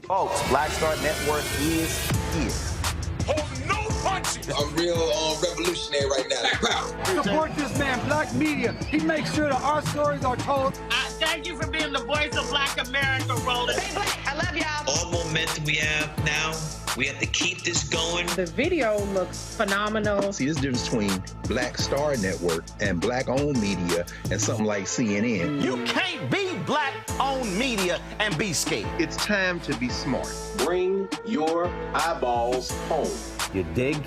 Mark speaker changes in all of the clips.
Speaker 1: Folks, Black Star Network is here.
Speaker 2: Hold no punches!
Speaker 3: I'm real revolutionary right now. Black power!
Speaker 4: Support this man, Black media. He makes sure that our stories are told.
Speaker 5: Thank you for being the voice of Black America, Roland.
Speaker 6: Stay black. I love y'all.
Speaker 7: All momentum we have now, we have to keep this going.
Speaker 8: The video looks phenomenal.
Speaker 9: See, this difference between Black Star Network and Black-owned media and something like CNN.
Speaker 1: You can't be Black-owned media and be scared.
Speaker 10: It's time to be smart.
Speaker 11: Bring your eyeballs home.
Speaker 1: You dig?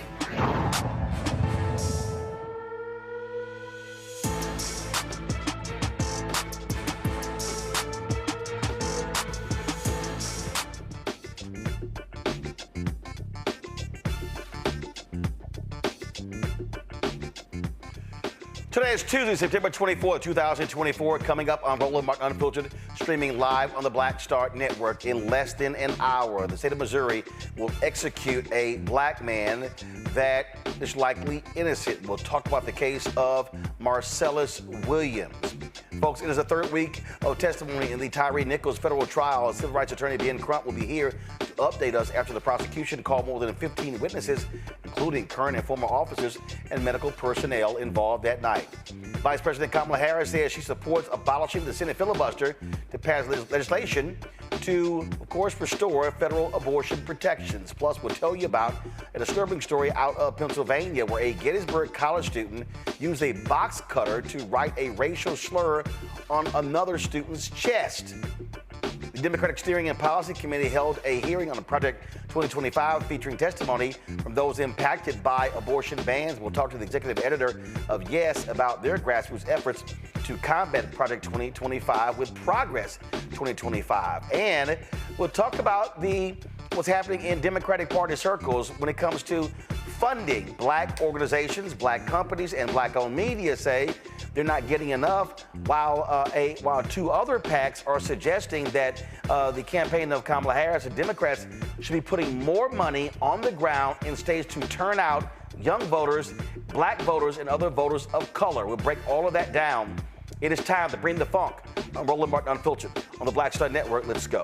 Speaker 1: Today is Tuesday, September 24, 2024. Coming up on Roland Mark Unfiltered, streaming live on the Black Star Network in less than an hour. The state of Missouri will execute a black man that is likely innocent. We'll talk about the case of Marcellus Williams. Folks, it is the third week of testimony in the Tyre Nichols federal trial. Civil rights attorney Ben Crump will be here to update us after the prosecution called more than 15 witnesses, including current and former officers and medical personnel involved that night. Vice President Kamala Harris says she supports abolishing the Senate filibuster to pass legislation to, of course, restore federal abortion protections. Plus, we'll tell you about a disturbing story out of Pennsylvania where a Gettysburg College student used a box cutter to write a racial slur on another student's chest. The Democratic Steering and Policy Committee held a hearing on Project 2025 featuring testimony from those impacted by abortion bans. We'll talk to the executive editor of Yes about their grassroots efforts to combat Project 2025 with Progress 2025. And we'll talk about what's happening in Democratic Party circles when it comes to funding. Black organizations, black companies, and black-owned media say they're not getting enough, while two other PACs are suggesting that the campaign of Kamala Harris and Democrats should be putting more money on the ground in states to turn out young voters, black voters, and other voters of color. We'll break all of that down. It is time to bring the funk. I'm Roland Martin Unfiltered on the Black Star Network. Let's go.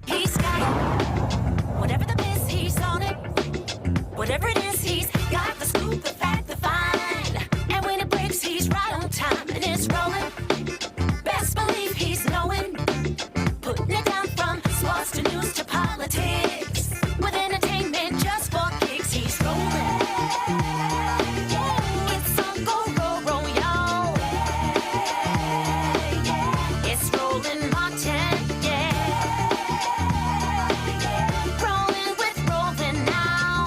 Speaker 6: He's got it. Whatever the miss, he's on it. Whatever it is, he's got the scoop, the fact, the find. And when it breaks, he's right on time and it's rolling. Best believe he's knowing. Putting it down from sports to news to politics. With entertainment just for kicks, he's rolling. It's on go, roll, y'all. It's Roland Martin, rolling with Roland now.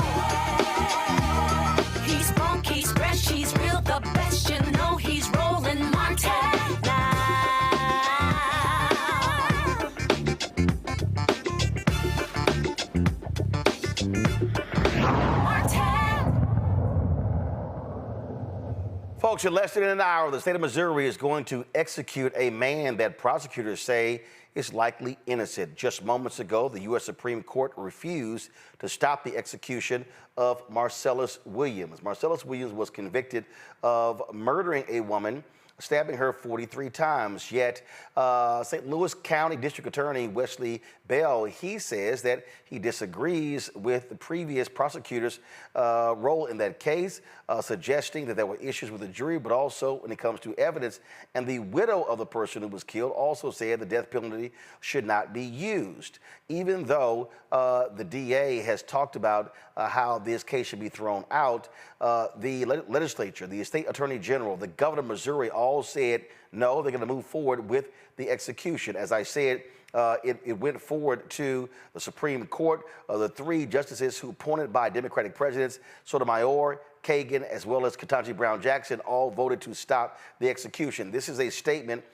Speaker 6: He's funky, he's fresh, he's real, the best, you know he's Roland Martin now.
Speaker 1: Folks, in less than an hour, the state of Missouri is going to execute a man that prosecutors say is likely innocent. Just moments ago, the U.S. Supreme Court refused to stop the execution of Marcellus Williams. Marcellus Williams was convicted of murdering a woman, stabbing her 43 times. Yet, St. Louis County District Attorney Wesley, he says that he disagrees with the previous prosecutor's role in that case, suggesting that there were issues with the jury, but also when it comes to evidence. And the widow of the person who was killed also said the death penalty should not be used, even though the DA has talked about how this case should be thrown out. The legislature, the state attorney general, the governor of Missouri all said no, they're going to move forward with the execution. As I said, it went forward to the Supreme Court. The three justices who appointed by Democratic presidents, Sotomayor, Kagan, as well as Ketanji Brown Jackson, all voted to stop the execution. This is a statement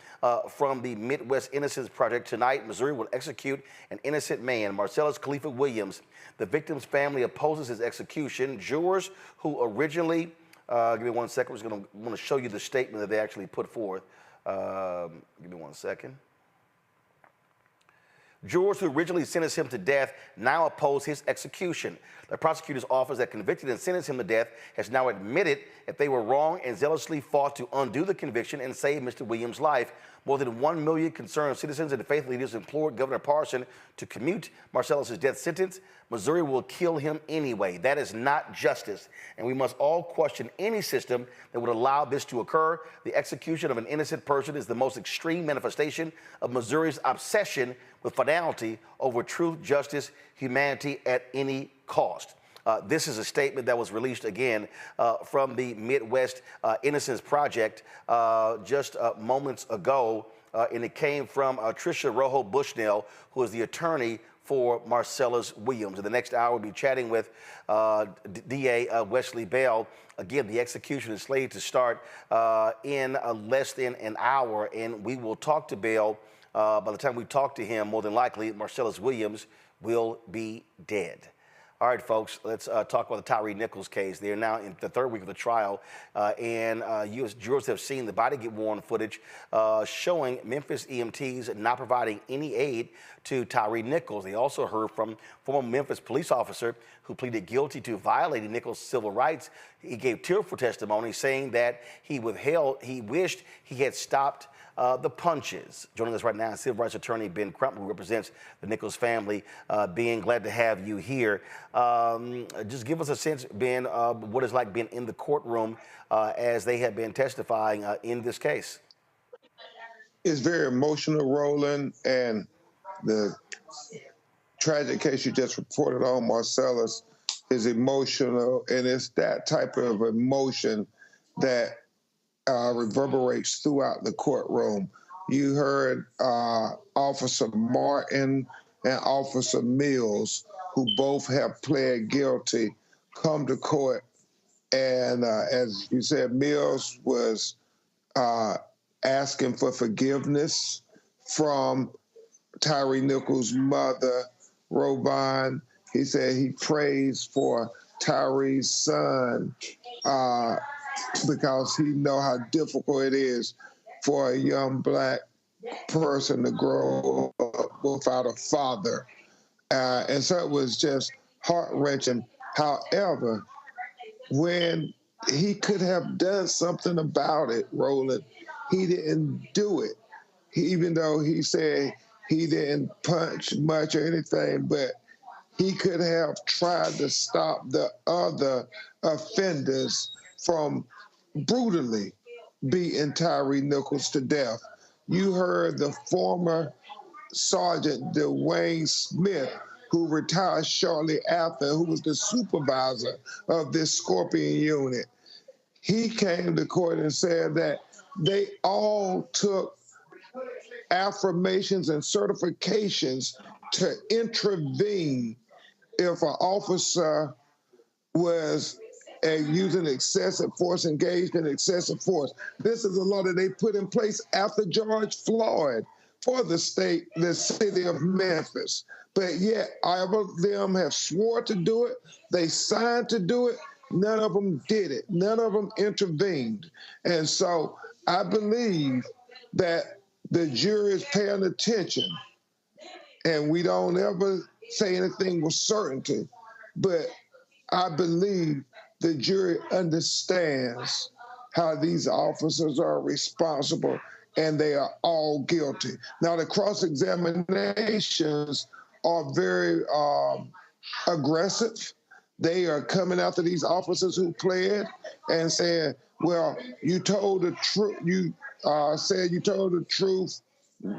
Speaker 1: from the Midwest Innocence Project. Tonight, Missouri will execute an innocent man, Marcellus Khalifa Williams. The victim's family opposes his execution. Jurors who originally, give me 1 second, I'm just want to show you the statement that they actually put forth. Give me 1 second. Jurors who originally sentenced him to death now oppose his execution. The prosecutor's office that convicted and sentenced him to death has now admitted that they were wrong and zealously fought to undo the conviction and save Mr. Williams' life. More than 1 million concerned citizens and faith leaders implored Governor Parson to commute Marcellus' death sentence. Missouri will kill him anyway. That is not justice, and we must all question any system that would allow this to occur. The execution of an innocent person is the most extreme manifestation of Missouri's obsession with finality over truth, justice, humanity at any cost. This is a statement that was released again from the Midwest Innocence Project just moments ago, and it came from Tricia Rojo Bushnell, who is the attorney for Marcellus Williams. In the next hour, we'll be chatting with DA Wesley Bell. Again, the execution is slated to start in less than an hour, and we will talk to Bell. By the time we talk to him, more than likely, Marcellus Williams will be dead. All right, folks, let's talk about the Tyre Nichols case. They are now in the third week of the trial, and U.S. jurors have seen the body-worn footage showing Memphis EMTs not providing any aid to Tyre Nichols. They also heard from former Memphis police officer who pleaded guilty to violating Nichols' civil rights. He gave tearful testimony saying that he wished he had stopped the punches. Joining us right now is civil rights attorney Ben Crump, who represents the Nichols family. Ben, glad to have you here. Just give us a sense, Ben, what it's like being in the courtroom as they have been testifying in this case.
Speaker 10: It's very emotional, Roland, and the tragic case you just reported on, Marcellus, is emotional, and it's that type of emotion that reverberates throughout the courtroom. You heard Officer Martin and Officer Mills, who both have pled guilty, come to court. And as you said, Mills was asking for forgiveness from Tyre Nichols' mother, Robin. He said he prays for Tyre's son because he know how difficult it is for a young black person to grow up without a father. And so it was just heart-wrenching. However, when he could have done something about it, Roland, he didn't do it. Even though he said he didn't punch much or anything, but he could have tried to stop the other offenders from brutally beating Tyre Nichols to death. You heard the former Sergeant Dwayne Smith, who retired shortly after, who was the supervisor of this Scorpion unit. He came to court and said that they all took affirmations and certifications to intervene if an officer was using excessive force, engaged in excessive force. This is a law that they put in place after George Floyd for the city of Memphis. But yet, all of them have swore to do it. They signed to do it. None of them did it. None of them intervened. And so I believe that the jury is paying attention, and we don't ever say anything with certainty, but I believe the jury understands how these officers are responsible, and they are all guilty. Now, the cross-examinations are very aggressive. They are coming after these officers who pled and saying, well, you told the truth. You said you told the truth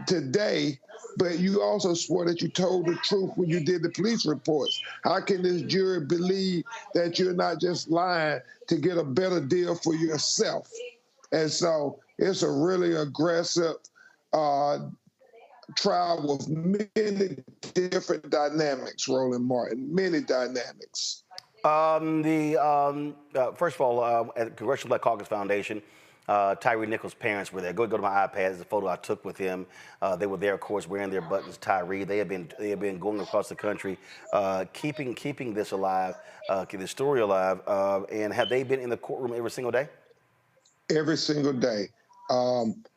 Speaker 10: today, but you also swore that you told the truth when you did the police reports. How can this jury believe that you're not just lying to get a better deal for yourself? And so it's a really aggressive trial with many different dynamics, Roland Martin, many dynamics.
Speaker 1: First of all, at the Congressional Black Caucus Foundation, Tyre Nichols' parents were there. Go to my iPad. It's a photo I took with him. They were there, of course, wearing their buttons. Tyre. They have been going across the country, keeping this alive, keeping this story alive. And have they been in the courtroom every single day?
Speaker 10: Every single day.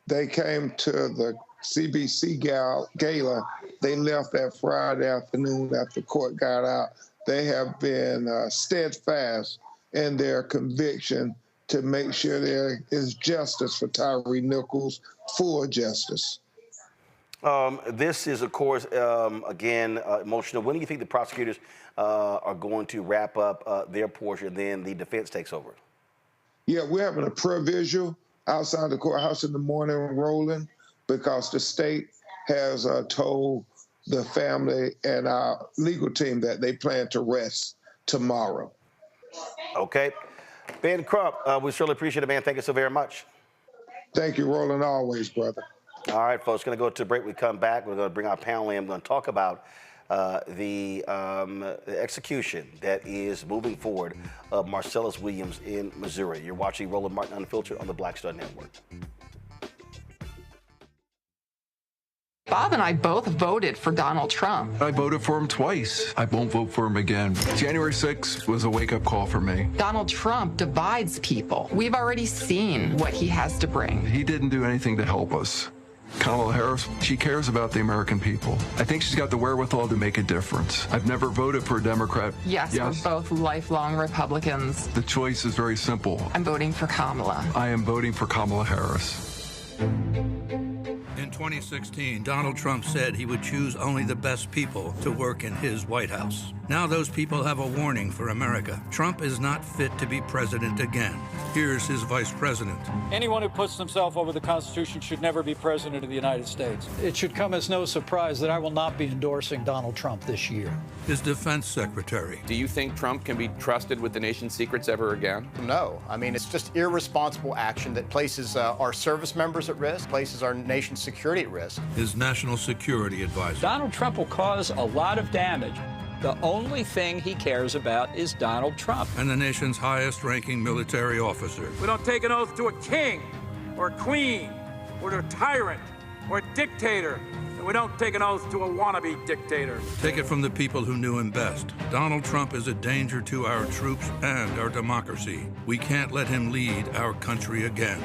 Speaker 10: They came to the CBC gala. They left that Friday afternoon after court got out. They have been steadfast in their conviction to make sure there is justice for Tyre Nichols, full justice.
Speaker 1: This is, of course, again, emotional. When do you think the prosecutors are going to wrap up their portion, then the defense takes over?
Speaker 10: Yeah, we're having a pre-visual outside the courthouse in the morning, Roland, because the state has told the family and our legal team that they plan to rest tomorrow.
Speaker 1: Okay. Ben Crump, we surely appreciate it, man. Thank you so very much.
Speaker 10: Thank you, Roland, always, brother.
Speaker 1: All right, folks, going to go to break. We come back. We're going to bring our panel in. We're going to talk about the execution that is moving forward of Marcellus Williams in Missouri. You're watching Roland Martin Unfiltered on the Black Star Network.
Speaker 12: Bob and I both voted for Donald Trump.
Speaker 13: I voted for him twice. I won't vote for him again. January 6th was a wake-up call for me.
Speaker 12: Donald Trump divides people. We've already seen what he has to bring.
Speaker 13: He didn't do anything to help us. Kamala Harris, she cares about the American people. I think she's got the wherewithal to make a difference. I've never voted for a Democrat.
Speaker 12: Yes, we're both lifelong Republicans.
Speaker 13: The choice is very simple.
Speaker 12: I'm voting for Kamala.
Speaker 13: I am voting for Kamala Harris.
Speaker 14: In 2016, Donald Trump said he would choose only the best people to work in his White House. Now those people have a warning for America. Trump is not fit to be president again. Here's his vice president.
Speaker 15: Anyone who puts himself over the Constitution should never be president of the United States. It should come as no surprise that I will not be endorsing Donald Trump this year.
Speaker 14: His defense secretary.
Speaker 16: Do you think Trump can be trusted with the nation's secrets ever again?
Speaker 17: No. I mean, it's just irresponsible action that places our service members at risk, places our nation's security at risk.
Speaker 14: His national security advisor.
Speaker 15: Donald Trump will cause a lot of damage. The only thing he cares about is Donald Trump.
Speaker 14: And the nation's highest-ranking military officer.
Speaker 18: We don't take an oath to a king or a queen or to a tyrant or a dictator. and we don't take an oath to a wannabe dictator.
Speaker 14: Take it from the people who knew him best. Donald Trump is a danger to our troops and our democracy. We can't let him lead our country again.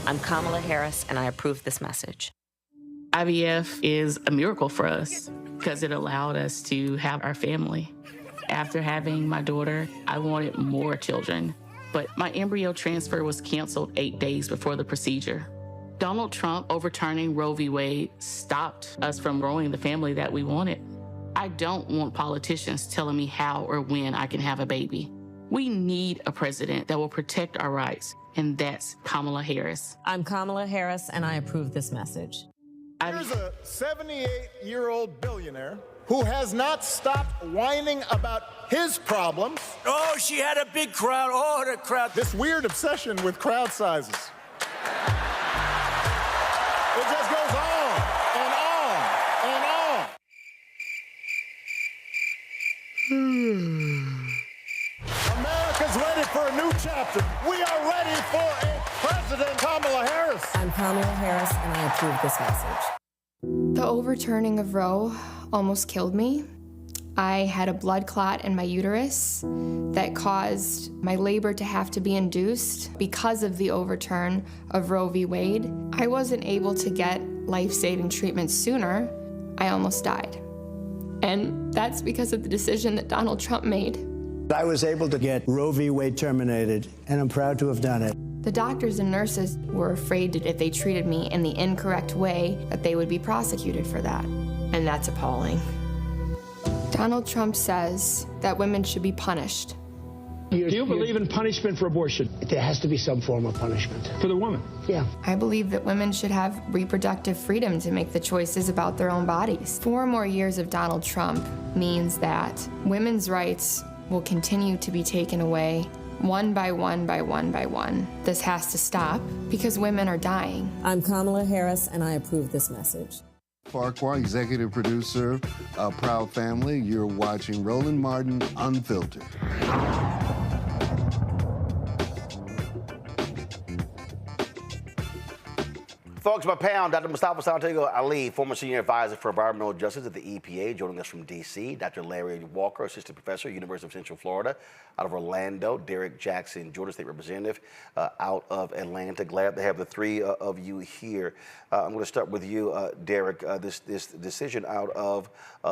Speaker 19: I'm Kamala Harris, and I approve this message.
Speaker 20: IVF is a miracle for us because it allowed us to have our family. After having my daughter, I wanted more children, but my embryo transfer was canceled 8 days before the procedure. Donald Trump overturning Roe v. Wade stopped us from growing the family that we wanted. I don't want politicians telling me how or when I can have a baby. We need a president that will protect our rights, and that's Kamala Harris.
Speaker 19: I'm Kamala Harris, and I approve this message.
Speaker 21: Here's a 78-year-old billionaire who has not stopped whining about his problems.
Speaker 18: Oh, she had a big crowd. Oh, the crowd.
Speaker 21: This weird obsession with crowd sizes. It just goes on and on and on. America's ready for a new chapter. We are ready for a President Kamala Harris.
Speaker 19: I'm Kamala Harris, and I approve this message.
Speaker 22: The overturning of Roe almost killed me. I had a blood clot in my uterus that caused my labor to have to be induced because of the overturn of Roe v. Wade. I wasn't able to get life-saving treatment sooner. I almost died. And that's because of the decision that Donald Trump made.
Speaker 23: I was able to get Roe v. Wade terminated, and I'm proud to have done it.
Speaker 22: The doctors and nurses were afraid that if they treated me in the incorrect way, that they would be prosecuted for that. And that's appalling. Donald Trump says that women should be punished.
Speaker 23: Do you believe in punishment for abortion? There has to be some form of punishment. For the woman? Yeah.
Speaker 22: I believe that women should have reproductive freedom to make the choices about their own bodies. 4 more years of Donald Trump means that women's rights will continue to be taken away one by one by one by one. This has to stop because women are dying.
Speaker 19: I'm Kamala Harris, and I approve this message.
Speaker 24: Farquhar, executive producer of Proud Family. You're watching Roland Martin Unfiltered.
Speaker 1: Folks, by pound, Dr. Mustafa Santiago Ali, former senior advisor for environmental justice at the EPA, joining us from D.C. Dr. Larry Walker, assistant professor, University of Central Florida, out of Orlando. Derek Jackson, Georgia State Representative, out of Atlanta. Glad to have the three of you here. I'm going to start with you, Derek. This decision out of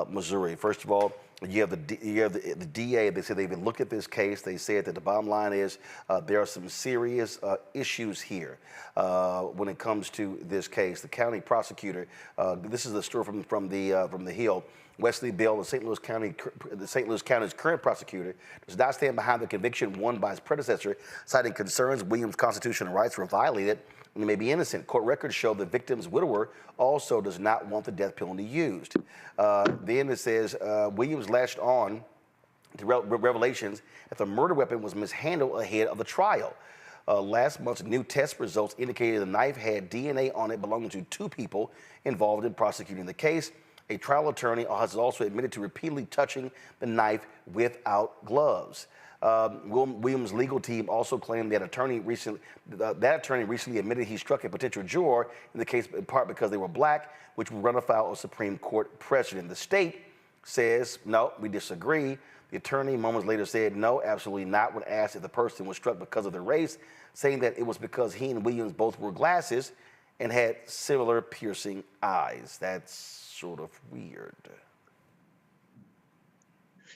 Speaker 1: Missouri. First of all, you have the DA. They said they've been looked at this case. They said that the bottom line is there are some serious issues here when it comes to this case. The county prosecutor. This is the story from the Hill. Wesley Bill, the St. Louis County's current prosecutor, does not stand behind the conviction won by his predecessor, citing concerns Williams' constitutional rights were violated and he may be innocent. Court records show the victim's widower also does not want the death penalty used. Then it says Williams latched on to revelations that the murder weapon was mishandled ahead of the trial. Last month's new test results indicated the knife had DNA on it belonging to 2 people involved in prosecuting the case. A trial attorney has also admitted to repeatedly touching the knife without gloves. Williams' legal team also claimed that attorney recently admitted he struck a potential juror in the case in part because they were black, which would run afoul of Supreme Court precedent. The state says, no, we disagree. The attorney moments later said, no, absolutely not, when asked if the person was struck because of their race, saying that it was because he and Williams both wore glasses and had similar piercing eyes. That's sort of weird.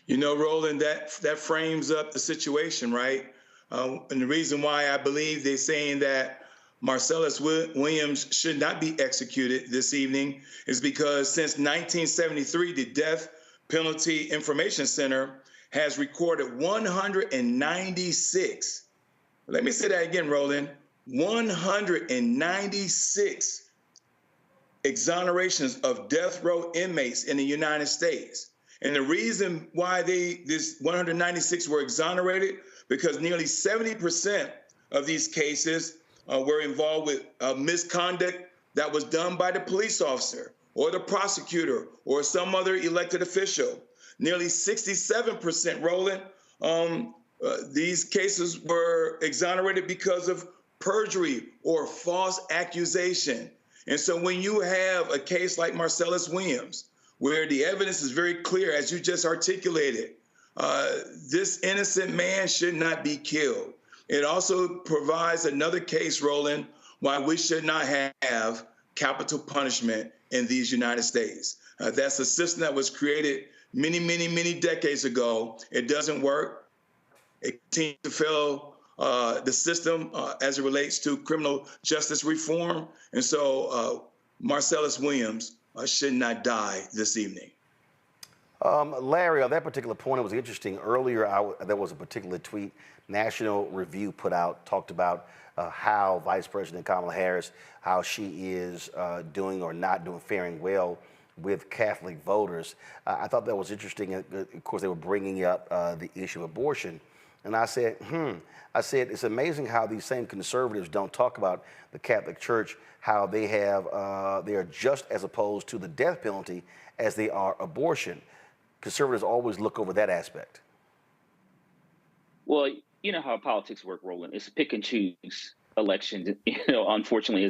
Speaker 25: You know, Roland, that frames up the situation, right? And the reason why I believe they're saying that Marcellus Williams should not be executed this evening is because since 1973, the Death Penalty Information Center has recorded 196. Let me say that again, Roland. 196 exonerations of death row inmates in the United States. And the reason why this 196 were exonerated, because nearly 70% of these cases were involved with misconduct that was done by the police officer or the prosecutor or some other elected official. Nearly 67%, Roland, these cases were exonerated because of perjury or false accusation. And so when you have a case like Marcellus Williams, where the evidence is very clear, as you just articulated, this innocent man should not be killed. It also provides another case, Roland, why we should not have capital punishment in these United States. That's a system that was created many, many, many decades ago. It doesn't work. It continues to fail the system as it relates to criminal justice reform. And so Marcellus Williams should not die this evening.
Speaker 1: Larry, on that particular point, it was interesting. Earlier, there was a particular tweet National Review put out, talked about how Vice President Kamala Harris, how she is doing or not doing, faring well with Catholic voters. I thought that was interesting. Of course, they were bringing up the issue of abortion. And I said, it's amazing how these same conservatives don't talk about the Catholic Church, how they are just as opposed to the death penalty as they are abortion. Conservatives always look over that aspect.
Speaker 2: Well, you know how politics work, Roland. It's a pick and choose elections. Unfortunately,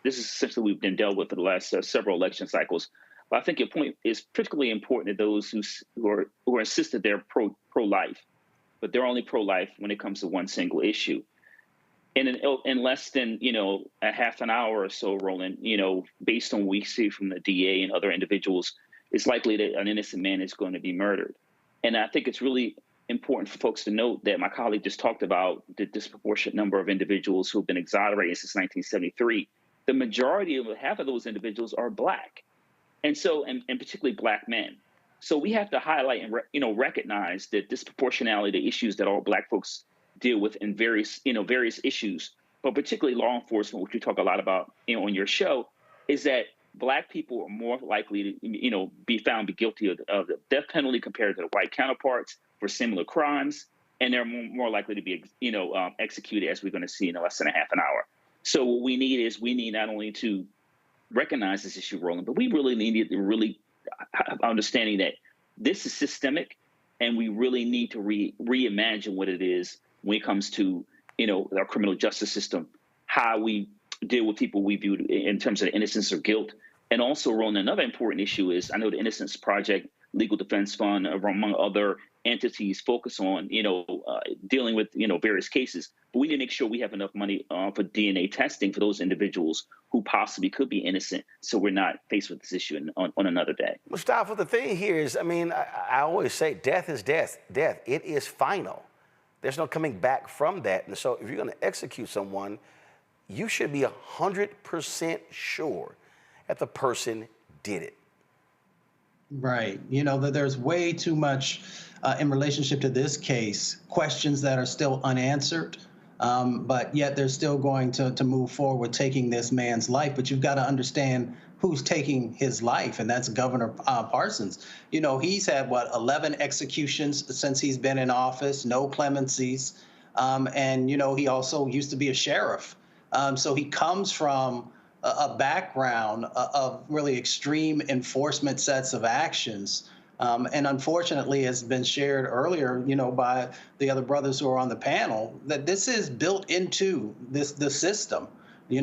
Speaker 2: this is essentially we've been dealt with for the last several election cycles. But I think your point is particularly important to those who are insistent they're pro-life, but they're only pro-life when it comes to one single issue. And in less than a half an hour or so, Roland, based on what we see from the DA and other individuals, it's likely that an innocent man is going to be murdered. And I think it's really important for folks to note that my colleague just talked about the disproportionate number of individuals who have been exonerated since 1973. The majority of half of those individuals are Black, and so and particularly Black men. So we have to highlight and recognize the disproportionality, the issues that all Black folks deal with in various issues, but particularly law enforcement, which we talk a lot about on your show, is that Black people are more likely to be found guilty of the death penalty compared to their white counterparts for similar crimes, and they're more likely to be executed, as we're going to see in less than a half an hour. So what we need not only to recognize this issue, Roland, but we really need to really have understanding that this is systemic, and we really need to reimagine what it is when it comes to our criminal justice system, how we deal with people we view in terms of innocence or guilt. And also, Roland, another important issue is I know the Innocence Project, Legal Defense Fund, among other entities, focus on dealing with various cases. But we need to make sure we have enough money for DNA testing for those individuals who possibly could be innocent, so we're not faced with this issue on another day.
Speaker 1: Mustafa, the thing here is, I always say death is death. It is final. There's no coming back from that. And so if you're going to execute someone, you should be 100% sure that the person did it.
Speaker 3: Right. That there's way too much in relationship to this case, questions that are still unanswered, but yet they're still going to move forward taking this man's life. But you've got to understand who's taking his life, and that's Governor Parsons. He's had, 11 executions since he's been in office, no clemencies, and, he also used to be a sheriff. So he comes from a background of really extreme enforcement sets of actions. And unfortunately, as has been shared earlier, by the other brothers who are on the panel, that this is built into the system,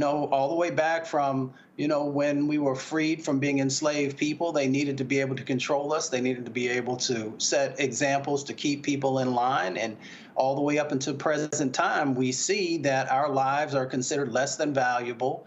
Speaker 3: all the way back from, when we were freed from being enslaved people. They needed to be able to control us. They needed to be able to set examples to keep people in line. And all the way up until present time, we see that our lives are considered less than valuable.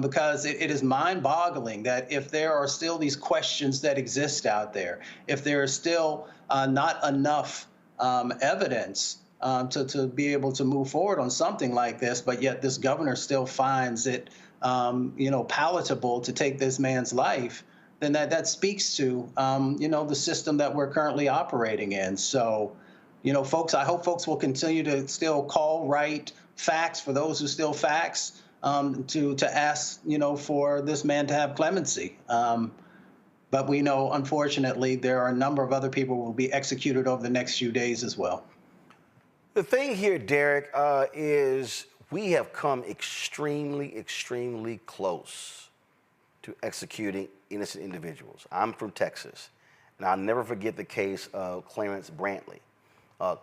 Speaker 3: Because it is mind-boggling that if there are still these questions that exist out there, if there is still not enough evidence to be able to move forward on something like this, but yet this governor still finds it, palatable to take this man's life, then that speaks to, the system that we're currently operating in. So, folks, I hope folks will continue to still call, write facts for those who still facts. To ask, for this man to have clemency. But we know, unfortunately, there are a number of other people who will be executed over the next few days as well.
Speaker 1: The thing here, Derek, is we have come extremely, extremely close to executing innocent individuals. I'm from Texas, and I'll never forget the case of Clarence Brantley.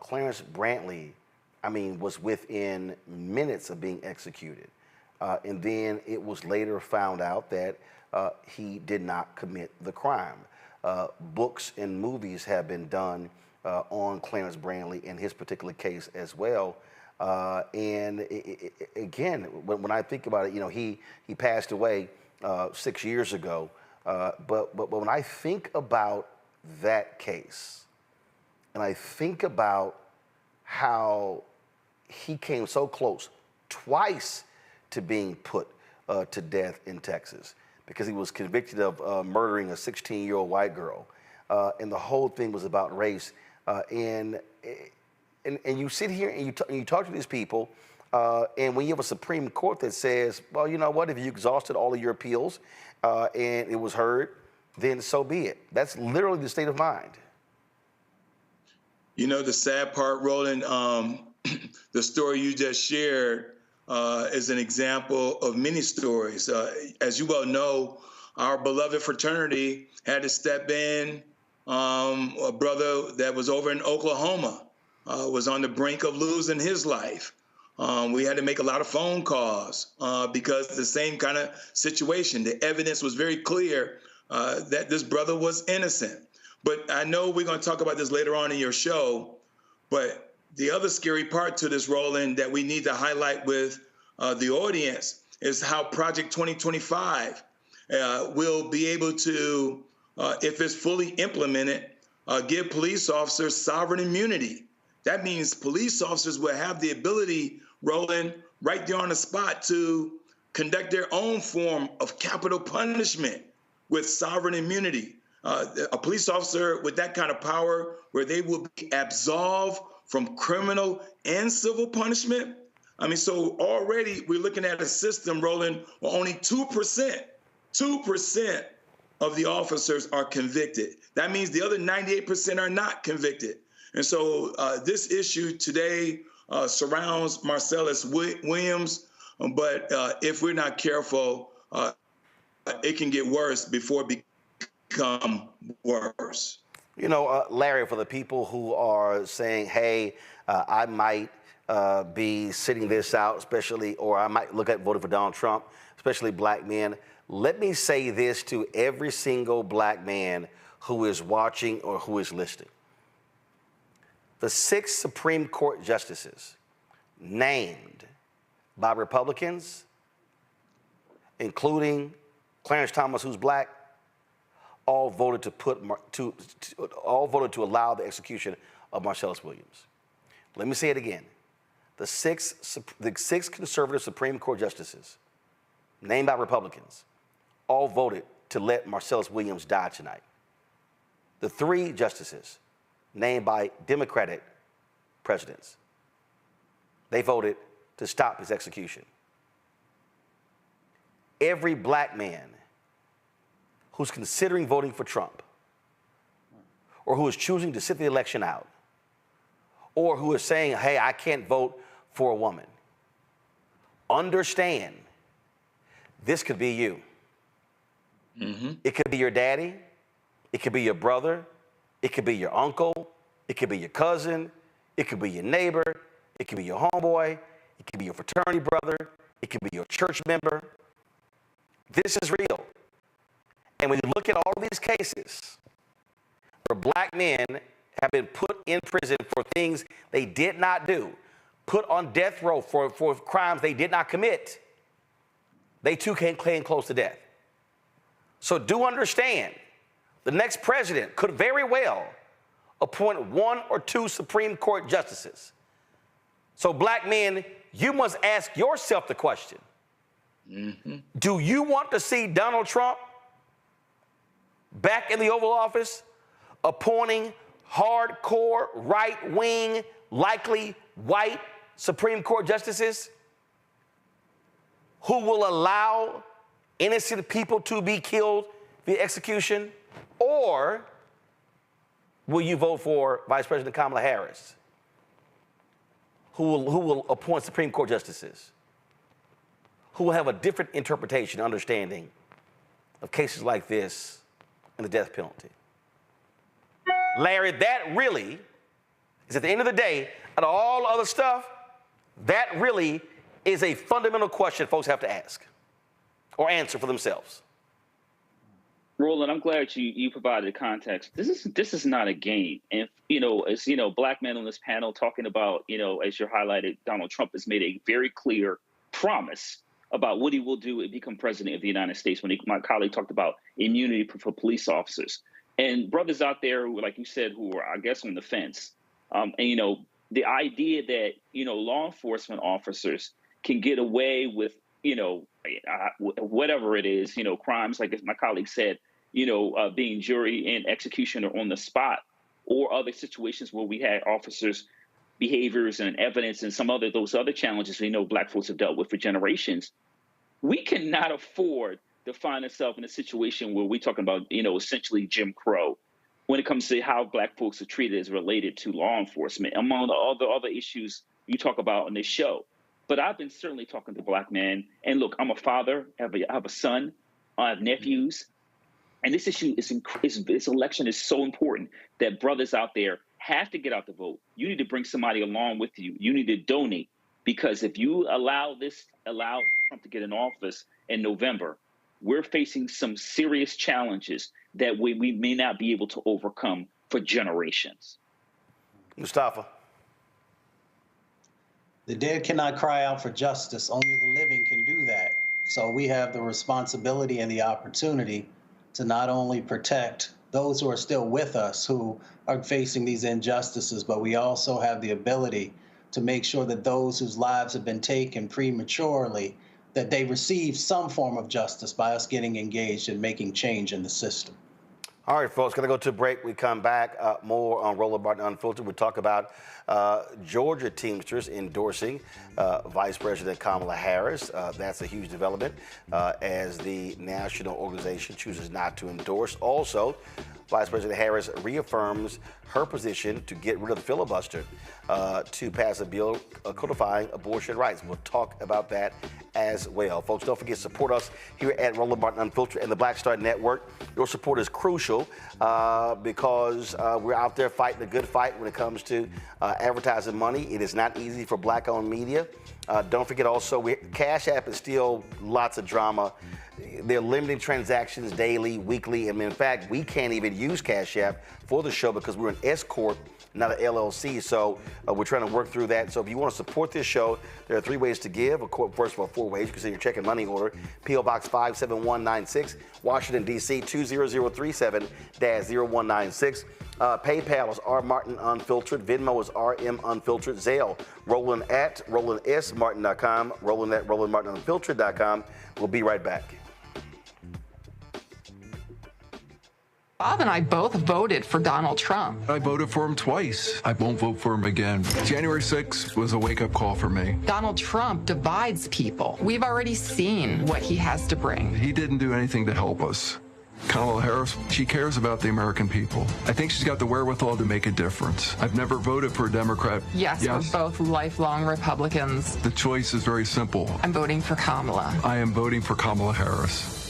Speaker 1: Clarence Brantley, was within minutes of being executed. And then it was later found out that he did not commit the crime. Books and movies have been done on Clarence Brantley in his particular case as well. And again, when I think about it, you know, he passed away 6 years ago. But when I think about that case, and I think about how he came so close twice to being put to death in Texas because he was convicted of murdering a 16-year-old white girl, and the whole thing was about race. And you sit here and you talk to these people, and when you have a Supreme Court that says, well, you know what, if you exhausted all of your appeals and it was heard, then so be it. That's literally the state of mind.
Speaker 25: You know, the sad part, Roland, the story you just shared is an example of many stories. As you well know, our beloved fraternity had to step in. A brother that was over in Oklahoma was on the brink of losing his life. We had to make a lot of phone calls because the same kind of situation. The evidence was very clear that this brother was innocent. But I know we're going to talk about this later on in your show, but the other scary part to this, Roland, that we need to highlight with the audience is how Project 2025 will be able to, if it's fully implemented, give police officers sovereign immunity. That means police officers will have the ability, Roland, right there on the spot to conduct their own form of capital punishment with sovereign immunity. A police officer with that kind of power where they will be absolved from criminal and civil punishment. I mean, so already we're looking at a system, Roland, where only 2% of the officers are convicted. That means the other 98% are not convicted. And so this issue today surrounds Marcellus Williams, but if we're not careful, it can get worse before it become worse.
Speaker 1: You know, Larry, for the people who are saying, hey, I might be sitting this out, especially, or I might look at voting for Donald Trump, especially black men, let me say this to every single black man who is watching or who is listening. The 6 Supreme Court justices named by Republicans, including Clarence Thomas, who's black, all voted to allow the execution of Marcellus Williams. Let me say it again. The six conservative Supreme Court justices named by Republicans all voted to let Marcellus Williams die tonight. The 3 justices named by Democratic presidents, they voted to stop his execution. Every black man who's considering voting for Trump, or who is choosing to sit the election out, or who is saying, hey, I can't vote for a woman, understand this could be you. Mm-hmm. It could be your daddy, it could be your brother, it could be your uncle, it could be your cousin, it could be your neighbor, it could be your homeboy, it could be your fraternity brother, it could be your church member. This is real. And when you look at all of these cases where black men have been put in prison for things they did not do, put on death row for crimes they did not commit, they too came close to death. So do understand, the next president could very well appoint 1 or 2 Supreme Court justices. So black men, you must ask yourself the question, do you want to see Donald Trump back in the Oval Office, appointing hardcore, right-wing, likely white Supreme Court justices who will allow innocent people to be killed via execution? Or will you vote for Vice President Kamala Harris, who will appoint Supreme Court justices, who will have a different interpretation, understanding of cases like this and the death penalty? Larry, that really is, at the end of the day, out of all other stuff, that really is a fundamental question folks have to ask or answer for themselves.
Speaker 2: Roland, I'm glad you provided context. This is not a game. And, as black men on this panel talking about, as you highlighted, Donald Trump has made a very clear promise about what he will do if he becomes president of the United States. When my colleague talked about immunity for police officers and brothers out there who, like you said, who are, I guess, on the fence. The idea that, law enforcement officers can get away with, whatever it is, crimes, like as my colleague said, being jury and executioner on the spot, or other situations where we had officers' behaviors and evidence and those other challenges we know black folks have dealt with for generations. We cannot afford to find ourselves in a situation where we're talking about, essentially Jim Crow when it comes to how black folks are treated as related to law enforcement, among the other issues you talk about on this show. But I've been certainly talking to black men, and look, I'm a father, I have a son, I have nephews, and this issue this election is so important that brothers out there have to get out the vote. You need to bring somebody along with you. You need to donate, because if you allow Trump to get in office in November, we're facing some serious challenges that we may not be able to overcome for generations.
Speaker 1: Mustafa.
Speaker 3: The dead cannot cry out for justice. Only the living can do that. So we have the responsibility and the opportunity to not only protect those who are still with us, who are facing these injustices, but we also have the ability to make sure that those whose lives have been taken prematurely, that they receive some form of justice by us getting engaged and making change in the system.
Speaker 1: All right, folks, going to go to a break. We come back, more on Roland Martin Unfiltered. We'll talk about Georgia Teamsters endorsing Vice President Kamala Harris. That's a huge development as the national organization chooses not to endorse. Also, Vice President Harris reaffirms her position to get rid of the filibuster to pass a bill codifying abortion rights. We'll talk about that as well. Folks, don't forget to support us here at Roland Martin Unfiltered and the Black Star Network. Your support is crucial because we're out there fighting a good fight when it comes to advertising money. It is not easy for black-owned media. Don't forget also, Cash App is still lots of drama. They're limiting transactions daily, weekly, and in fact, we can't even use Cash App for the show because we're an S Corp, not an LLC. So we're trying to work through that. So if you want to support this show, there are 3 ways to give. First of all, 4 ways. You can send your check and money order. P.O. Box 57196, Washington, D.C. 20037-0196. PayPal is rmartinunfiltered. Venmo is rmunfiltered. Zelle, Roland at RolandSMartin.com. Roland at RolandMartinUnfiltered.com. We'll be right back.
Speaker 12: Bob and I both voted for Donald Trump.
Speaker 13: I voted for him twice. I won't vote for him again. January 6th was a wake-up call for me.
Speaker 12: Donald Trump divides people. We've already seen what he has to bring.
Speaker 13: He didn't do anything to help us. Kamala Harris, she cares about the American people. I think she's got the wherewithal to make a difference. I've never voted for a Democrat.
Speaker 12: Yes, we're both lifelong Republicans.
Speaker 13: The choice is very simple.
Speaker 12: I'm voting for Kamala.
Speaker 13: I am voting for Kamala Harris.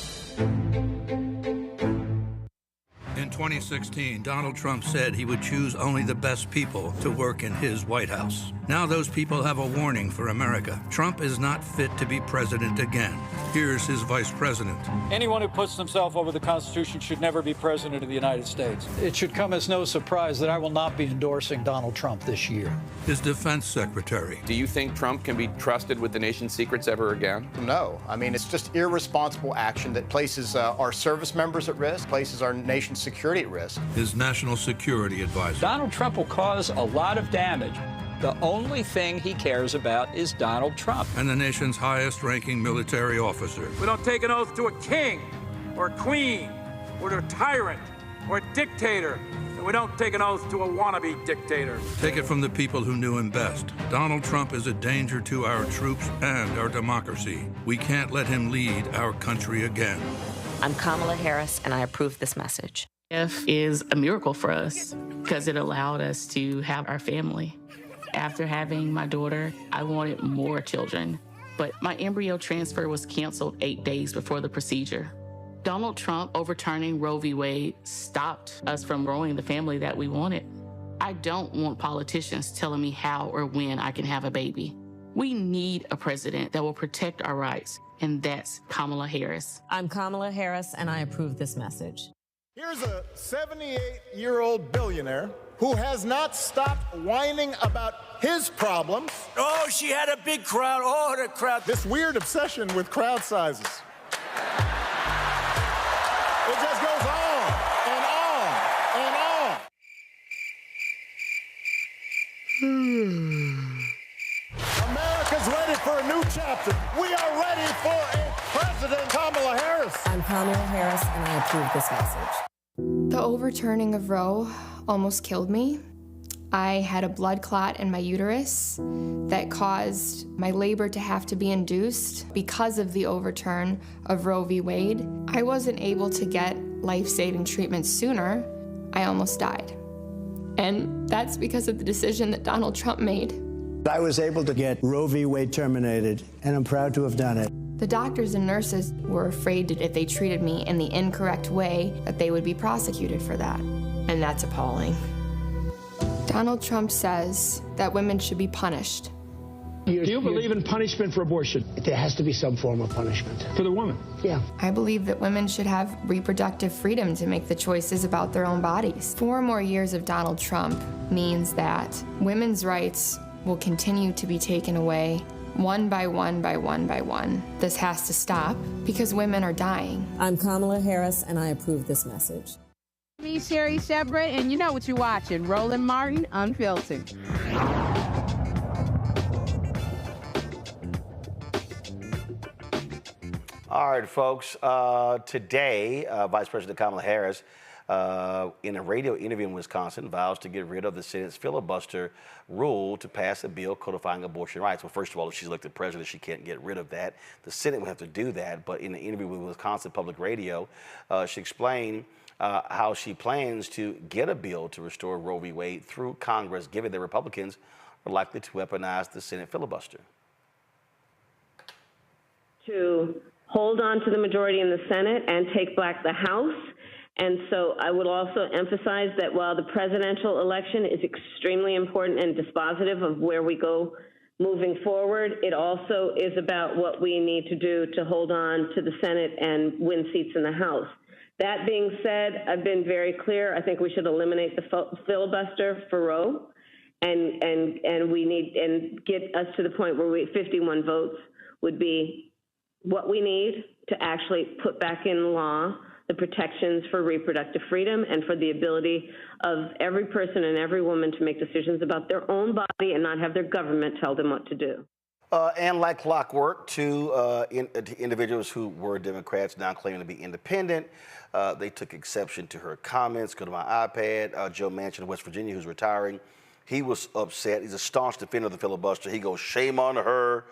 Speaker 14: In 2016, Donald Trump said he would choose only the best people to work in his White House. Now those people have a warning for America. Trump is not fit to be president again. Here's his vice president.
Speaker 15: Anyone who puts themselves over the Constitution should never be president of the United States. It should come as no surprise that I will not be endorsing Donald Trump this year.
Speaker 14: His defense secretary.
Speaker 16: Do you think Trump can be trusted with the nation's secrets ever again?
Speaker 17: No. I mean, it's just irresponsible action that places our service members at risk, places our nation's security at risk.
Speaker 14: His national security advisor.
Speaker 4: Donald Trump will cause a lot of damage. The only thing he cares about is Donald Trump.
Speaker 14: And the nation's highest-ranking military officer.
Speaker 18: We don't take an oath to a king or a queen or to a tyrant or a dictator. And we don't take an oath to a wannabe dictator.
Speaker 14: Take it from the people who knew him best. Donald Trump is a danger to our troops and our democracy. We can't let him lead our country again.
Speaker 19: I'm Kamala Harris, and I approve this message.
Speaker 20: Is a miracle for us because it allowed us to have our family. After having my daughter, I wanted more children, but my embryo transfer was canceled 8 days before the procedure. Donald Trump overturning Roe v. Wade stopped us from growing the family that we wanted. I don't want politicians telling me how or when I can have a baby. We need a president that will protect our rights, and that's Kamala Harris.
Speaker 19: I'm Kamala Harris, and I approve this message.
Speaker 21: Here's a 78-year-old billionaire who has not stopped whining about his problems.
Speaker 18: Oh, she had a big crowd. Oh, the crowd.
Speaker 21: This weird obsession with crowd sizes. It just goes on and on and on. America's ready for a new chapter. We are ready for a President Kamala Harris.
Speaker 19: I'm Kamala Harris, and I approve this message.
Speaker 22: The overturning of Roe almost killed me. I had a blood clot in my uterus that caused my labor to have to be induced because of the overturn of Roe v. Wade. I wasn't able to get life-saving treatment sooner. I almost died. And that's because of the decision that Donald Trump made.
Speaker 5: I was able to get Roe v. Wade terminated, and I'm proud to have done it.
Speaker 22: The doctors and nurses were afraid that if they treated me in the incorrect way, that they would be prosecuted for that. And that's appalling. Donald Trump says that women should be punished.
Speaker 23: Do you believe in punishment for abortion? There has to be some form of punishment for the woman. Yeah.
Speaker 22: I believe that women should have reproductive freedom to make the choices about their own bodies. 4 more years of Donald Trump means that women's rights will continue to be taken away one by one by one by one. This has to stop because women are dying.
Speaker 19: I'm Kamala Harris, and I approve this message.
Speaker 7: Me, Sherry Shepard, and you know what you're watching, Roland Martin, Unfiltered.
Speaker 1: All right, folks. Today, Vice President Kamala Harris, in a radio interview in Wisconsin, vows to get rid of the Senate's filibuster rule to pass a bill codifying abortion rights. Well, first of all, if she's elected president, she can't get rid of that. The Senate will have to do that. But in an interview with Wisconsin Public Radio, she explained how she plans to get a bill to restore Roe v. Wade through Congress, given that Republicans are likely to weaponize the Senate filibuster.
Speaker 8: To hold on to the majority in the Senate and take back the House. And so I would also emphasize that while the presidential election is extremely important and dispositive of where we go moving forward, it also is about what we need to do to hold on to the Senate and win seats in the House. That being said, I've been very clear. I think we should eliminate the filibuster for Roe, and we need and get us to the point where 51 votes would be what we need to actually put back in law the protections for reproductive freedom and for the ability of every person and every woman to make decisions about their own body and not have their government tell them what to do.
Speaker 1: And like clockwork, two individuals who were Democrats now claiming to be independent. They took exception to her comments. Go to my iPad. Joe Manchin of West Virginia, who's retiring, he was upset. He's a staunch defender of the filibuster. He goes, shame on her.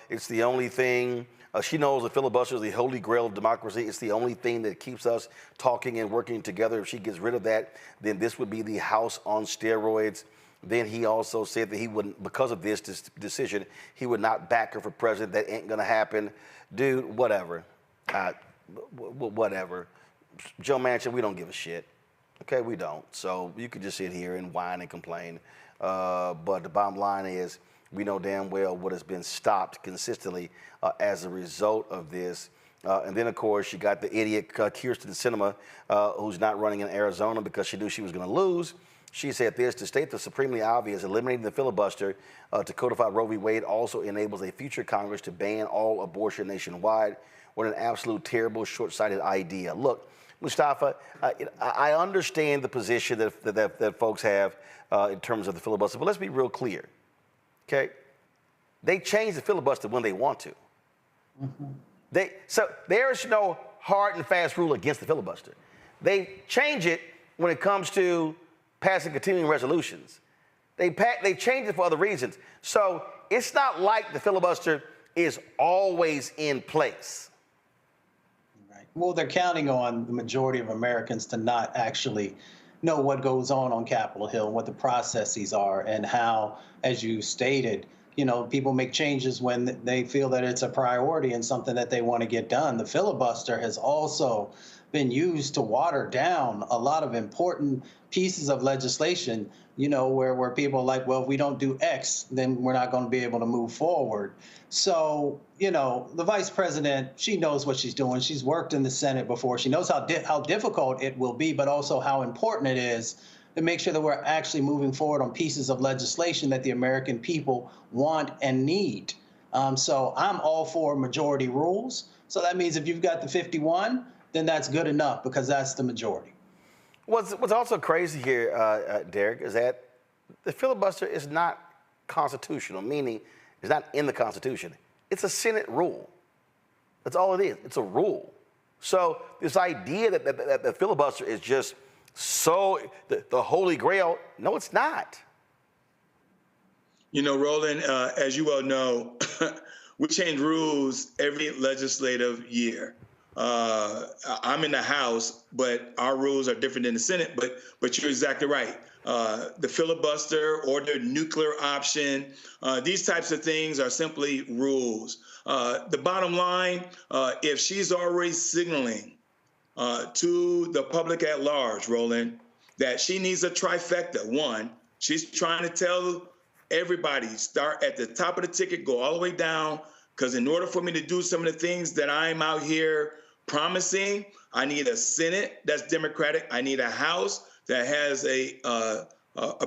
Speaker 1: It's the only thing. She knows the filibuster is the holy grail of democracy. It's the only thing that keeps us talking and working together. If she gets rid of that, then this would be the House on steroids. Then he also said that he wouldn't, because of this decision, he would not back her for president. That ain't gonna happen. Dude, whatever. Whatever. Joe Manchin, we don't give a shit. Okay, we don't. So you could just sit here and whine and complain. But the bottom line is, we know damn well what has been stopped consistently as a result of this. And then, of course, you got the idiot Kyrsten Sinema, who's not running in Arizona because she knew she was going to lose. She said this: to state the supremely obvious, eliminating the filibuster to codify Roe v. Wade also enables a future Congress to ban all abortion nationwide. What an absolute terrible, short-sighted idea. Look, Mustafa, I understand the position that folks have in terms of the filibuster, but let's be real clear. Okay, they change the filibuster when they want to. Mm-hmm. So there is no hard and fast rule against the filibuster. They change it when it comes to passing continuing resolutions. They change it for other reasons. So it's not like the filibuster is always in place.
Speaker 3: Right. Well, they're counting on the majority of Americans to not actually know what goes on Capitol Hill, what the processes are, and how, as you stated, people make changes when they feel that it's a priority and something that they want to get done. The filibuster has also been used to water down a lot of important pieces of legislation, you know, where people are like, well, if we don't do X, then we're not going to be able to move forward. So, you know, the vice president, she knows what she's doing. She's worked in the Senate before. She knows how difficult it will be, but also how important it is to make sure that we're actually moving forward on pieces of legislation that the American people want and need. So I'm all for majority rules. So that means if you've got the 51, then that's good enough because that's the majority.
Speaker 1: What's also crazy here, Derek, is that the filibuster is not constitutional, meaning it's not in the Constitution. It's a Senate rule. That's all it is. It's a rule. So this idea that the filibuster is just the holy grail, no, it's not.
Speaker 25: You know, Roland, as you well know, we change rules every legislative year. I'm in the House, but our rules are different than the Senate. But you're exactly right. The filibuster or the nuclear option, these types of things are simply rules. The bottom line, if she's already signaling to the public at large, Roland, that she needs a trifecta. One, she's trying to tell everybody, start at the top of the ticket, go all the way down, because in order for me to do some of the things that I'm out here promising, I need a Senate that's Democratic. I need a House that has a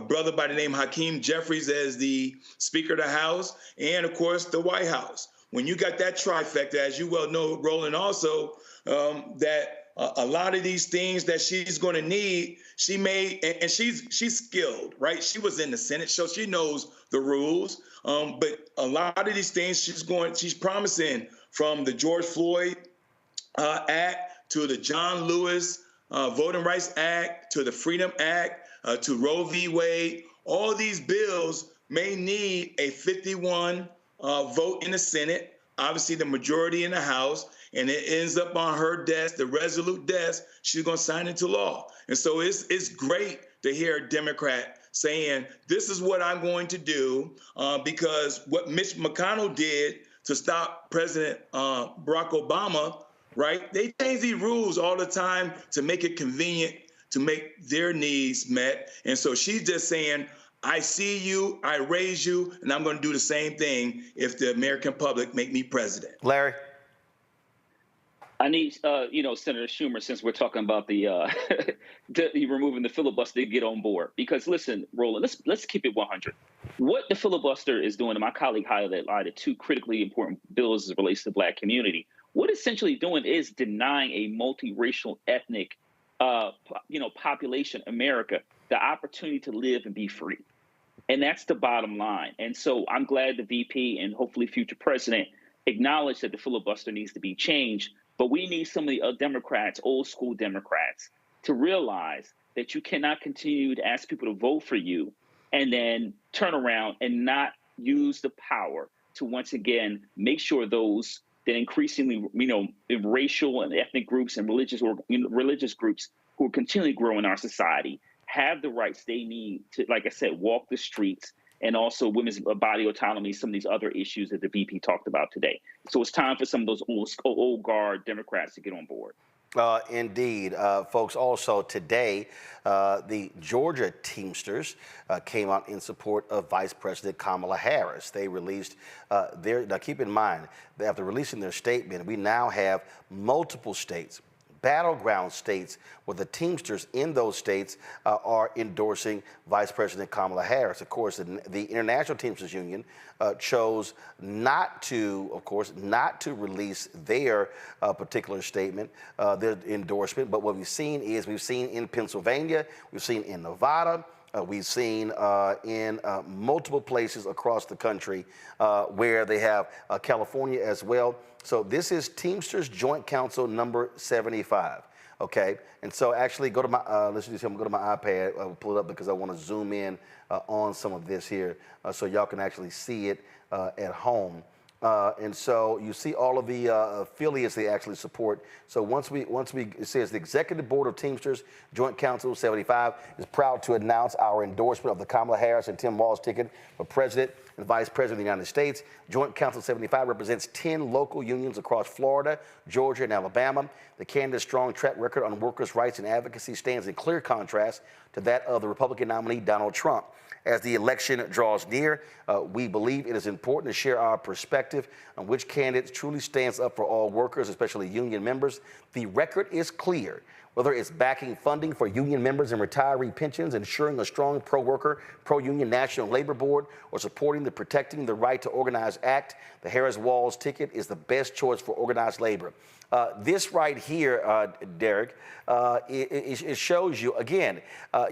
Speaker 25: brother by the name Hakeem Jeffries as the Speaker of the House, and of course the White House. When you got that trifecta, as you well know, Roland, also that a lot of these things that she's going to need, she may, and she's skilled, right? She was in the Senate, so she knows the rules. But a lot of these things she's promising, from the George Floyd Act to the John Lewis Voting Rights Act to the Freedom Act to Roe v. Wade. All these bills may need a 51 vote in the Senate, obviously the majority in the House, and it ends up on her desk, the resolute desk. She's going to sign into law. And so it's great to hear a Democrat saying, this is what I'm going to do, because what Mitch McConnell did to stop President Barack Obama, right? They change these rules all the time to make it convenient to make their needs met. And so she's just saying, I see you, I raise you, and I'm going to do the same thing if the American public make me president.
Speaker 1: Larry?
Speaker 2: I need, Senator Schumer, since we're talking about the removing the filibuster, to get on board. Because listen, Roland, let's keep it 100. What the filibuster is doing, and my colleague highlighted two critically important bills as it relates to the Black community. What it's essentially doing is denying a multiracial, ethnic, population, America, the opportunity to live and be free. And that's the bottom line. And so I'm glad the VP and hopefully future president acknowledge that the filibuster needs to be changed. But we need some of the Democrats, old school Democrats, to realize that you cannot continue to ask people to vote for you and then turn around and not use the power to once again make sure those that increasingly, racial and ethnic groups and religious groups who are continually growing our society have the rights they need to, like I said, walk the streets, and also women's body autonomy, some of these other issues that the VP talked about today. So it's time for some of those old guard Democrats to get on board.
Speaker 1: Indeed, folks. Also today, the Georgia Teamsters came out in support of Vice President Kamala Harris. They released now keep in mind, after releasing their statement, we now have multiple states, battleground states, where the Teamsters in those states are endorsing Vice President Kamala Harris. Of course, the International Teamsters Union chose not to release their particular statement, their endorsement. But what we've seen in Pennsylvania, we've seen in Nevada, we've seen in multiple places across the country where they have California as well. So this is Teamsters Joint Council number 75. Okay, and so actually go to my let's do something. Go to my iPad. I'll pull it up because I want to zoom in on some of this here so y'all can actually see it at home. And so you see all of the affiliates they actually support. So once we it says the Executive Board of Teamsters Joint Council 75 is proud to announce our endorsement of the Kamala Harris and Tim Walz ticket for president. and Vice President of the United States. Joint Council 75 represents 10 local unions across Florida, Georgia, and Alabama. The candidate's strong track record on workers' rights and advocacy stands in clear contrast to that of the Republican nominee, Donald Trump. As the election draws near, we believe it is important to share our perspective on which candidate truly stands up for all workers, especially union members. The record is clear. Whether it's backing funding for union members and retiree pensions, ensuring a strong pro-worker, pro-union National Labor Board, or supporting the Protecting the Right to Organize Act, the Harris-Walz ticket is the best choice for organized labor. This right here, Derek, it shows you, again,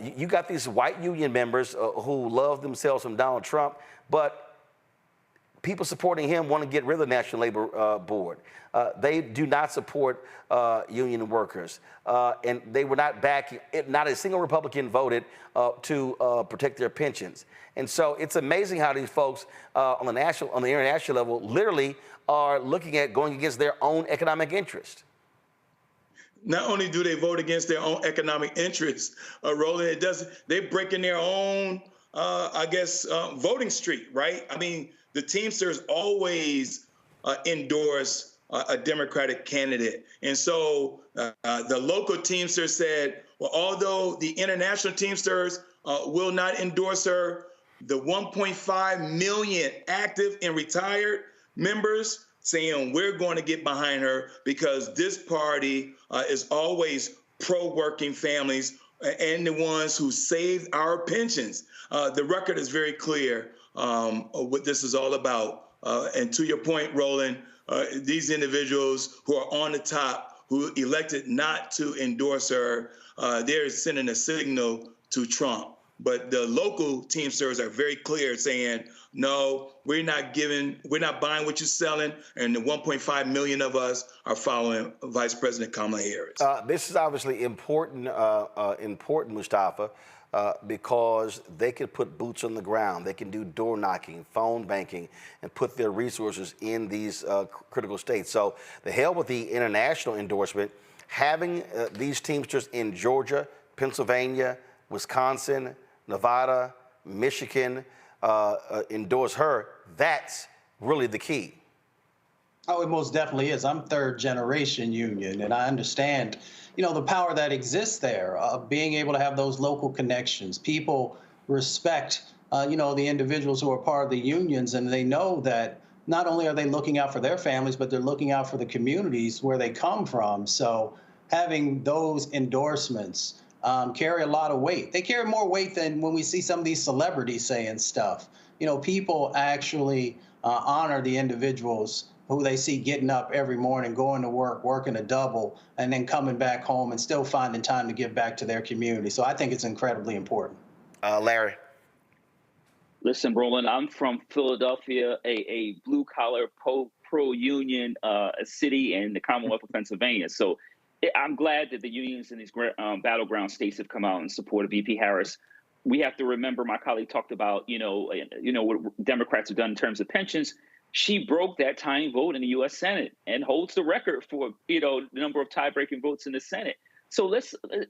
Speaker 1: you got these white union members who love themselves from Donald Trump, but people supporting him want to get rid of the National Labor Board. They do not support union workers, and they were not backing. Not a single Republican voted to protect their pensions. And so it's amazing how these folks on the international level, literally are looking at going against their own economic interest.
Speaker 25: Not only do they vote against their own economic interests, Roland, they're breaking their own, voting streak, right? I mean, the Teamsters always endorse a Democratic candidate. And so the local Teamsters said, well, although the international Teamsters will not endorse her, the 1.5 million active and retired members saying we're going to get behind her because this party is always pro-working families and the ones who saved our pensions. The record is very clear what this is all about. And to your point, Roland, these individuals who are on the top, who elected not to endorse her, they're sending a signal to Trump. But the local Teamsters are very clear saying, no, we're not buying what you're selling, and the 1.5 million of us are following Vice President Kamala Harris.
Speaker 1: This is obviously important, Mustafa, because they can put boots on the ground. They can do door knocking, phone banking, and put their resources in these critical states. So the hell with the international endorsement, having these Teamsters in Georgia, Pennsylvania, Wisconsin, Nevada, Michigan, endorse her, that's really the key.
Speaker 3: Oh, it most definitely is. I'm third generation union, and I understand, the power that exists there, being able to have those local connections. People respect, the individuals who are part of the unions, and they know that not only are they looking out for their families, but they're looking out for the communities where they come from. So having those endorsements carry a lot of weight. They carry more weight than when we see some of these celebrities saying stuff. People actually honor the individuals who they see getting up every morning, going to work, working a double, and then coming back home and still finding time to give back to their community. So I think it's incredibly important.
Speaker 1: Larry.
Speaker 2: Listen, Roland, I'm from Philadelphia, a blue-collar, pro-union city in the Commonwealth of Pennsylvania. So I'm glad that the unions in these battleground states have come out and supported VP Harris. We have to remember, my colleague talked about, what Democrats have done in terms of pensions. She broke that tying vote in the U.S. Senate and holds the record for, the number of tie-breaking votes in the Senate. So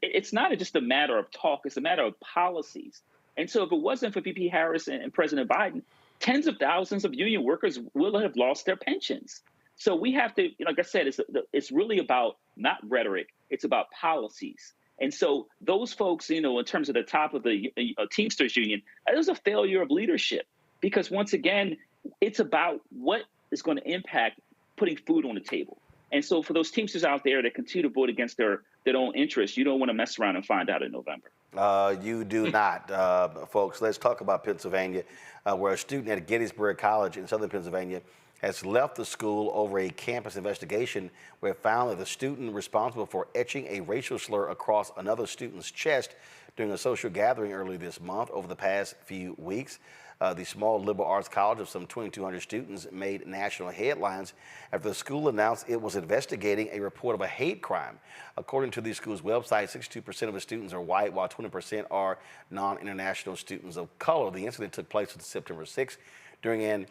Speaker 2: it's not just a matter of talk, it's a matter of policies. And so if it wasn't for VP Harris and President Biden, tens of thousands of union workers will have lost their pensions. So we have to, like I said, it's really about not rhetoric, it's about policies. And so those folks, in terms of the top of the Teamsters Union, it was a failure of leadership because once again, it's about what is going to impact putting food on the table. And so for those Teamsters out there that continue to vote against their own interests, you don't want to mess around and find out in November.
Speaker 1: You do not, folks. Let's talk about Pennsylvania, where a student at Gettysburg College in southern Pennsylvania has left the school over a campus investigation where it found that the student responsible for etching a racial slur across another student's chest during a social gathering early this month over the past few weeks. The small liberal arts college of some 2,200 students made national headlines after the school announced it was investigating a report of a hate crime. According to the school's website, 62% of the students are white, while 20% are non-international students of color. The incident took place on September 6th during an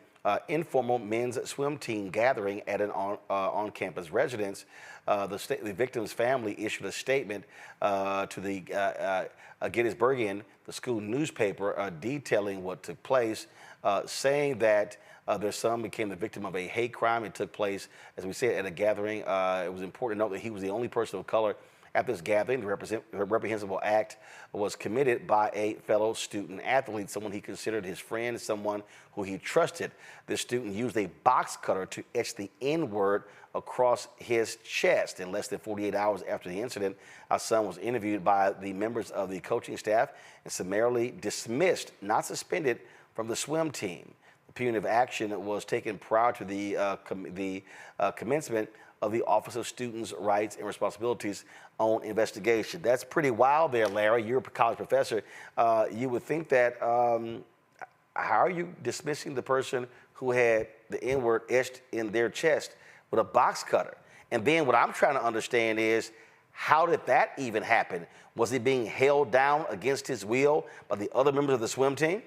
Speaker 1: informal men's swim team gathering at an on-campus residence. The victim's family issued a statement to the Gettysburgian, the school newspaper, detailing what took place, saying that their son became the victim of a hate crime. It took place, as we said, at a gathering. It was important to note that he was the only person of color at this gathering. The reprehensible act was committed by a fellow student athlete, someone he considered his friend, someone who he trusted. This student used a box cutter to etch the N-word across his chest. In less than 48 hours after the incident, our son was interviewed by the members of the coaching staff and summarily dismissed, not suspended, from the swim team. The punitive action was taken prior to the commencement of the Office of Students' Rights and Responsibilities on investigation. That's pretty wild there, Larry. You're a college professor. You would think that, how are you dismissing the person who had the N-word etched in their chest with a box cutter? And then what I'm trying to understand is, how did that even happen? Was he being held down against his will by the other members of the swim team?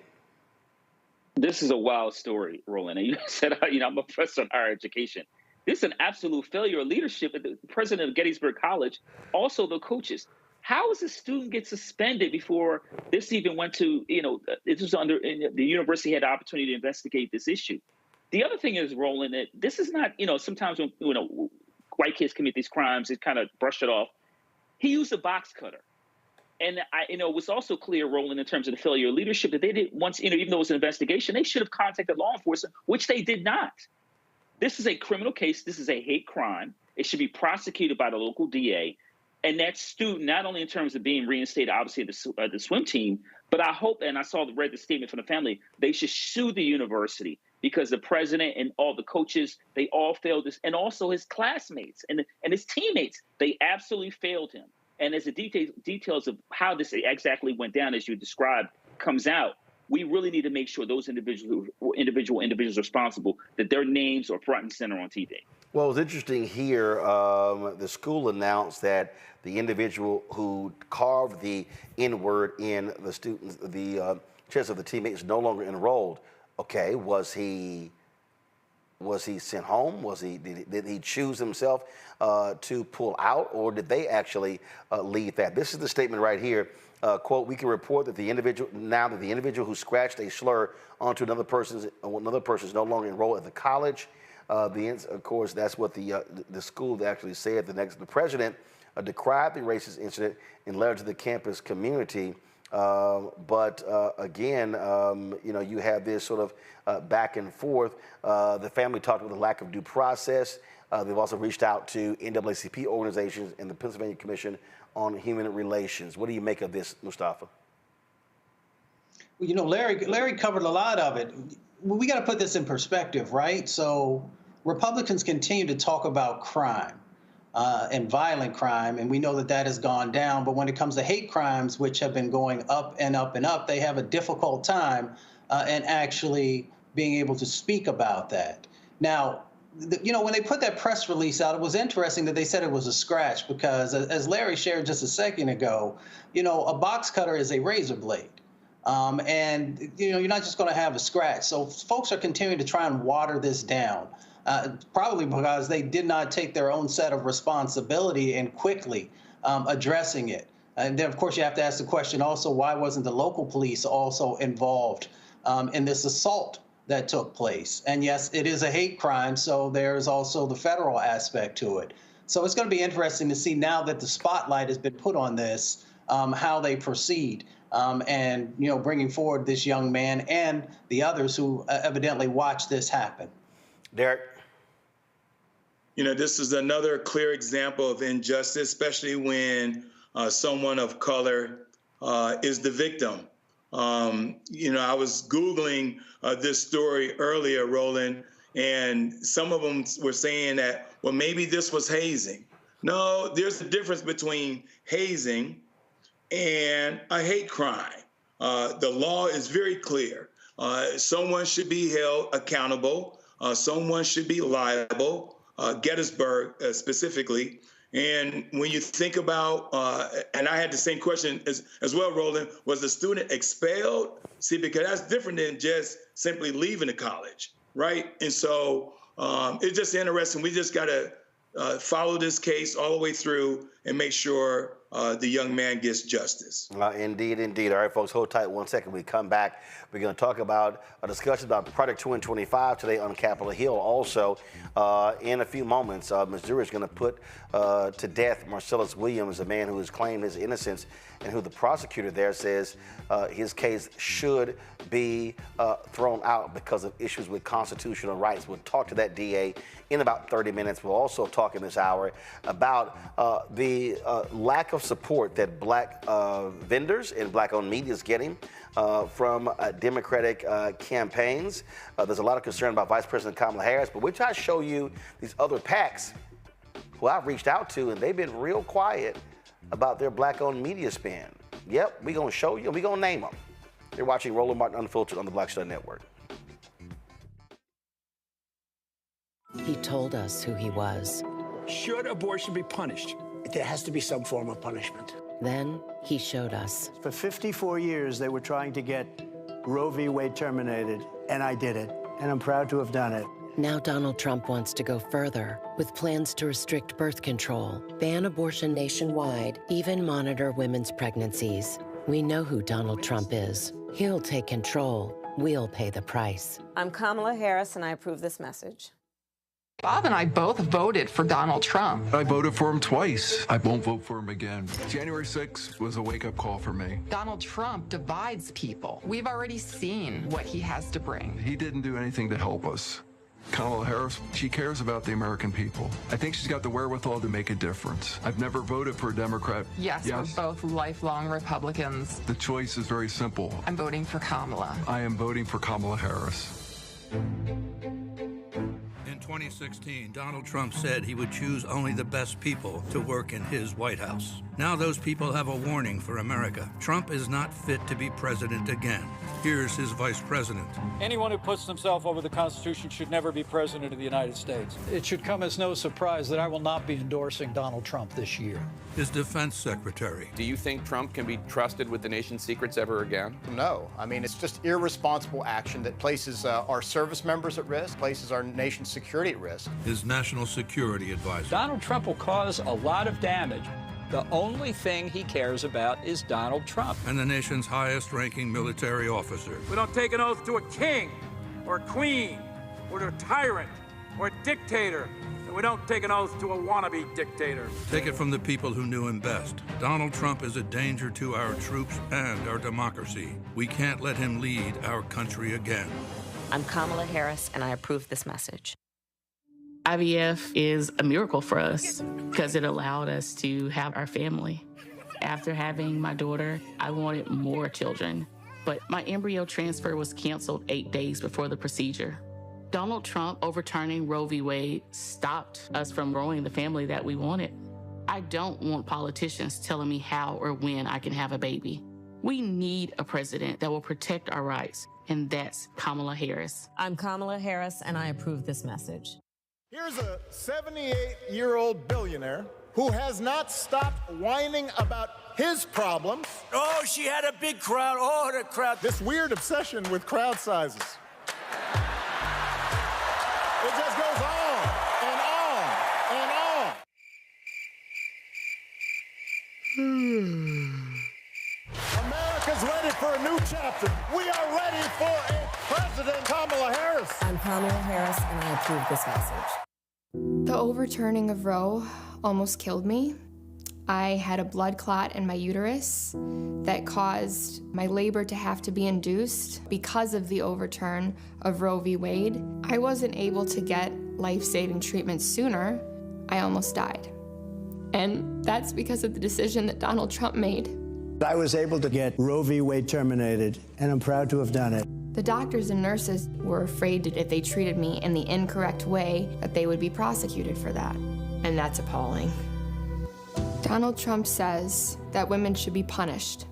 Speaker 2: This is a wild story, Roland. And you said, I'm a professor in higher education. This is an absolute failure of leadership at the president of Gettysburg College, also the coaches. How does a student get suspended before this even went to, it was under, the university had the opportunity to investigate this issue? The other thing is, Roland, that this is not, sometimes when, white kids commit these crimes, they kind of brush it off. He used a box cutter. And it was also clear, Roland, in terms of the failure of leadership, that they didn't once, even though it was an investigation, they should have contacted law enforcement, which they did not. This is a criminal case. This is a hate crime. It should be prosecuted by the local DA. And that student, not only in terms of being reinstated, obviously, at the swim team, but I hope, and I read the statement from the family, they should sue the university because the president and all the coaches, they all failed this, and also his classmates and his teammates, they absolutely failed him. And as the details of how this exactly went down, as you described, comes out, we really need to make sure those individuals responsible, that their names are front and center on TV.
Speaker 1: Well, it was interesting here. The school announced that the individual who carved the N-word in the students, the chest of the teammates, is no longer enrolled. Okay, was he sent home? Did he choose himself to pull out, or did they actually lead that? This is the statement right here. Quote, we can report that the individual who scratched a slur onto another person is no longer enrolled at the college. Of course, that's what the school actually said. The president decried the racist incident in letter to the campus community. Again, you have this sort of back and forth. The family talked about the lack of due process. They've also reached out to NAACP organizations and the Pennsylvania Commission on Human Relations. What do you make of this, Mustafa?
Speaker 3: Well, Larry covered a lot of it. We got to put this in perspective, right? So Republicans continue to talk about crime and violent crime, and we know that has gone down. But when it comes to hate crimes, which have been going up and up and up, they have a difficult time in actually being able to speak about that. Now, when they put that press release out, it was interesting that they said it was a scratch because, as Larry shared just a second ago, a box cutter is a razor blade. And you're not just going to have a scratch. So folks are continuing to try and water this down, probably because they did not take their own set of responsibility and quickly addressing it. And then, of course, you have to ask the question also, why wasn't the local police also involved in this assault that took place? And yes, it is a hate crime, so there's also the federal aspect to it. So it's going to be interesting to see now that the spotlight has been put on this, how they proceed. And, bringing forward this young man and the others who evidently watched this happen.
Speaker 1: Derek?
Speaker 25: This is another clear example of injustice, especially when someone of color is the victim. I was Googling this story earlier, Roland, and some of them were saying that, well, maybe this was hazing. No, there's a difference between hazing and a hate crime. The law is very clear. Someone should be held accountable. Someone should be liable, Gettysburg specifically. And when you think about, and I had the same question as well, Roland, was the student expelled? See, because that's different than just simply leaving the college, right? And so it's just interesting. We just got to follow this case all the way through and make sure the young man gets justice.
Speaker 1: Indeed, indeed. All right, folks, hold tight 1 second. We come back. We're going to talk about a discussion about Project 225 today on Capitol Hill. Also, in a few moments, Missouri is going to put to death Marcellus Williams, a man who has claimed his innocence and who the prosecutor there says his case should be thrown out because of issues with constitutional rights. We'll talk to that DA in about 30 minutes. We'll also talk in this hour about the lack of support that black vendors and black-owned media is getting from Democratic campaigns. There's a lot of concern about Vice President Kamala Harris, but we're trying to show you these other PACs who I've reached out to, and they've been real quiet about their black-owned media spend. Yep, we're going to show you, and we're going to name them. You're watching Roland Martin Unfiltered on the Black Star Network.
Speaker 6: He told us who he was.
Speaker 23: Should abortion be punished? There has to be some form of punishment.
Speaker 6: Then he showed us.
Speaker 5: For 54 years, they were trying to get Roe v. Wade terminated, and I did it, and I'm proud to have done it.
Speaker 6: Now Donald Trump wants to go further with plans to restrict birth control, ban abortion nationwide, even monitor women's pregnancies. We know who Donald Trump is. He'll take control. We'll pay the price.
Speaker 19: I'm Kamala Harris, and I approve this message.
Speaker 12: Bob and I both voted for Donald Trump.
Speaker 13: I voted for him twice. I won't vote for him again. January 6th was a wake-up call for me.
Speaker 12: Donald Trump divides people. We've already seen what he has to bring.
Speaker 13: He didn't do anything to help us. Kamala Harris, she cares about the American people. I think she's got the wherewithal to make a difference. I've never voted for a Democrat.
Speaker 12: Yes, we're both lifelong Republicans.
Speaker 13: The choice is very simple.
Speaker 12: I'm voting for Kamala.
Speaker 13: I am voting for Kamala Harris.
Speaker 14: In 2016, Donald Trump said he would choose only the best people to work in his White House. Now those people have a warning for America. Trump is not fit to be president again. Here's his vice president.
Speaker 15: Anyone who puts themselves over the Constitution should never be president of the United States. It should come as no surprise that I will not be endorsing Donald Trump this year.
Speaker 14: His defense secretary.
Speaker 16: Do you think Trump can be trusted with the nation's secrets ever again?
Speaker 17: No. I mean, it's just irresponsible action that places our service members at risk, places our nation's security at risk.
Speaker 14: His national security advisor.
Speaker 4: Donald Trump will cause a lot of damage. The only thing he cares about is Donald Trump.
Speaker 14: And the nation's highest-ranking military officer.
Speaker 18: We don't take an oath to a king or a queen or to a tyrant or a dictator. And we don't take an oath to a wannabe dictator.
Speaker 14: Take it from the people who knew him best. Donald Trump is a danger to our troops and our democracy. We can't let him lead our country again.
Speaker 19: I'm Kamala Harris, and I approve this message.
Speaker 20: IVF is a miracle for us because it allowed us to have our family. After having my daughter, I wanted more children, but my embryo transfer was canceled 8 days before the procedure. Donald Trump overturning Roe v. Wade stopped us from growing the family that we wanted. I don't want politicians telling me how or when I can have a baby. We need a president that will protect our rights, and that's Kamala Harris.
Speaker 19: I'm Kamala Harris, and I approve this message.
Speaker 21: Here's a 78-year-old billionaire who has not stopped whining about his problems.
Speaker 18: Oh, she had a big crowd. Oh, the crowd.
Speaker 21: This weird obsession with crowd sizes. It just goes on and on and on. America's ready for a new chapter. We are ready for a President Kamala Harris.
Speaker 19: I'm Kamala Harris, and I approve this message.
Speaker 22: The overturning of Roe almost killed me. I had a blood clot in my uterus that caused my labor to have to be induced because of the overturn of Roe v. Wade. I wasn't able to get life-saving treatment sooner. I almost died. And that's because of the decision that Donald Trump made.
Speaker 5: I was able to get Roe v. Wade terminated, and I'm proud to have done it.
Speaker 22: The doctors and nurses were afraid that if they treated me in the incorrect way, that they would be prosecuted for that. And that's appalling. Donald Trump says that women should be punished.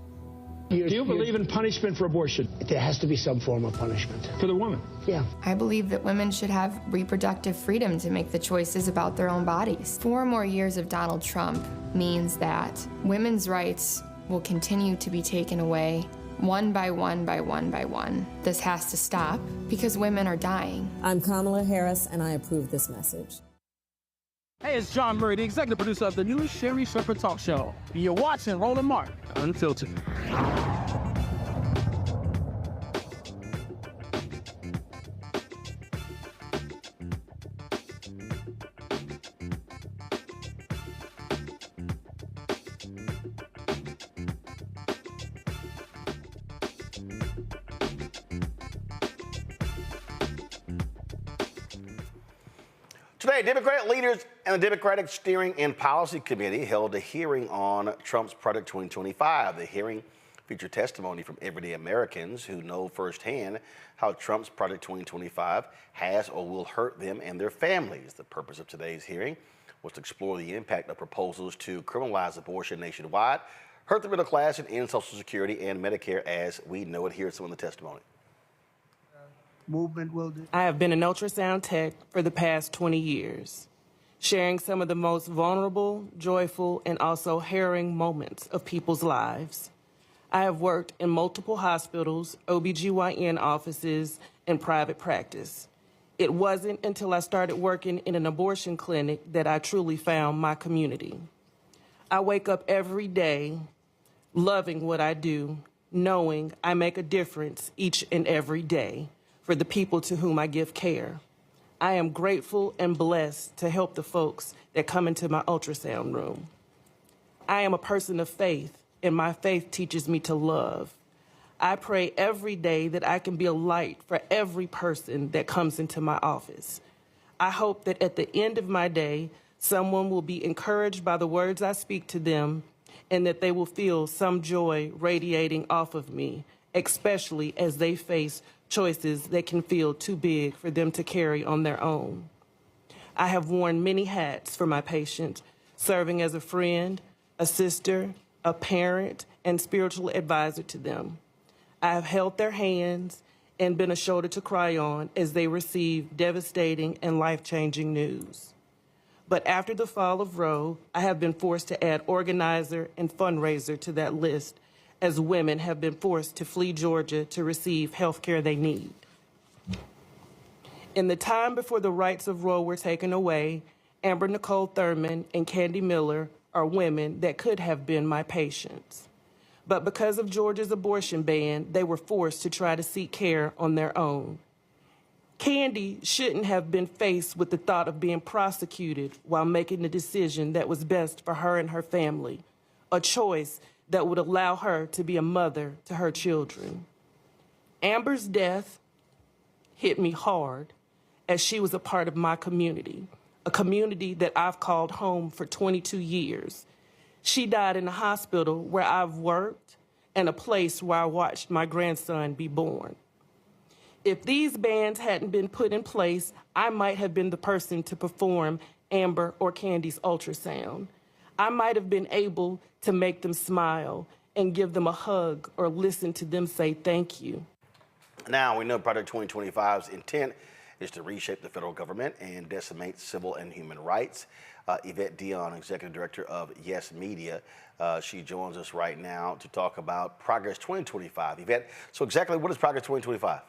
Speaker 23: Do you believe in punishment for abortion? There has to be some form of punishment for the woman. Yeah.
Speaker 22: I believe that women should have reproductive freedom to make the choices about their own bodies. 4 more years of Donald Trump means that women's rights will continue to be taken away one by one by one by one. This has to stop because women are dying.
Speaker 19: I'm Kamala Harris, and I approve this message.
Speaker 7: Hey, it's John Murray, the executive producer of the new Sherry Shepherd Talk Show. You're watching Roland Mark, Unfiltered.
Speaker 1: Today, Democratic leaders and the Democratic Steering and Policy Committee held a hearing on Trump's Project 2025. The hearing featured testimony from everyday Americans who know firsthand how Trump's Project 2025 has or will hurt them and their families. The purpose of today's hearing was to explore the impact of proposals to criminalize abortion nationwide, hurt the middle class, and end Social Security and Medicare as we know it. Here's some of the testimony.
Speaker 9: Movement will do.
Speaker 10: I have been an ultrasound tech for the past 20 years, sharing some of the most vulnerable, joyful, and also harrowing moments of people's lives. I have worked in multiple hospitals, OBGYN offices, and private practice. It wasn't until I started working in an abortion clinic that I truly found my community. I wake up every day loving what I do, knowing I make a difference each and every day for the people to whom I give care. I am grateful and blessed to help the folks that come into my ultrasound room. I am a person of faith, and my faith teaches me to love. I pray every day that I can be a light for every person that comes into my office. I hope that at the end of my day, someone will be encouraged by the words I speak to them, and that they will feel some joy radiating off of me, especially as they face choices that can feel too big for them to carry on their own. I have worn many hats for my patients, serving as a friend, a sister, a parent, and spiritual advisor to them. I have held their hands and been a shoulder to cry on as they receive devastating and life-changing news. But after the fall of Roe, I have been forced to add organizer and fundraiser to that list, as women have been forced to flee Georgia to receive health care they need. In the time before the rights of Roe were taken away, Amber Nicole Thurman and Candy Miller are women that could have been my patients. But because of Georgia's abortion ban, they were forced to try to seek care on their own. Candy shouldn't have been faced with the thought of being prosecuted while making the decision that was best for her and her family, a choice that would allow her to be a mother to her children. Amber's death hit me hard as she was a part of my community, a community that I've called home for 22 years. She died in a hospital where I've worked and a place where I watched my grandson be born. If these bans hadn't been put in place, I might have been the person to perform Amber or Candy's ultrasound. I might have been able to make them smile and give them a hug or listen to them say thank you.
Speaker 1: Now, we know Project 2025's intent is to reshape the federal government and decimate civil and human rights. Yvette Dion, Executive Director of Yes Media, she joins us right now to talk about Progress 2025. Yvette, so exactly what is Progress 2025?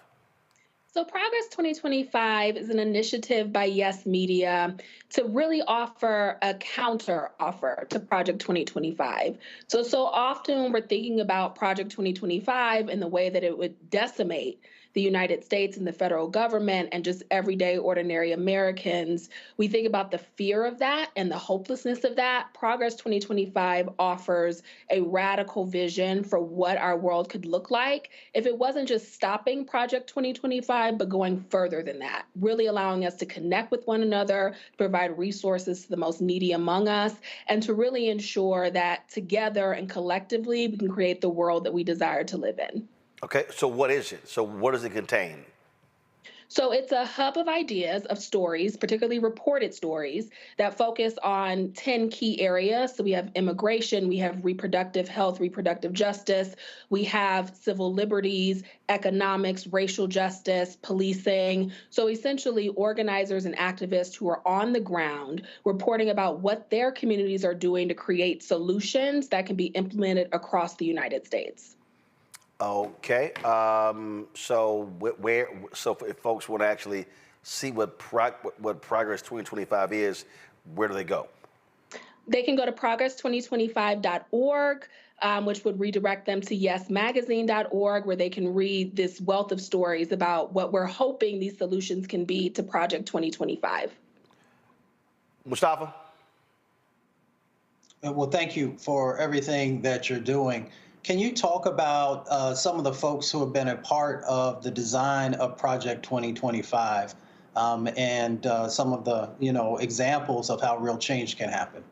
Speaker 11: So Progress 2025 is an initiative by Yes Media to really offer a counter offer to Project 2025. So often when we're thinking about Project 2025 and the way that it would decimate the United States and the federal government and just everyday ordinary Americans, we think about the fear of that and the hopelessness of that. Progress 2025 offers a radical vision for what our world could look like if it wasn't just stopping Project 2025, but going further than that, really allowing us to connect with one another, provide resources to the most needy among us, and to really ensure that together and collectively we can create the world that we desire to live in.
Speaker 1: Okay, so what is it? So what does it contain?
Speaker 11: So it's a hub of ideas, of stories, particularly reported stories, that focus on 10 key areas. So we have immigration, we have reproductive health, reproductive justice, we have civil liberties, economics, racial justice, policing. So essentially organizers and activists who are on the ground reporting about what their communities are doing to create solutions that can be implemented across the United States.
Speaker 1: Okay, so if folks want to actually see what Progress 2025 is, where do they go?
Speaker 11: They can go to progress2025.org, which would redirect them to yesmagazine.org, where they can read this wealth of stories about what we're hoping these solutions can be to Project 2025.
Speaker 1: Mustafa?
Speaker 2: Well, thank you for everything that you're doing. Can you talk about some of the folks who have been a part of the design of Project 2025 and some of the, examples of how real change can happen?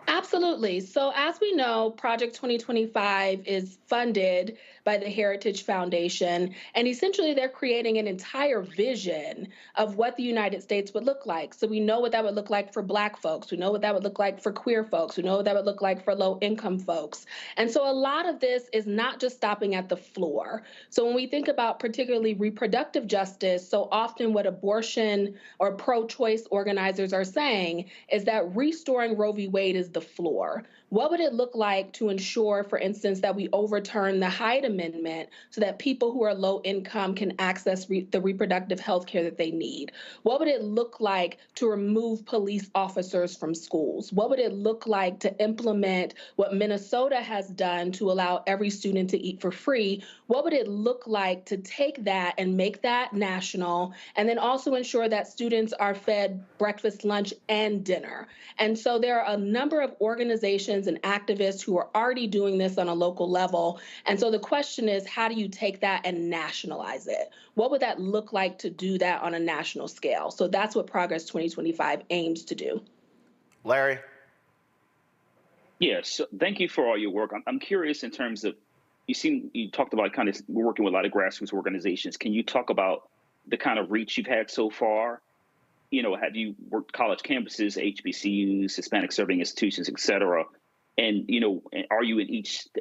Speaker 11: Absolutely. So as we know, Project 2025 is funded by the Heritage Foundation, and essentially they're creating an entire vision of what the United States would look like. So we know what that would look like for Black folks. We know what that would look like for queer folks. We know what that would look like for low-income folks. And so a lot of this is not just stopping at the floor. So when we think about particularly reproductive justice, so often what abortion or pro-choice organizers are saying is that restoring Roe v. Wade is the floor. What would it look like to ensure, for instance, that we overturn the Hyde Amendment so that people who are low income can access the reproductive health care that they need? What would it look like to remove police officers from schools? What would it look like to implement what Minnesota has done to allow every student to eat for free? What would it look like to take that and make that national, and then also ensure that students are fed breakfast, lunch, and dinner? And so there are a number of organizations and activists who are already doing this on a local level. And so the question is, how do you take that and nationalize it? What would that look like to do that on a national scale? So that's what Progress 2025 aims to do.
Speaker 1: Larry?
Speaker 3: Yes, thank you for all your work. I'm curious in terms of, you talked about kind of working with a lot of grassroots organizations. Can you talk about the kind of reach you've had so far? Have you worked college campuses, HBCUs, Hispanic serving institutions, et cetera? And, are you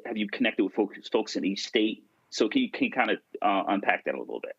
Speaker 3: have you connected with folks in each state? So can you kind of unpack that a little bit?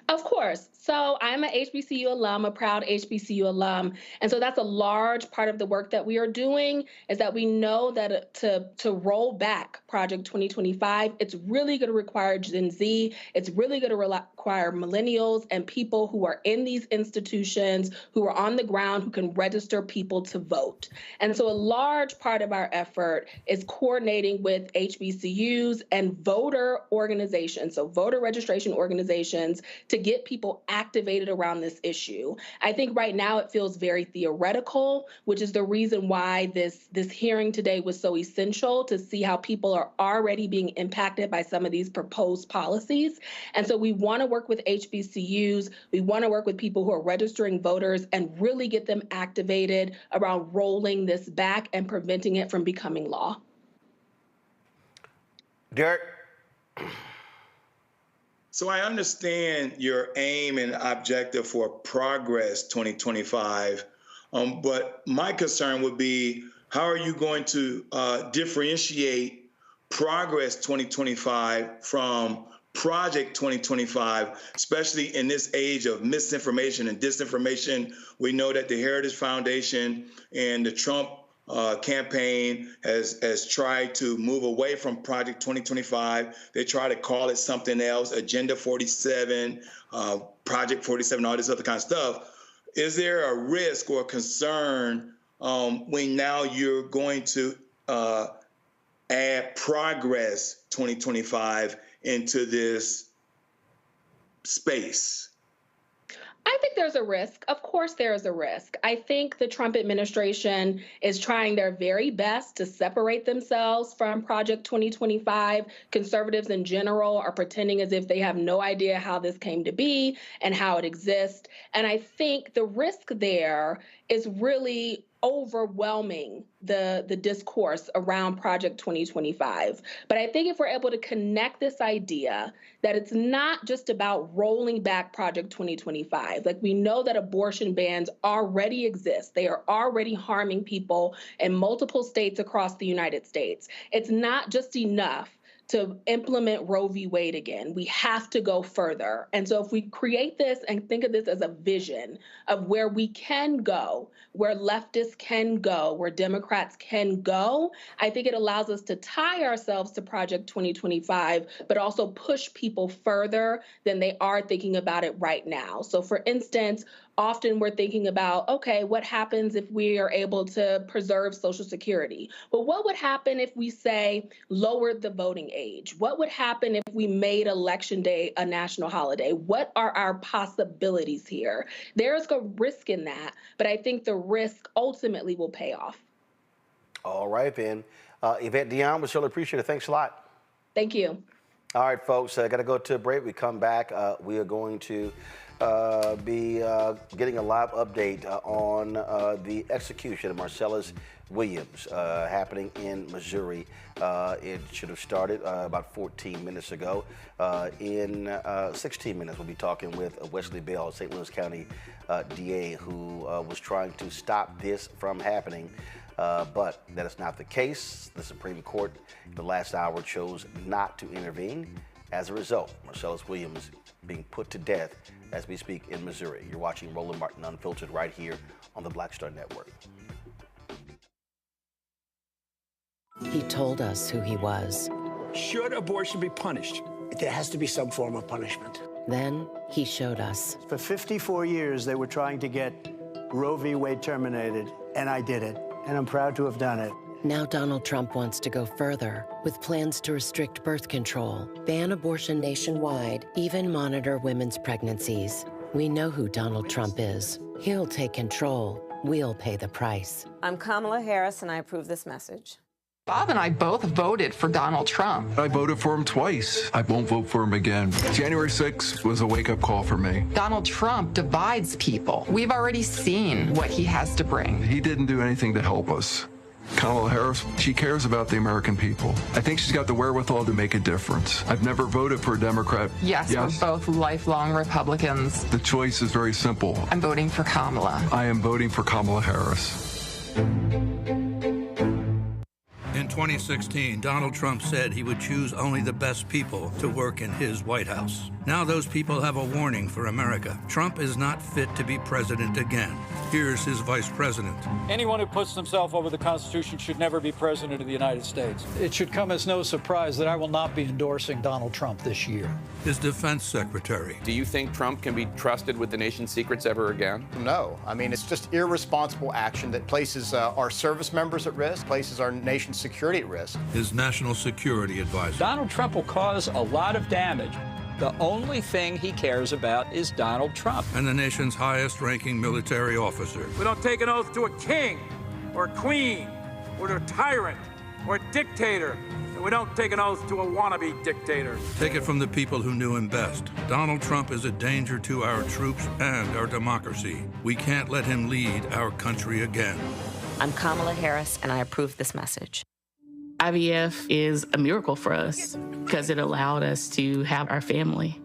Speaker 11: Of course. So I'm an HBCU alum, a proud HBCU alum. And so that's a large part of the work that we are doing, is that we know that to roll back Project 2025, it's really going to require Gen Z. It's really going to require millennials and people who are in these institutions, who are on the ground, who can register people to vote. And so a large part of our effort is coordinating with HBCUs and voter organizations, so voter registration organizations, to get people activated around this issue. I think right now it feels very theoretical, which is the reason why this hearing today was so essential, to see how people are already being impacted by some of these proposed policies. And so we want to work with HBCUs. We want to work with people who are registering voters and really get them activated around rolling this back and preventing it from becoming law.
Speaker 1: Derek?
Speaker 25: So I understand your aim and objective for Progress 2025, but my concern would be, how are you going to differentiate Progress 2025 from Project 2025, especially in this age of misinformation and disinformation? We know that the Heritage Foundation and the Trump campaign has tried to move away from Project 2025. They try to call it something else, Agenda 47, Project 47, all this other kind of stuff. Is there a risk or concern when now you're going to add Progress 2025 into this space?
Speaker 11: I think there's a risk. Of course, there is a risk. I think the Trump administration is trying their very best to separate themselves from Project 2025. Conservatives in general are pretending as if they have no idea how this came to be and how it exists. And I think the risk there is really overwhelming the discourse around Project 2025. But I think if we're able to connect this idea that it's not just about rolling back Project 2025, like we know that abortion bans already exist. They are already harming people in multiple states across the United States. It's not just enough to implement Roe v. Wade again. We have to go further. And so if we create this and think of this as a vision of where we can go, where leftists can go, where Democrats can go, I think it allows us to tie ourselves to Project 2025, but also push people further than they are thinking about it right now. So for instance, often we're thinking about, okay, what happens if we are able to preserve Social Security? But what would happen if we, say, lowered the voting age? What would happen if we made Election Day a national holiday? What are our possibilities here? There's a risk in that, but I think the risk ultimately will pay off.
Speaker 1: All right, then. Yvette Dion, we certainly appreciate it. Thanks a lot.
Speaker 11: Thank you.
Speaker 1: All right, folks, I got to go to a break. We come back. We are going to be getting a live update on the execution of Marcellus Williams happening in Missouri. It should have started about 14 minutes ago. In 16 minutes, we'll be talking with Wesley Bell, St. Louis County DA, who was trying to stop this from happening. But that is not the case. The Supreme Court, the last hour, chose not to intervene. As a result, Marcellus Williams being put to death as we speak in Missouri. You're watching Roland Martin Unfiltered right here on the Black Star Network.
Speaker 6: He told us who he was.
Speaker 23: Should abortion be punished? There has to be some form of punishment.
Speaker 6: Then he showed us.
Speaker 5: For 54 years, they were trying to get Roe v. Wade terminated, and I did it, and I'm proud to have done it.
Speaker 6: Now Donald Trump wants to go further with plans to restrict birth control, ban abortion nationwide, even monitor women's pregnancies. We know who Donald Trump is. He'll take control. We'll pay the price.
Speaker 8: I'm Kamala Harris, and I approve this message.
Speaker 9: Bob and I both voted for Donald Trump.
Speaker 13: I voted for him twice. I won't vote for him again. January 6th was a wake-up call for me.
Speaker 9: Donald Trump divides people. We've already seen what he has to bring.
Speaker 13: He didn't do anything to help us. Kamala Harris, she cares about the American people. I think she's got the wherewithal to make a difference. I've never voted for a Democrat.
Speaker 9: Yes, we're both lifelong Republicans.
Speaker 13: The choice is very simple.
Speaker 9: I'm voting for Kamala.
Speaker 13: I am voting for Kamala Harris.
Speaker 14: In 2016, Donald Trump said he would choose only the best people to work in his White House. Now those people have a warning for America. Trump is not fit to be president again. Here's his vice president.
Speaker 15: Anyone who puts themselves over the Constitution should never be president of the United States. It should come as no surprise that I will not be endorsing Donald Trump this year.
Speaker 14: His defense secretary.
Speaker 16: Do you think Trump can be trusted with the nation's secrets ever again?
Speaker 17: No. I mean, it's just irresponsible action that places our service members at risk, places our nation's security at risk.
Speaker 14: His national security advisor.
Speaker 4: Donald Trump will cause a lot of damage. The only thing he cares about is Donald Trump.
Speaker 14: And the nation's highest-ranking military officer.
Speaker 18: We don't take an oath to a king or a queen or to a tyrant or a dictator. And we don't take an oath to a wannabe dictator.
Speaker 14: Take it from the people who knew him best. Donald Trump is a danger to our troops and our democracy. We can't let him lead our country again.
Speaker 8: I'm Kamala Harris, and I approve this message.
Speaker 20: IVF is a miracle for us because it allowed us to have our family.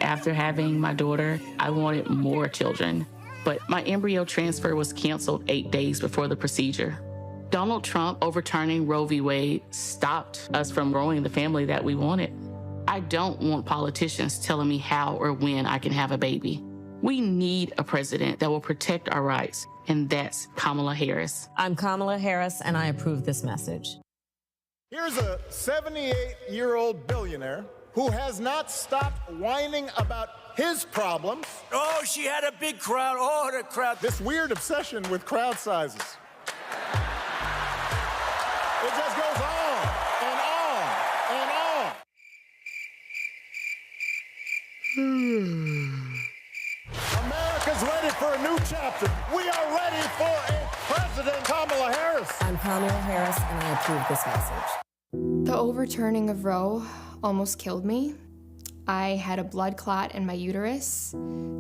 Speaker 20: After having my daughter, I wanted more children, but my embryo transfer was canceled 8 days before the procedure. Donald Trump overturning Roe v. Wade stopped us from growing the family that we wanted. I don't want politicians telling me how or when I can have a baby. We need a president that will protect our rights, and that's Kamala Harris.
Speaker 8: I'm Kamala Harris, and I approve this message.
Speaker 21: Here's a 78-year-old billionaire who has not stopped whining about his problems.
Speaker 23: Oh, she had a big crowd. Oh, the crowd.
Speaker 21: This weird obsession with crowd sizes. It just goes on and on and on. America's ready for a new chapter. We are ready for a President Kamala Harris.
Speaker 19: I'm Kamala Harris, and I approve this message.
Speaker 22: The overturning of Roe almost killed me. I had a blood clot in my uterus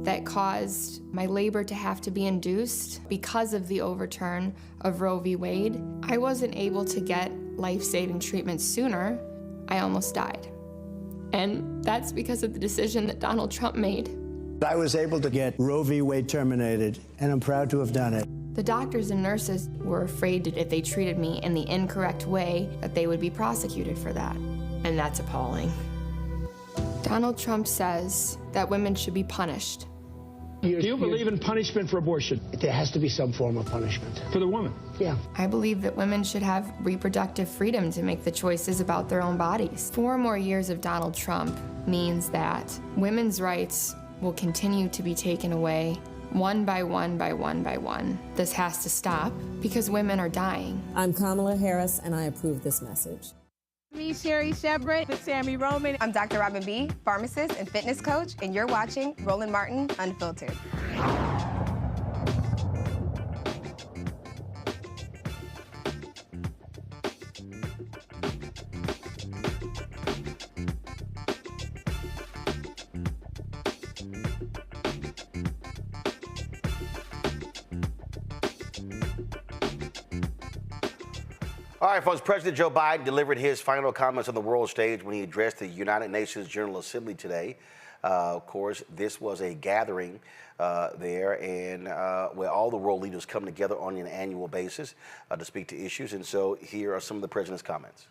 Speaker 22: that caused my labor to have to be induced because of the overturn of Roe v. Wade. I wasn't able to get life-saving treatment sooner. I almost died. And that's because of the decision that Donald Trump made.
Speaker 5: I was able to get Roe v. Wade terminated, and I'm proud to have done it.
Speaker 22: The doctors and nurses were afraid that if they treated me in the incorrect way, that they would be prosecuted for that. And that's appalling. Donald Trump says that women should be punished.
Speaker 23: Do you believe in punishment for abortion? There has to be some form of punishment for the woman. Yeah.
Speaker 22: I believe that women should have reproductive freedom to make the choices about their own bodies. 4 more years of Donald Trump means that women's rights will continue to be taken away one by one by one by one. This has to stop because women are dying.
Speaker 19: I'm Kamala Harris, and I approve this message.
Speaker 2: Me, Sherry Shepard with Sammy Roman.
Speaker 7: I'm Dr. Robin B., pharmacist and fitness coach, and you're watching Roland Martin Unfiltered.
Speaker 1: All right, folks, President Joe Biden delivered his final comments on the world stage when he addressed the United Nations General Assembly today. Of course, this was a gathering there and where all the world leaders come together on an annual basis to speak to issues. And so here are some of the president's comments.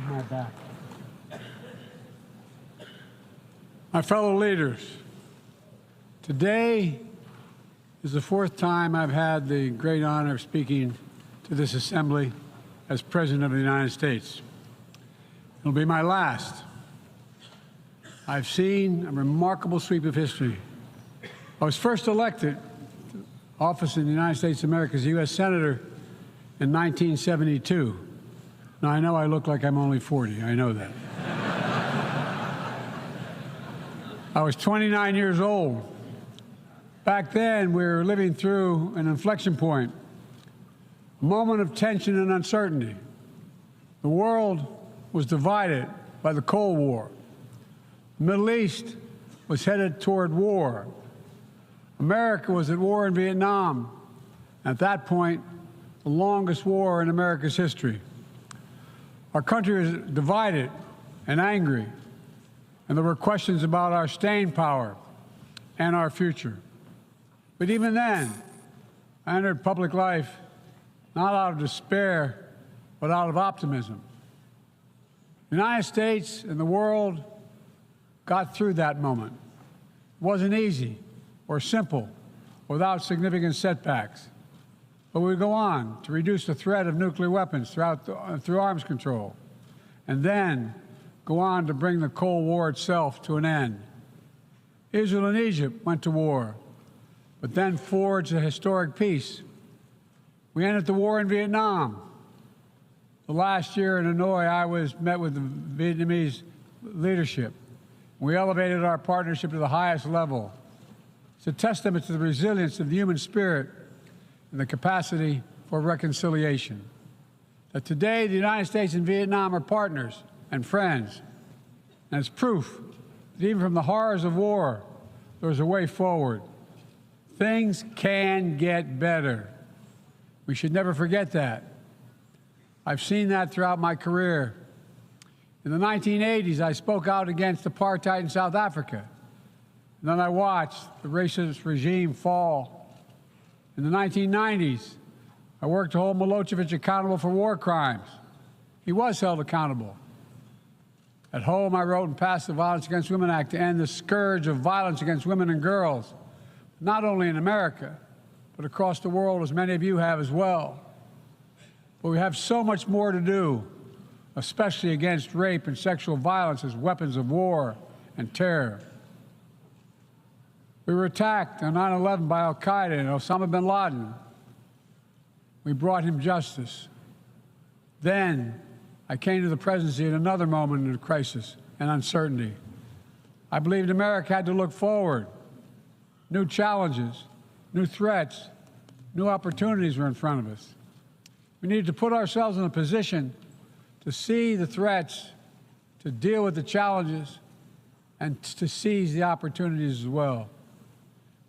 Speaker 23: My back. My fellow leaders, today is the 4th time I've had the great honor of speaking to this assembly as President of the United States. It'll be my last. I've seen a remarkable sweep of history. I was first elected to office in the United States of America as a U.S. Senator in 1972. Now, I know I look like I'm only 40. I know that. I was 29 years old. Back then, we were living through an inflection point, a moment of tension and uncertainty. The world was divided by the Cold War. The Middle East was headed toward war. America was at war in Vietnam. At that point, the longest war in America's history. Our country was divided and angry, and there were questions about our staying power and our future. But even then, I entered public life not out of despair, but out of optimism. The United States and the world got through that moment. It wasn't easy or simple without significant setbacks. But we go on to reduce the threat of nuclear weapons through arms control, and then go on to bring the Cold War itself to an end. Israel and Egypt went to war, but then forged a historic peace. We ended the war in Vietnam. The last year in Hanoi, I met with the Vietnamese leadership. We elevated our partnership to the highest level. It's a testament to the resilience of the human spirit and the capacity for reconciliation. That today, the United States and Vietnam are partners and friends. And it's proof that even from the horrors of war, there's a way forward. Things can get better. We should never forget that. I've seen that throughout my career. In the 1980s, I spoke out against apartheid in South Africa. And then I watched the racist regime fall. In the 1990s, I worked to hold Milosevic accountable for war crimes. He was held accountable. At home, I wrote and passed the Violence Against Women Act to end the scourge of violence against women and girls, not only in America, but across the world, as many of you have as well. But we have so much more to do, especially against rape and sexual violence as weapons of war and terror. We were attacked on 9/11 by al-Qaeda and Osama bin Laden. We brought him justice. Then I came to the presidency at another moment of crisis and uncertainty. I believed America had to look forward. New challenges, new threats, new opportunities were in front of us. We needed to put ourselves in a position to see the threats, to deal with the challenges, and to seize the opportunities as well.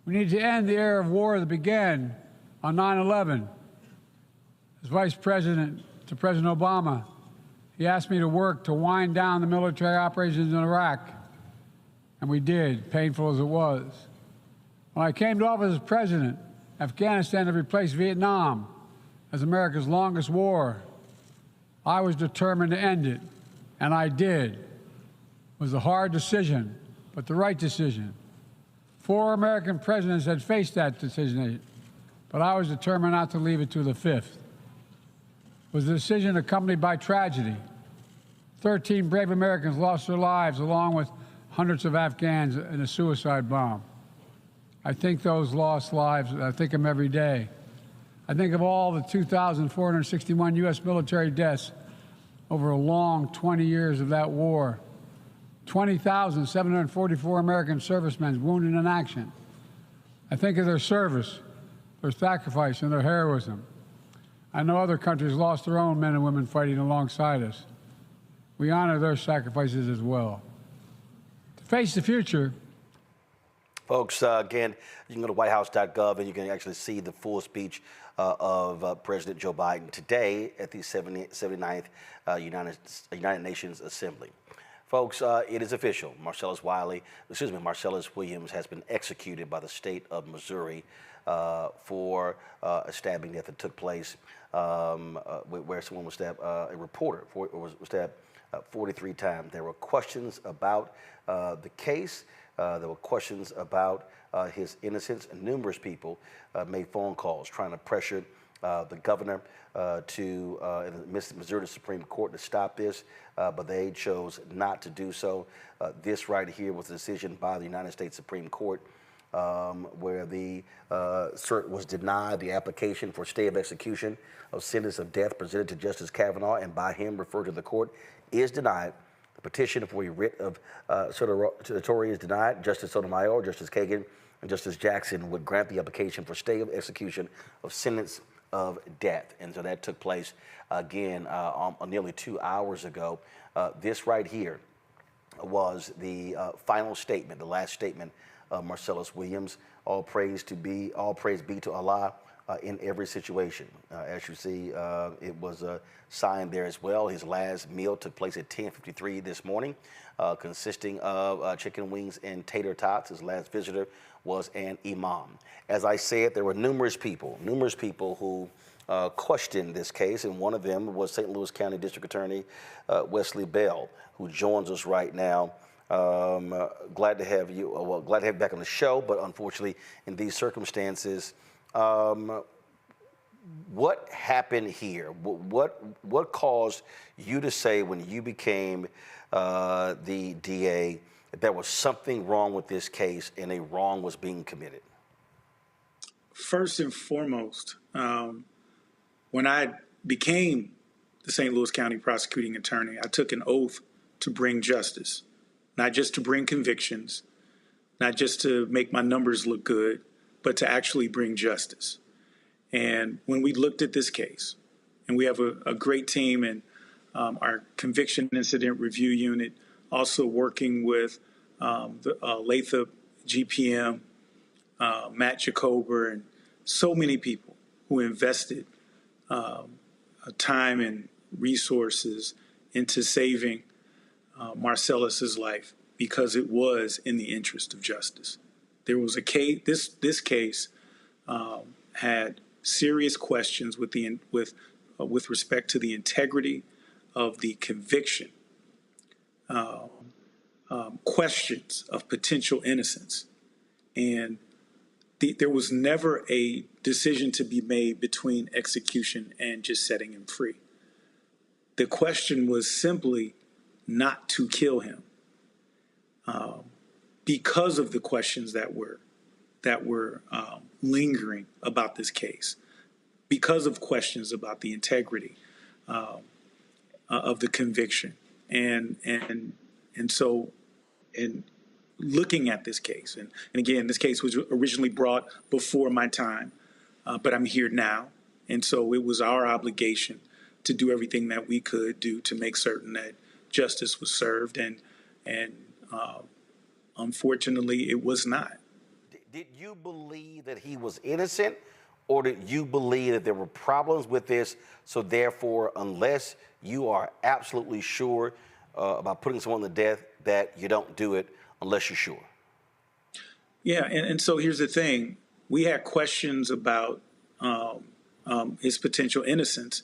Speaker 23: We need to end the era of war that began on 9/11. As Vice President to President Obama, he asked me to work to wind down the military operations in Iraq, and we did, painful as it was. When I came to office as president, Afghanistan had replaced Vietnam as America's longest war. I was determined to end it, and I did. It was a hard decision, but the right decision. 4 American presidents had faced that decision, but I was determined not to leave it to the 5th. It was a decision accompanied by tragedy. 13 brave Americans lost their lives, along with hundreds of Afghans in a suicide bomb. I think those lost lives, I think of them every day. I think of all the 2,461 U.S. military deaths over a long 20 years of that war. 20,744 American servicemen wounded in action. I think of their service, their sacrifice, and their heroism. I know other countries lost their own men and women fighting alongside us. We honor their sacrifices as well. To face the future.
Speaker 1: Folks, again, you can go to whitehouse.gov and you can actually see the full speech of President Joe Biden today at the 79th United Nations Assembly. Folks, it is official. Marcellus Williams has been executed by the state of Missouri for a stabbing death that took place where someone was stabbed, a reporter was stabbed 43 times. There were questions about the case. There were questions about his innocence, and numerous people made phone calls trying to pressure the governor to the Missouri Supreme Court to stop this, but they chose not to do so. This right here was a decision by the United States Supreme Court where the cert was denied. The application for stay of execution of sentence of death presented to Justice Kavanaugh and by him referred to the court is denied. The petition for a writ of certiorari is denied. Justice Sotomayor, Justice Kagan, and Justice Jackson would grant the application for stay of execution of sentence of death. And so that took place again nearly 2 hours ago. This right here was the final statement, the last statement of Marcellus Williams. All praise be to Allah in every situation. As you see, it was signed there as well. His last meal took place at 10:53 this morning, consisting of chicken wings and tater tots. His last visitor was an imam. As I said, there were numerous people who questioned this case, and one of them was St. Louis County District Attorney Wesley Bell, who joins us right now. Glad to have you. Glad to have you back on the show, but unfortunately, in these circumstances, what happened here? What caused you to say when you became the DA that there was something wrong with this case and a wrong was being committed?
Speaker 3: First and foremost, when I became the St. Louis County prosecuting attorney, I took an oath to bring justice, not just to bring convictions, not just to make my numbers look good, but to actually bring justice. And when we looked at this case, and we have a great team in our conviction incident review unit, also working with the Lathrop GPM, Matt Jacober, and so many people who invested time and resources into saving Marcellus's life because it was in the interest of justice. There was a case. This case had serious questions with respect to the integrity of the conviction questions of potential innocence. And there was never a decision to be made between execution and just setting him free. The question was simply not to kill him because of the questions that were lingering about this case, because of questions about the integrity of the conviction, and so looking at this case, and again, this case was originally brought before my time, but I'm here now, and so it was our obligation to do everything that we could do to make certain that justice was served, and unfortunately, it was not.
Speaker 1: Did you believe that he was innocent, or did you believe that there were problems with this, so therefore, unless you are absolutely sure about putting someone to death, that you don't do it unless you're sure?
Speaker 3: Yeah, and so here's the thing. We had questions about his potential innocence,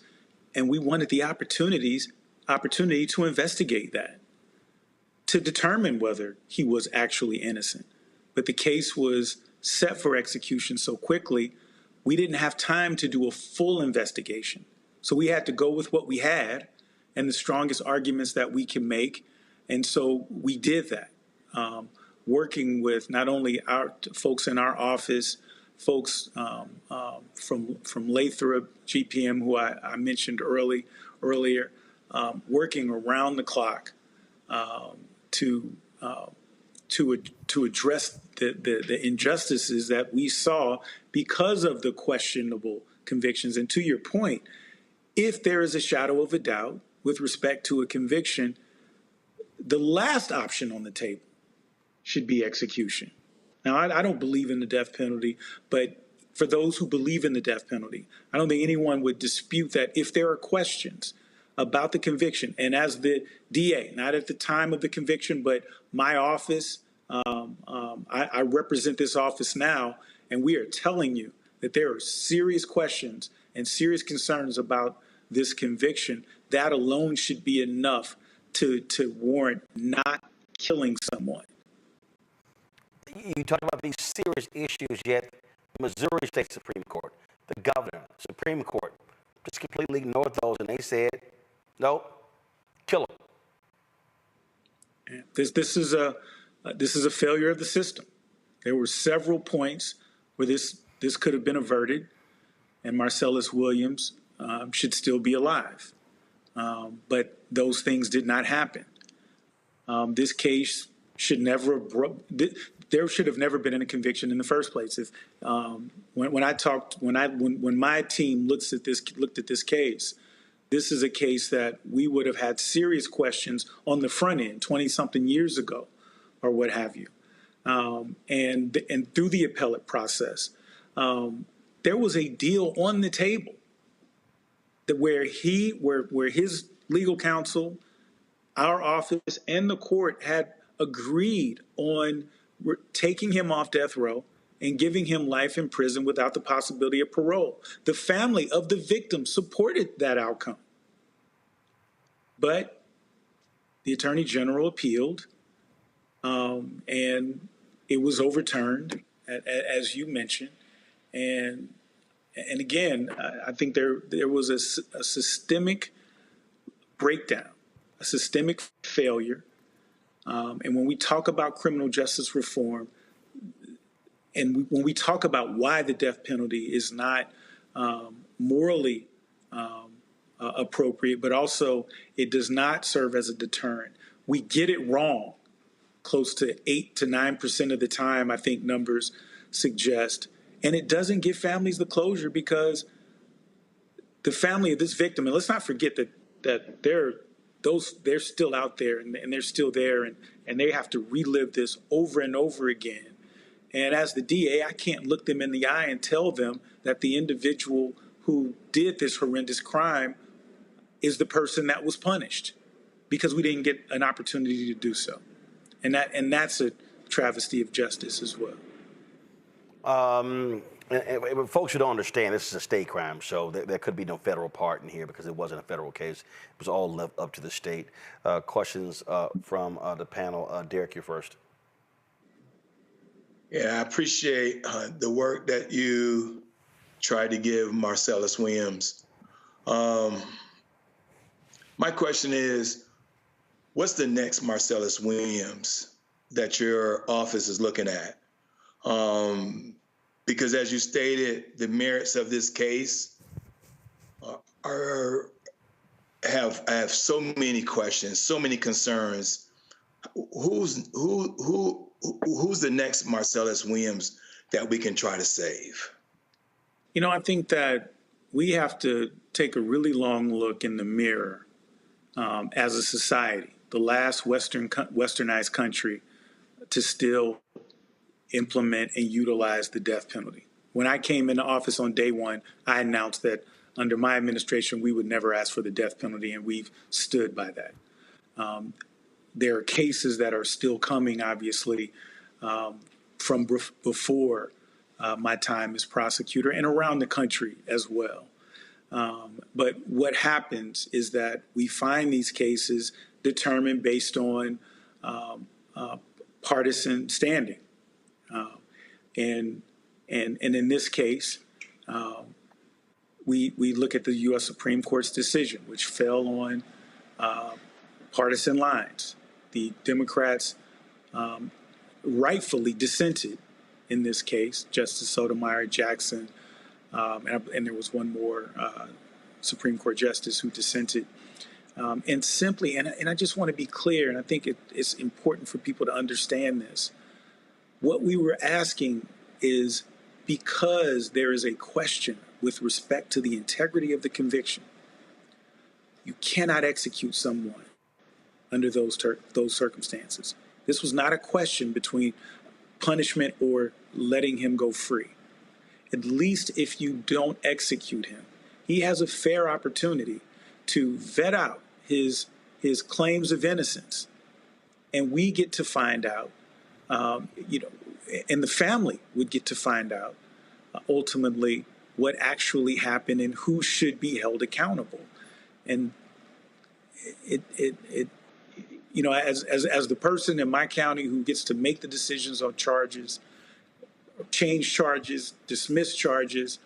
Speaker 3: and we wanted the opportunity to investigate that, to determine whether he was actually innocent. But the case was set for execution so quickly, we didn't have time to do a full investigation. So we had to go with what we had and the strongest arguments that we can make. And so we did that, working with not only our folks in our office, folks from Lathrop, GPM, who I mentioned earlier, working around the clock to address the injustices that we saw because of the questionable convictions. And to your point, if there is a shadow of a doubt with respect to a conviction, the last option on the table should be execution. Now, I don't believe in the death penalty, but for those who believe in the death penalty, I don't think anyone would dispute that if there are questions about the conviction, and as the DA, not at the time of the conviction, but my office, I represent this office now, and we are telling you that there are serious questions and serious concerns about this conviction. That alone should be enough to warrant not killing someone.
Speaker 1: You talk about these serious issues, yet the Missouri State Supreme Court, the governor, Supreme Court, just completely ignored those, and they said, no, kill him.
Speaker 3: This is a failure of the system. There were several points where this could have been averted, and Marcellus Williams should still be alive. But those things did not happen. This case should never have there should have never been a conviction in the first place. If when my team looked at this case, this is a case that we would have had serious questions on the front end 20-something years ago, or what have you, and through the appellate process, there was a deal on the table that where his legal counsel, our office, and the court had agreed on taking him off death row and giving him life in prison without the possibility of parole. The family of the victim supported that outcome. But the Attorney General appealed, and it was overturned, as you mentioned. And again, I think there was a systemic breakdown, a systemic failure. And when we talk about criminal justice reform, and when we talk about why the death penalty is not morally appropriate, but also it does not serve as a deterrent, we get it wrong close to 8 to 9% of the time, I think numbers suggest. And it doesn't give families the closure, because the family of this victim, and let's not forget that they're still out there, and they're still there, and they have to relive this over and over again. And as the DA, I can't look them in the eye and tell them that the individual who did this horrendous crime is the person that was punished, because we didn't get an opportunity to do so. And that's a travesty of justice as well.
Speaker 1: And folks who don't understand, this is a state crime, so there could be no federal part in here because it wasn't a federal case. It was all left up to the state. Questions from the panel. Derek, you're first.
Speaker 10: Yeah, I appreciate the work that you tried to give Marcellus Williams. My question is, what's the next Marcellus Williams that your office is looking at? Because as you stated, the merits of this case have so many questions, so many concerns. Who's the next Marcellus Williams that we can try to save?
Speaker 3: You know, I think that we have to take a really long look in the mirror as a society, the last westernized country to still implement and utilize the death penalty. When I came into office on day one, I announced that under my administration, we would never ask for the death penalty, and we've stood by that. There are cases that are still coming, obviously, from before my time as prosecutor and around the country as well. But what happens is that we find these cases determined based on partisan standing. And in this case, we look at the U.S. Supreme Court's decision, which fell on partisan lines. The Democrats rightfully dissented in this case, Justice Sotomayor, Jackson, and there was one more Supreme Court justice who dissented. And simply, and I just want to be clear, and I think it's important for people to understand this. What we were asking is, because there is a question with respect to the integrity of the conviction, you cannot execute someone under those circumstances. This was not a question between punishment or letting him go free. At least if you don't execute him, he has a fair opportunity to vet out his claims of innocence, and we get to find out, and the family would get to find out ultimately what actually happened and who should be held accountable. And as the person in my county who gets to make the decisions on charges, change charges, dismiss charges,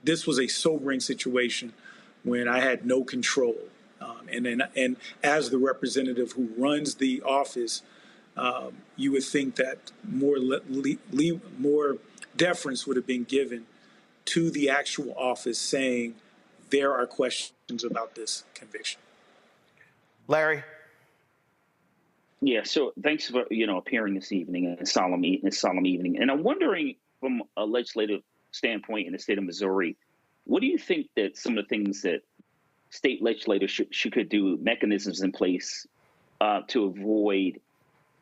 Speaker 3: this was a sobering situation when I had no control. And as the representative who runs the office, you would think that more deference would have been given to the actual office, saying there are questions about this conviction.
Speaker 1: Larry?
Speaker 11: Yeah, so thanks for appearing this evening in a solemn evening. And I'm wondering, from a legislative standpoint in the state of Missouri, what do you think that some of the things that state legislators could do, mechanisms in place to avoid,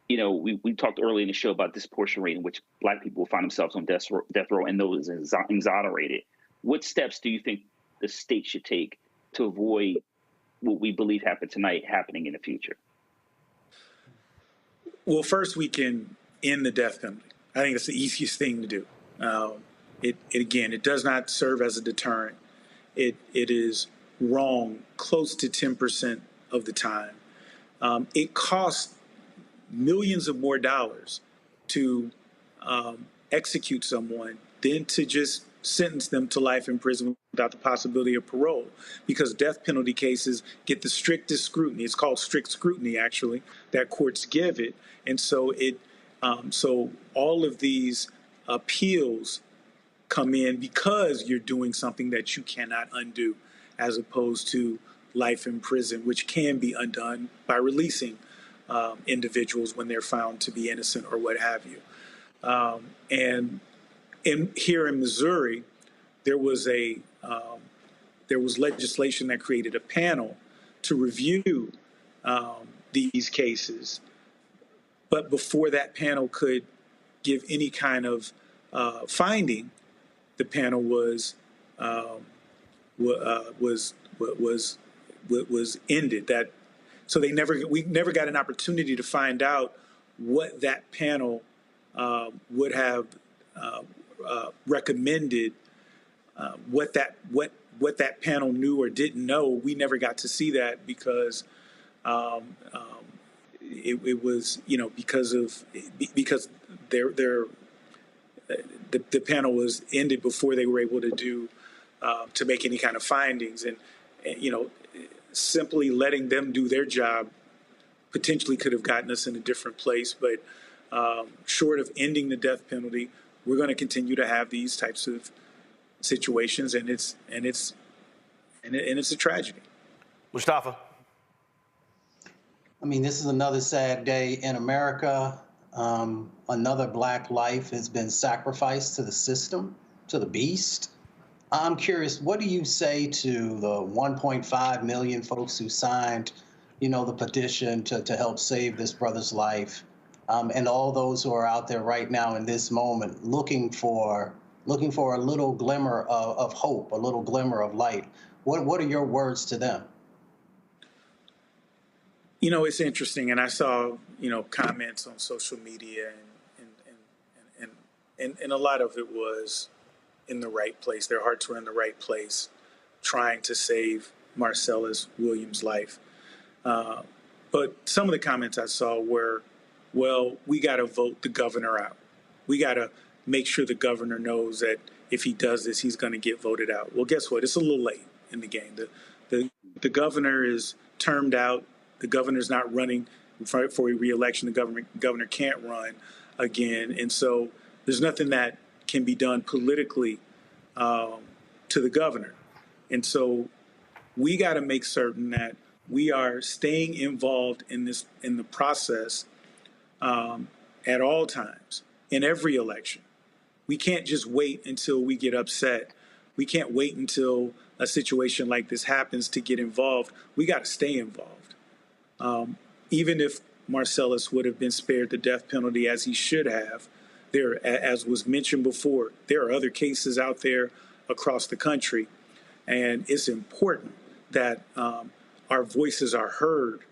Speaker 11: we talked earlier in the show about disproportionate rate in which Black people find themselves on death row and those exonerated. What steps do you think the state should take to avoid what we believe happened tonight happening in the future?
Speaker 3: Well, first, we can end the death penalty. I think that's the easiest thing to do. It does not serve as a deterrent. It is wrong close to 10% of the time. It costs millions of more dollars to execute someone than to just sentence them to life in prison without the possibility of parole, because death penalty cases get the strictest scrutiny. It's called strict scrutiny, actually, that courts give it. And so so all of these appeals come in because you're doing something that you cannot undo, as opposed to life in prison, which can be undone by releasing individuals when they're found to be innocent or what have you. And here in Missouri, there was legislation that created a panel to review these cases. But before that panel could give any kind of finding, the panel was ended. So we never got an opportunity to find out what that panel would have recommended what that panel knew or didn't know. We never got to see that because it was, because the panel was ended before they were able to make any kind of findings, and simply letting them do their job potentially could have gotten us in a different place. But short of ending the death penalty, we're going to continue to have these types of situations, and it's a tragedy.
Speaker 1: Mustafa.
Speaker 6: I mean, this is another sad day in America. Another black life has been sacrificed to the system, to the beast. I'm curious, what do you say to the 1.5 million folks who signed, the petition to help save this brother's life, and all those who are out there right now in this moment looking for a little glimmer of hope, a little glimmer of light? What are your words to them?
Speaker 3: It's interesting, and I saw, comments on social media, and a lot of it was in the right place. Their hearts were in the right place, trying to save Marcellus Williams' life. But some of the comments I saw were, well, we got to vote the governor out. We got to make sure the governor knows that if he does this, he's going to get voted out. Well, guess what? It's a little late in the game. The governor is termed out. The governor's not running for a re-election. The governor can't run again. And so there's nothing that can be done politically to the governor. And so we got to make certain that we are staying involved in the process at all times, in every election. We can't just wait until we get upset. We can't wait until a situation like this happens to get involved. We got to stay involved. Even if Marcellus would have been spared the death penalty, as he should have, as was mentioned before, there are other cases out there across the country, and it's important that our voices are heard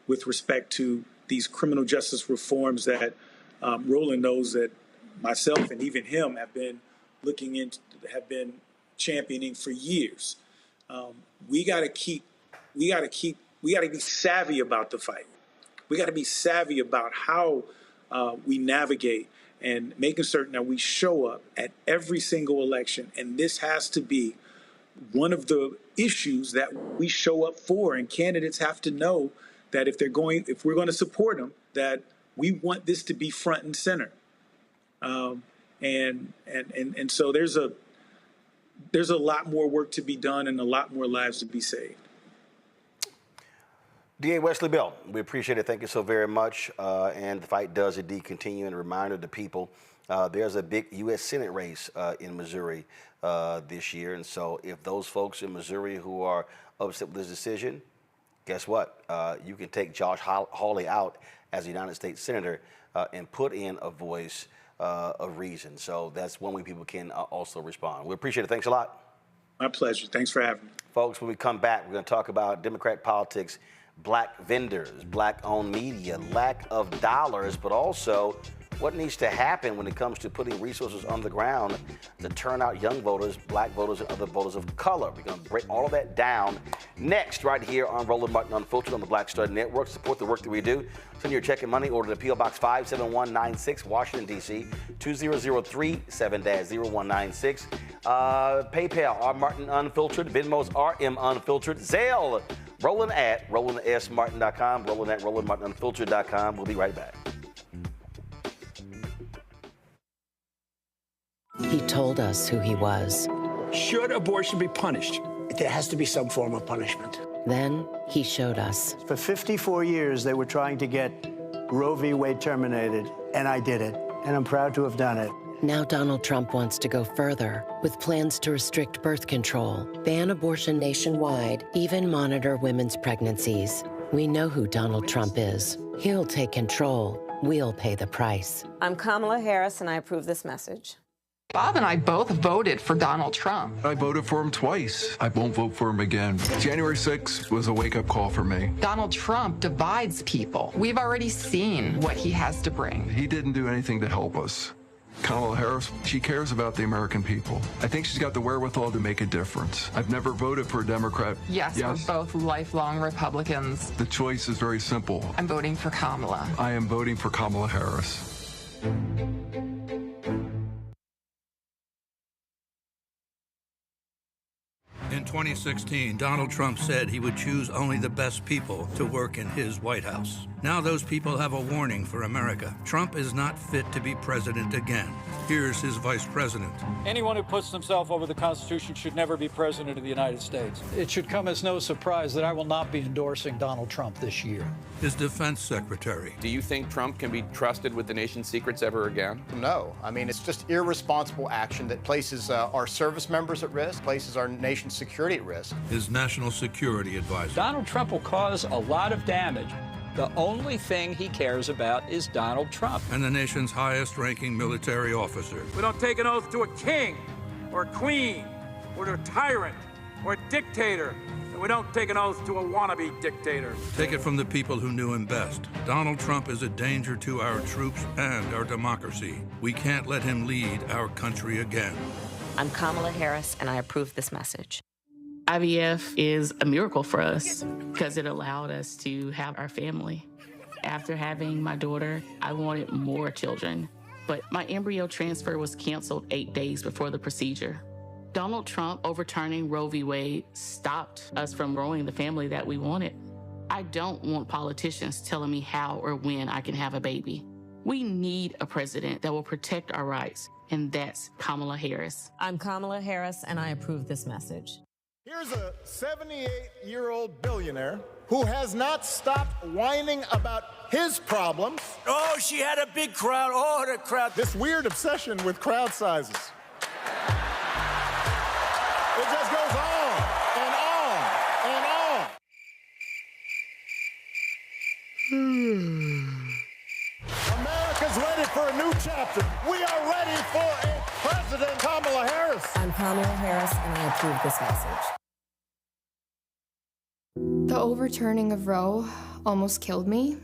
Speaker 3: with respect to these criminal justice reforms that Roland knows that myself and even him have been championing for years. We got to be savvy about the fight. We got to be savvy about how we navigate and making certain that we show up at every single election. And this has to be one of the issues that we show up for. And candidates have to know that if we're going to support them, that we want this to be front and center. And so there's a lot more work to be done and a lot more lives to be saved.
Speaker 1: DA Wesley Bell, we appreciate it. Thank you so very much. And the fight does indeed continue. And a reminder to people, there's a big U.S. Senate race in Missouri this year. And so if those folks in Missouri who are upset with this decision, guess what? You can take Josh Hawley out as a United States Senator and put in a voice of reason. So that's one way people can also respond. We appreciate it. Thanks a lot.
Speaker 3: My pleasure. Thanks for having me.
Speaker 1: Folks, when we come back, we're going to talk about Democrat politics, black vendors, black-owned media, lack of dollars, but also what needs to happen when it comes to putting resources on the ground to turn out young voters, black voters, and other voters of color. We're going to break all of that down next right here on Roland Martin Unfiltered on the Black Star Network. Support the work that we do. Send your check and money order to P.O. Box 57196, Washington, D.C., 20037 0196. PayPal, R. Martin Unfiltered. Venmo's RM Unfiltered. Zelle, Roland at RolandSMartin.com, Roland at RolandMartinUnfiltered.com. We'll be right back.
Speaker 19: He told us who he was.
Speaker 15: Should abortion be punished?
Speaker 5: There has to be some form of punishment.
Speaker 19: Then he showed us.
Speaker 5: For 54 years, they were trying to get Roe v. Wade terminated, and I did it, and I'm proud to have done it.
Speaker 19: Now Donald Trump wants to go further with plans to restrict birth control, ban abortion nationwide, even monitor women's pregnancies. We know who Donald Trump is. He'll take control. We'll pay the price.
Speaker 8: I'm Kamala Harris, and I approve this message.
Speaker 9: Bob and I both voted for Donald Trump.
Speaker 12: I voted for him twice. I won't vote for him again. January 6th was a wake-up call for me.
Speaker 9: Donald Trump divides people. We've already seen what he has to bring.
Speaker 12: He didn't do anything to help us. Kamala Harris, she cares about the American people. I think she's got the wherewithal to make a difference. I've never voted for a Democrat.
Speaker 9: Yes, we're both lifelong Republicans.
Speaker 12: The choice is very simple.
Speaker 9: I'm voting for Kamala.
Speaker 12: I am voting for Kamala Harris.
Speaker 14: In 2016, Donald Trump said he would choose only the best people to work in his White House. Now those people have a warning for America. Trump is not fit to be president again. Here's his vice president.
Speaker 15: Anyone who puts themselves over the Constitution should never be president of the United States. It should come as no surprise that I will not be endorsing Donald Trump this year.
Speaker 14: His defense secretary.
Speaker 16: Do you think Trump can be trusted with the nation's secrets ever again?
Speaker 17: No. I mean, it's just irresponsible action that places our service members at risk, places our nation's security at risk.
Speaker 14: His national security advisor.
Speaker 4: Donald Trump will cause a lot of damage. The only thing he cares about is Donald Trump.
Speaker 14: And the nation's highest-ranking military officer.
Speaker 18: We don't take an oath to a king or a queen or to a tyrant or a dictator. And we don't take an oath to a wannabe dictator.
Speaker 14: Take it from the people who knew him best. Donald Trump is a danger to our troops and our democracy. We can't let him lead our country again.
Speaker 8: I'm Kamala Harris, and I approve this message.
Speaker 20: IVF is a miracle for us because it allowed us to have our family. After having my daughter, I wanted more children, but my embryo transfer was canceled 8 days before the procedure. Donald Trump overturning Roe v. Wade stopped us from growing the family that we wanted. I don't want politicians telling me how or when I can have a baby. We need a president that will protect our rights, and that's Kamala Harris.
Speaker 8: I'm Kamala Harris, and I approve this message.
Speaker 21: Here's a 78-year-old billionaire who has not stopped whining about his problems.
Speaker 13: Oh, she had a big crowd. Oh, the crowd.
Speaker 21: This weird obsession with crowd sizes. It just goes on and on and on. America's ready for a new chapter. We are ready for a President Kamala Harris.
Speaker 8: I'm Kamala Harris, and I approve this message.
Speaker 22: The overturning of Roe almost killed me.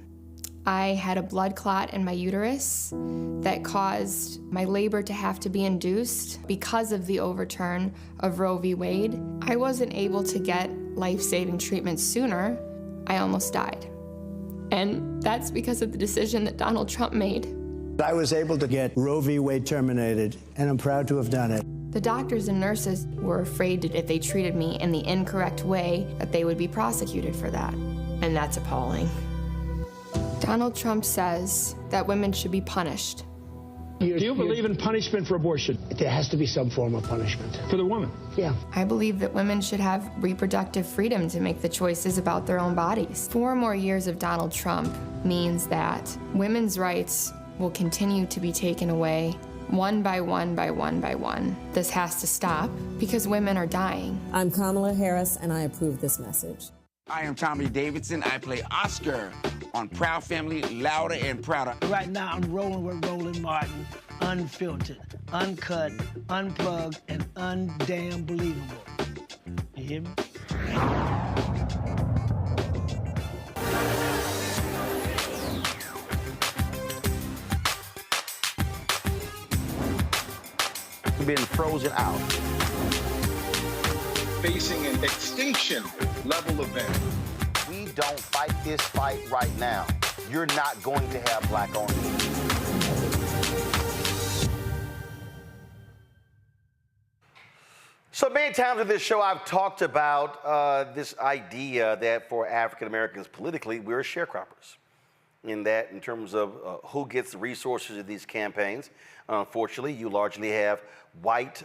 Speaker 22: I had a blood clot in my uterus that caused my labor to have to be induced because of the overturn of Roe v. Wade. I wasn't able to get life-saving treatment sooner. I almost died. And that's because of the decision that Donald Trump made.
Speaker 5: I was able to get Roe v. Wade terminated, and I'm proud to have done it.
Speaker 22: The doctors and nurses were afraid that if they treated me in the incorrect way, that they would be prosecuted for that. And that's appalling. Donald Trump says that women should be punished.
Speaker 24: Do you believe in punishment for abortion? There has to be some form of punishment. For the woman? Yeah.
Speaker 22: I believe that women should have reproductive freedom to make the choices about their own bodies. 4 more years of Donald Trump means that women's rights will continue to be taken away one by one by one by one. This has to stop because women are dying.
Speaker 8: I'm Kamala Harris, and I approve this message.
Speaker 25: I am Tommy Davidson. I play Oscar on Proud Family, Louder and Prouder.
Speaker 26: Right now, I'm rolling with Roland Martin, unfiltered, uncut, unplugged, and undamn believable. You hear me?
Speaker 1: Been frozen out.
Speaker 27: Facing an extinction level event.
Speaker 1: We don't fight this fight right now. You're not going to have black ownership. So many times in this show, I've talked about this idea that for African Americans politically, we're sharecroppers. In terms of who gets the resources of these campaigns. Unfortunately, you largely have white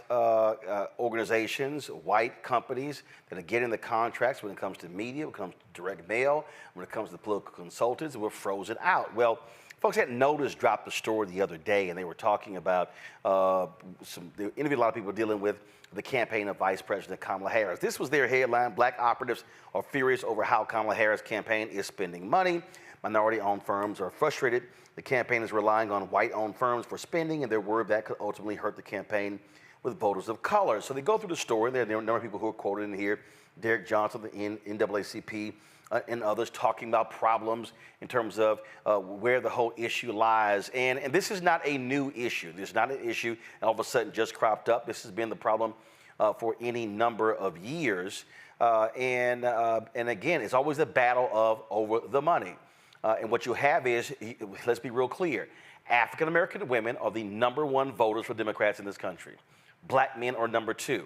Speaker 1: organizations, white companies that are getting the contracts when it comes to media, when it comes to direct mail, when it comes to political consultants, and we're frozen out. Well, folks at Notice dropped a story the other day, and they were talking about they interviewed a lot of people dealing with the campaign of Vice President Kamala Harris. This was their headline: Black operatives are furious over how Kamala Harris' campaign is spending money. minority-owned firms are frustrated. The campaign is relying on white-owned firms for spending, and they're worried that could ultimately hurt the campaign with voters of color. So they go through the story. There are a number of people who are quoted in here. Derek Johnson, the NAACP, and others talking about problems in terms of where the whole issue lies. And this is not a new issue. This is not an issue all of a sudden just cropped up. This has been the problem for any number of years. And again, it's always a battle of over the money. And what you have is, let's be real clear, African-American women are the #1 voters for Democrats in this country. Black men are #2.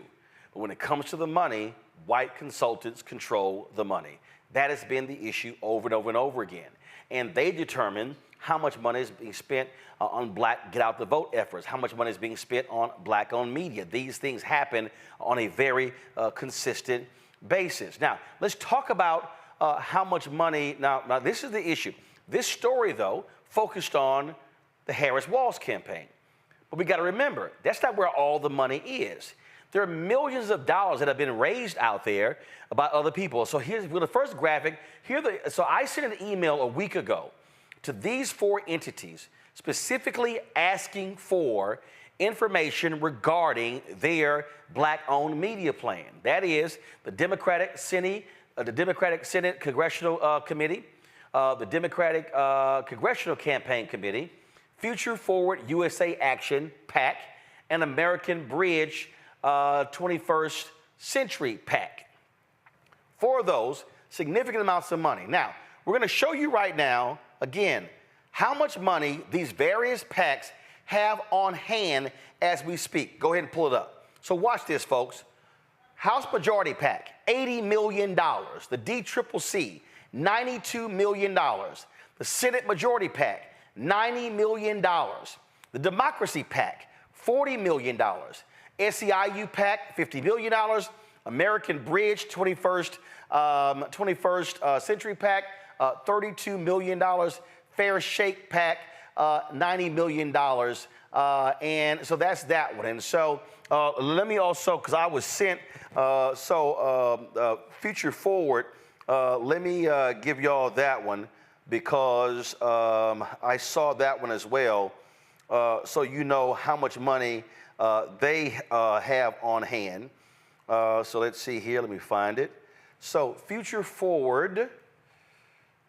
Speaker 1: But when it comes to the money, white consultants control the money. That has been the issue over and over and over again. And they determine how much money is being spent on black get-out-the-vote efforts, how much money is being spent on black-owned media. These things happen on a very consistent basis. Now, let's talk about how much money. Now, this is the issue. This story, though, focused on the Harris-Walz campaign. But we got to remember, that's not where all the money is. There are millions of dollars that have been raised out there by other people. So here's the first graphic. So I sent an email a week ago to these 4 entities, specifically asking for information regarding their black-owned media plan. That is the Democratic Senate Congressional Committee, the Democratic Congressional Campaign Committee, Future Forward USA Action, PAC, and American Bridge 21st Century PAC. 4 of those, significant amounts of money. Now, we're going to show you right now, again, how much money these various PACs have on hand as we speak. Go ahead and pull it up. So watch this, folks. House Majority PAC, $80 million. The DCCC, $92 million. The Senate Majority PAC, $90 million. The Democracy PAC, $40 million. SEIU PAC, $50 million. American Bridge 21st Century PAC, $32 million. Fair Shake PAC, $90 million. And so that's that one. And so let me also, because I was sent, Future Forward, let me give y'all that one because I saw that one as well. So you know how much money they have on hand. So let's see here. Let me find it. So Future Forward,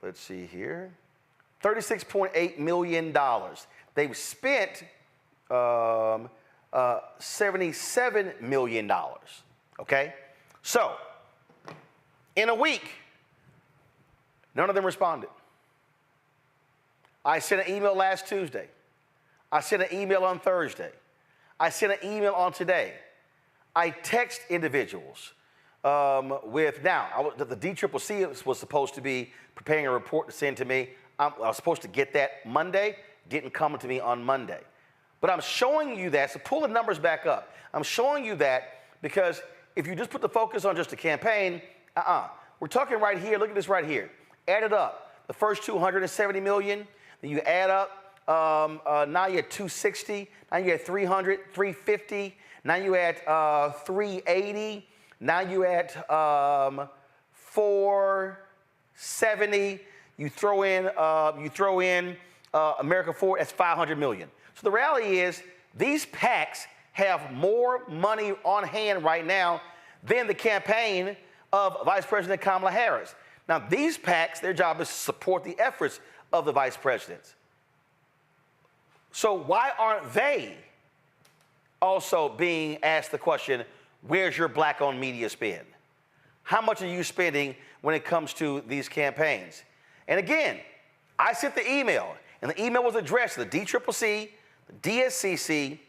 Speaker 1: let's see here, $36.8 million. They've spent $77 million, okay? So in a week, none of them responded. I sent an email last Tuesday. I sent an email on Thursday. I sent an email on today. I text individuals the DCCC was supposed to be preparing a report to send to me. I was supposed to get that Monday, didn't come to me on Monday. But I'm showing you that, so pull the numbers back up. I'm showing you that because if you just put the focus on just the campaign, we're talking right here, look at this right here. Add it up, the first 270 million, then you add up, now you're at 260, now you're at 300, 350, now you're at 380, now you're at 470. You throw in America Forward, that's 500 million. So the reality is these PACs have more money on hand right now than the campaign of Vice President Kamala Harris. Now these PACs, their job is to support the efforts of the vice presidents. So why aren't they also being asked the question, where's your black-owned media spend? How much are you spending when it comes to these campaigns? And again, I sent the email, and the email was addressed to the DCCC, the DSCC,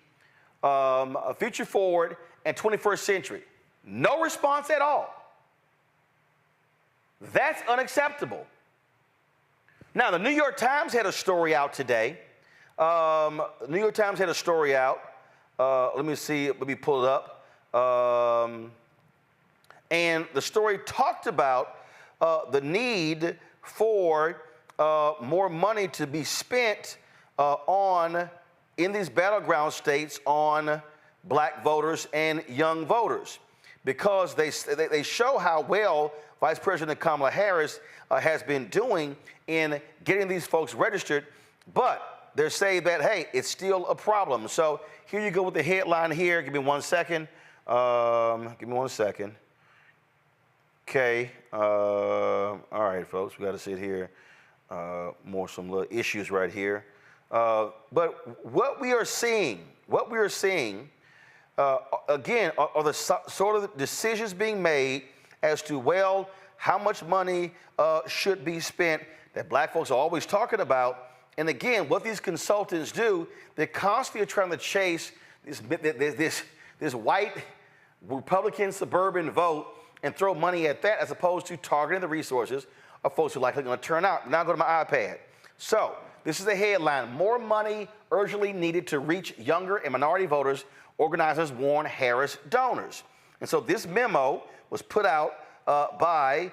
Speaker 1: Future Forward, and 21st Century. No response at all. That's unacceptable. Now, the New York Times had a story out today. The New York Times had a story out. Let me see, let me pull it up. And the story talked about the need for more money to be spent in these battleground states on black voters and young voters. because they show how well Vice President Kamala Harris has been doing in getting these folks registered, but they're saying that, hey, it's still a problem. So here you go with the headline here. Give me 1 second. Give me 1 second. Okay. All right, folks, we got to sit here. Some little issues right here. But what we are seeing, again, are the sort of decisions being made as to, well, how much money should be spent that black folks are always talking about. And again, what these consultants do, they constantly are trying to chase this white Republican suburban vote and throw money at that as opposed to targeting the resources of folks who are likely going to turn out. Now go to my iPad. So this is a headline: more money urgently needed to reach younger and minority voters, organizers warn Harris donors. And so this memo was put out by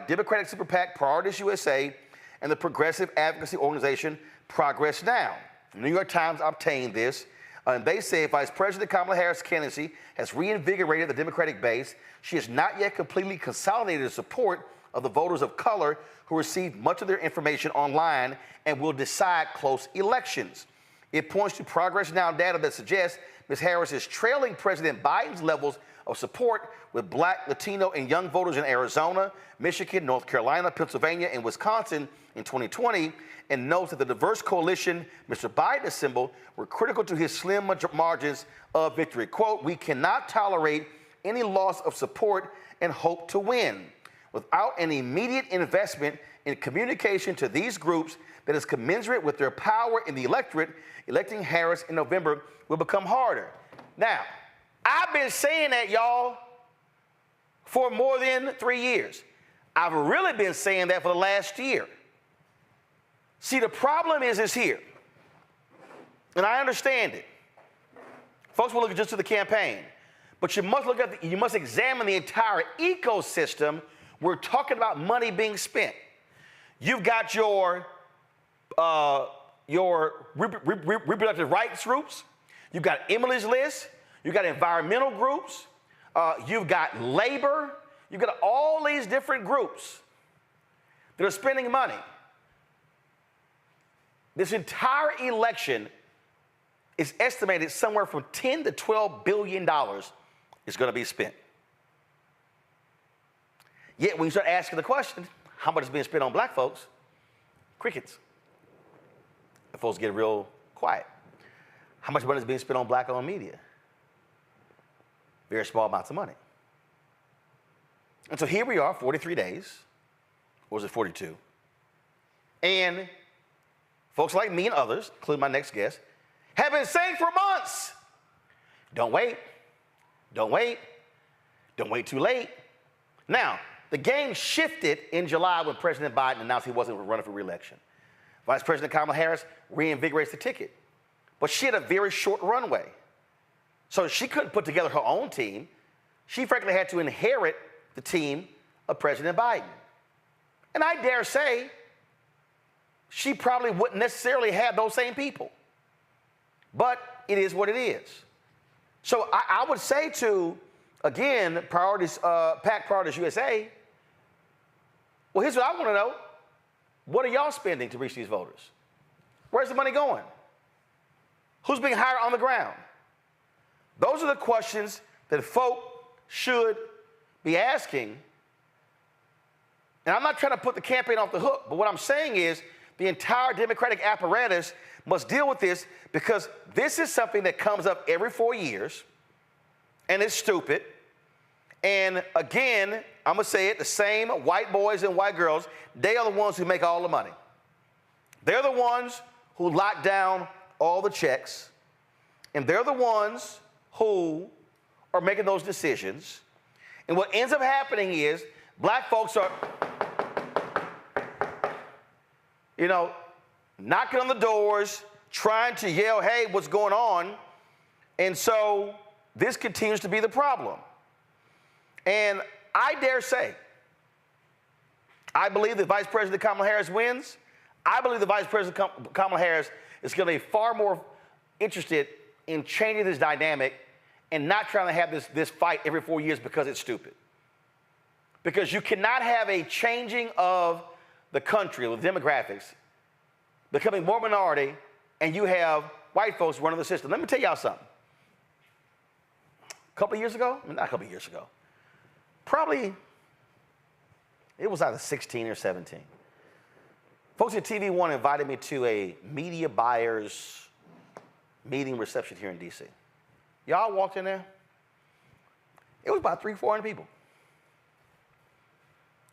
Speaker 1: Democratic Super PAC Priorities USA and the progressive advocacy organization Progress Now. The New York Times obtained this. And they say Vice President Kamala Harris' candidacy has reinvigorated the Democratic base. She has not yet completely consolidated the support of the voters of color who receive much of their information online and will decide close elections. It points to Progress Now data that suggests Ms. Harris is trailing President Biden's levels of support with Black, Latino, and young voters in Arizona, Michigan, North Carolina, Pennsylvania, and Wisconsin in 2020, and notes that the diverse coalition Mr. Biden assembled were critical to his slim margins of victory. Quote, "We cannot tolerate any loss of support and hope to win. Without an immediate investment in communication to these groups that is commensurate with their power in the electorate, electing Harris in November will become harder." Now, I've been saying that, y'all, for more than 3 years. I've really been saying that for the last year. See, the problem is here, and I understand it. Folks will look just to the campaign, but you must examine the entire ecosystem. We're talking about money being spent. You've got your reproductive rights groups. You've got Emily's List. You've got environmental groups. You've got labor. You've got all these different groups that are spending money. This entire election is estimated somewhere from $10 to $12 billion is going to be spent. Yet when you start asking the question, how much is being spent on black folks? Crickets. The folks get real quiet. How much money is being spent on black-owned media? Very small amounts of money. And so here we are, 43 days, or was it 42? And folks like me and others, including my next guest, have been saying for months, don't wait, don't wait, don't wait too late. Now, the game shifted in July when President Biden announced he wasn't running for re-election. Vice President Kamala Harris reinvigorates the ticket, but she had a very short runway. So she couldn't put together her own team. She frankly had to inherit the team of President Biden. And I dare say she probably wouldn't necessarily have those same people. But it is what it is. So I would say to, again, PAC Priorities USA, well, here's what I want to know. What are y'all spending to reach these voters? Where's the money going? Who's being hired on the ground? Those are the questions that folk should be asking. And I'm not trying to put the campaign off the hook, but what I'm saying is the entire Democratic apparatus must deal with this, because this is something that comes up every 4 years, and it's stupid. And again, I'm going to say it, the same white boys and white girls, they are the ones who make all the money. They're the ones who lock down all the checks, and they're the ones who are making those decisions. And what ends up happening is black folks are, knocking on the doors, trying to yell, hey, what's going on? And so this continues to be the problem. And I dare say, I believe that Vice President Kamala Harris wins. I believe that Vice President Kamala Harris is going to be far more interested in changing this dynamic and not trying to have this fight every 4 years because it's stupid. Because you cannot have a changing of the country with demographics becoming more minority, and you have white folks running the system. Let me tell y'all something. A couple of years ago, not a couple of years ago, probably it was either 16 or 17. Folks at TV One invited me to a media buyers meeting reception here in D.C. Y'all walked in there. It was about 300-400 people.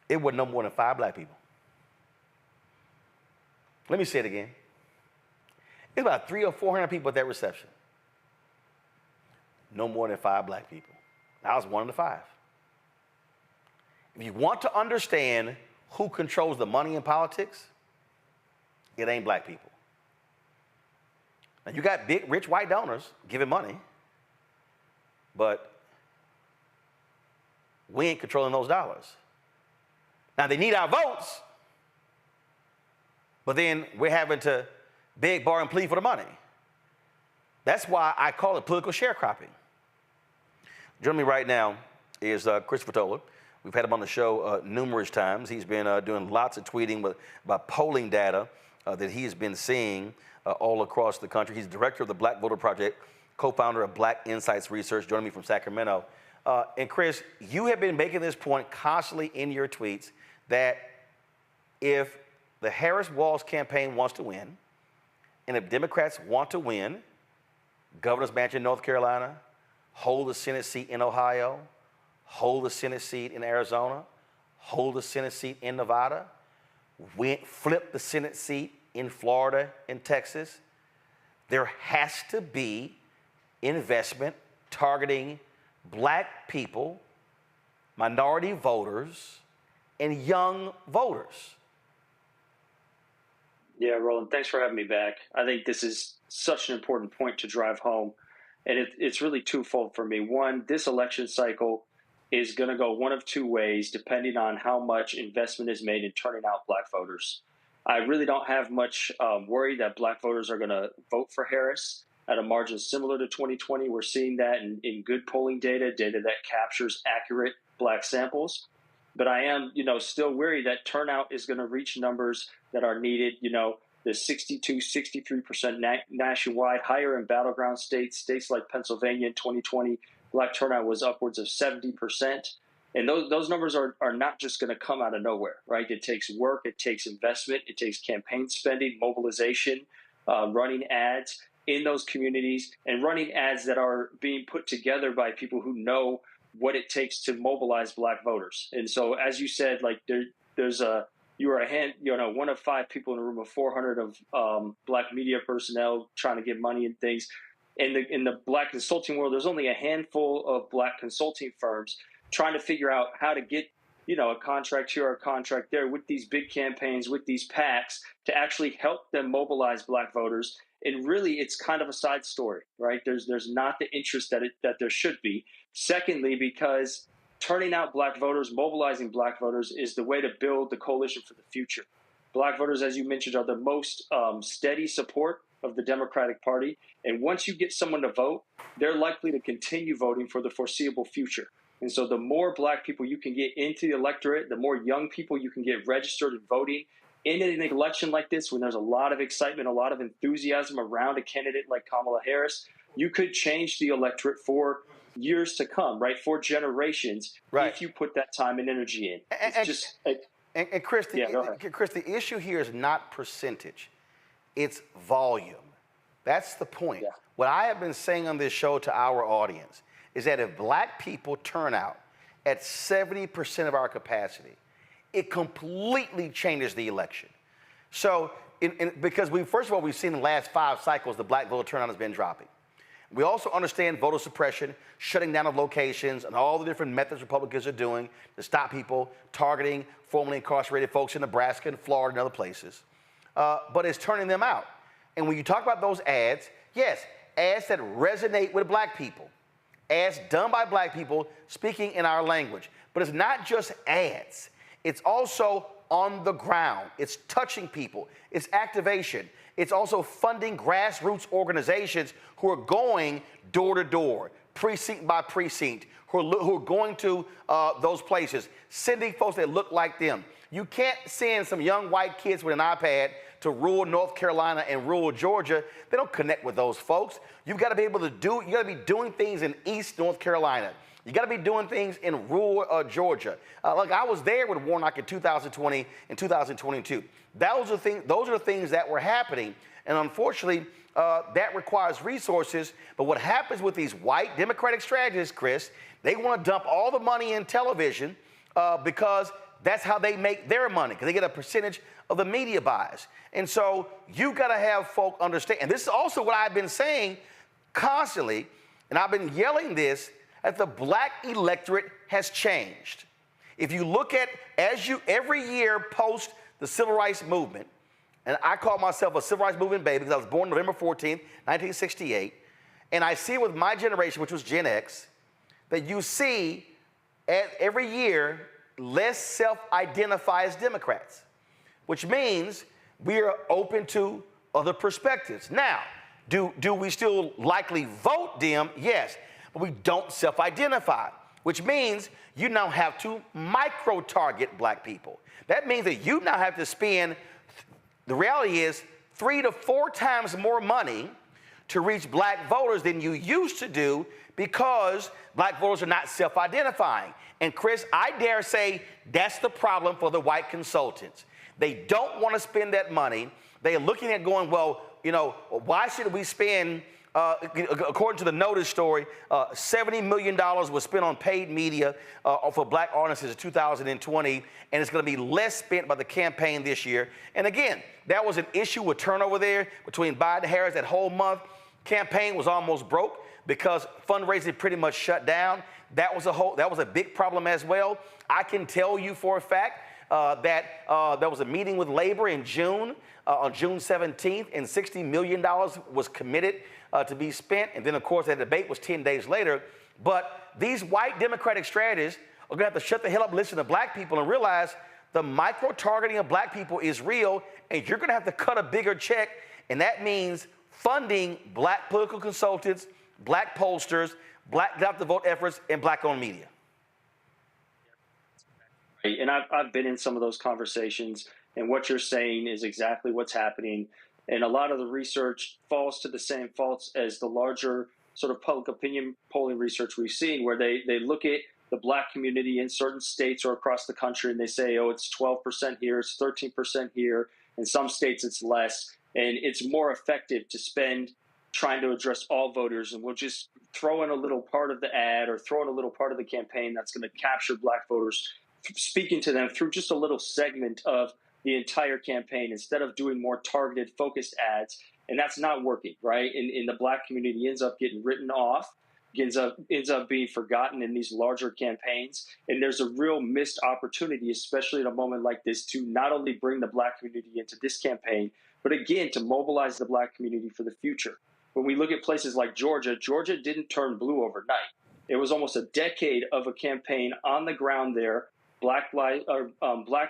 Speaker 1: It was no more than 5 black people. Let me say it again. It's about 300 or 400 people at that reception. No more than 5 black people. I was one of the 5. If you want to understand who controls the money in politics, it ain't black people. Now, you got big, rich white donors giving money, but we ain't controlling those dollars. Now, they need our votes, but then we're having to beg, borrow, and plead for the money. That's why I call it political sharecropping. Joining me right now is Christopher Toller. We've had him on the show numerous times. He's been doing lots of tweeting about polling data that he has been seeing all across the country. He's director of the Black Voter Project, co-founder of Black Insights Research, joining me from Sacramento. And Chris, you have been making this point constantly in your tweets that if the Harris-Walz campaign wants to win, and if Democrats want to win governor's mansion in North Carolina, hold the Senate seat in Ohio, hold the Senate seat in Arizona, hold the Senate seat in Nevada, flip the Senate seat in Florida and Texas, there has to be investment targeting black people, minority voters, and young voters.
Speaker 2: Yeah, Roland, thanks for having me back. I think this is such an important point to drive home. And it's really twofold for me. One, this election cycle is going to go one of 2 ways, depending on how much investment is made in turning out black voters. I really don't have much worry that black voters are going to vote for Harris at a margin similar to 2020. We're seeing that in good polling data that captures accurate black samples. But I am, still worried that turnout is going to reach numbers that are needed, the 62, 63% nationwide, higher in battleground states like Pennsylvania in 2020, black turnout was upwards of 70%. And those numbers are not just going to come out of nowhere, right? It takes work, it takes investment, it takes campaign spending, mobilization, running ads in those communities, and running ads that are being put together by people who know what it takes to mobilize black voters. And so, as you said, like you are one of 5 people in a room of 400 of black media personnel trying to get money and things. In the black consulting world, there's only a handful of black consulting firms trying to figure out how to get, a contract here or a contract there with these big campaigns, with these PACs, to actually help them mobilize black voters. And really, it's kind of a side story, right? There's not the interest that there should be. Secondly, because turning out black voters, mobilizing black voters is the way to build the coalition for the future. Black voters, as you mentioned, are the most steady support of the Democratic Party. And once you get someone to vote, they're likely to continue voting for the foreseeable future. And so the more black people you can get into the electorate, the more young people you can get registered and voting in an election like this, when there's a lot of excitement, a lot of enthusiasm around a candidate like Kamala Harris, you could change the electorate for years to come, right? For generations, right, if you put that time and energy in.
Speaker 1: And Chris, Chris, the issue here is not percentage. It's volume. That's the point. Yeah. What I have been saying on this show to our audience is that if black people turn out at 70% of our capacity, it completely changes the election. So, because first of all, we've seen in the last 5 cycles, the black voter turnout has been dropping. We also understand voter suppression, shutting down of locations, and all the different methods Republicans are doing to stop people targeting formerly incarcerated folks in Nebraska and Florida and other places. But it's turning them out. And when you talk about those ads, yes, ads that resonate with black people, ads done by black people speaking in our language. But it's not just ads. It's also on the ground. It's touching people. It's activation. It's also funding grassroots organizations who are going door to door, precinct by precinct, who are going to those places, sending folks that look like them. You can't send some young white kids with an iPad to rural North Carolina and rural Georgia. They don't connect with those folks. You've got to be able to do, you got to be doing things in East North Carolina. You got to be doing things in rural Georgia. Like I was there with Warnock in 2020 and 2022. Those are the things that were happening. And unfortunately, that requires resources. But what happens with these white Democratic strategists, Chris, they want to dump all the money in television because that's how they make their money, because they get a percentage of the media buys. And so you got to have folk understand. And this is also what I've been saying constantly, and I've been yelling this, that the black electorate has changed. If you look at, every year post the Civil Rights Movement, and I call myself a Civil Rights Movement baby because I was born November 14th, 1968, and I see with my generation, which was Gen X, that you see every year less self-identify as Democrats, which means we are open to other perspectives. Now, do we still likely vote Dem? Yes, but we don't self-identify, which means you now have to micro-target black people. That means that you now have to spend, the reality is, 3 to 4 times more money to reach black voters than you used to do because black voters are not self-identifying. And Chris, I dare say that's the problem for the white consultants. They don't want to spend that money. They are looking at going, well, you know, why should we spend, according to the Notice story, $70 million was spent on paid media for black audiences in 2020, and it's going to be less spent by the campaign this year. And again, that was an issue with turnover there between Biden and Harris. That whole month, campaign was almost broke because fundraising pretty much shut down. That was a big problem as well. I can tell you for a fact that there was a meeting with labor in June, on June 17th, and $60 million was committed to be spent. And then, of course, that debate was 10 days later. But these white Democratic strategists are going to have to shut the hell up and listen to black people and realize the micro-targeting of black people is real, and you're going to have to cut a bigger check, and that means funding black political consultants, black pollsters, black get-out-the-vote efforts, and black-owned media.
Speaker 2: And I've been in some of those conversations, and what you're saying is exactly what's happening. And a lot of the research falls to the same faults as the larger sort of public opinion polling research we've seen, where they look at the black community in certain states or across the country, and they say, oh, it's 12% here, it's 13% here. In some states, it's less. And it's more effective to spend trying to address all voters, and we'll just throw in a little part of the ad or throw in a little part of the campaign that's going to capture black voters, speaking to them through just a little segment of the entire campaign instead of doing more targeted, focused ads. And that's not working, right? And the black community ends up getting written off, ends up being forgotten in these larger campaigns. And there's a real missed opportunity, especially at a moment like this, to not only bring the black community into this campaign, but again, to mobilize the black community for the future. When we look at places like Georgia, Georgia didn't turn blue overnight. It was almost a decade of a campaign on the ground there, Black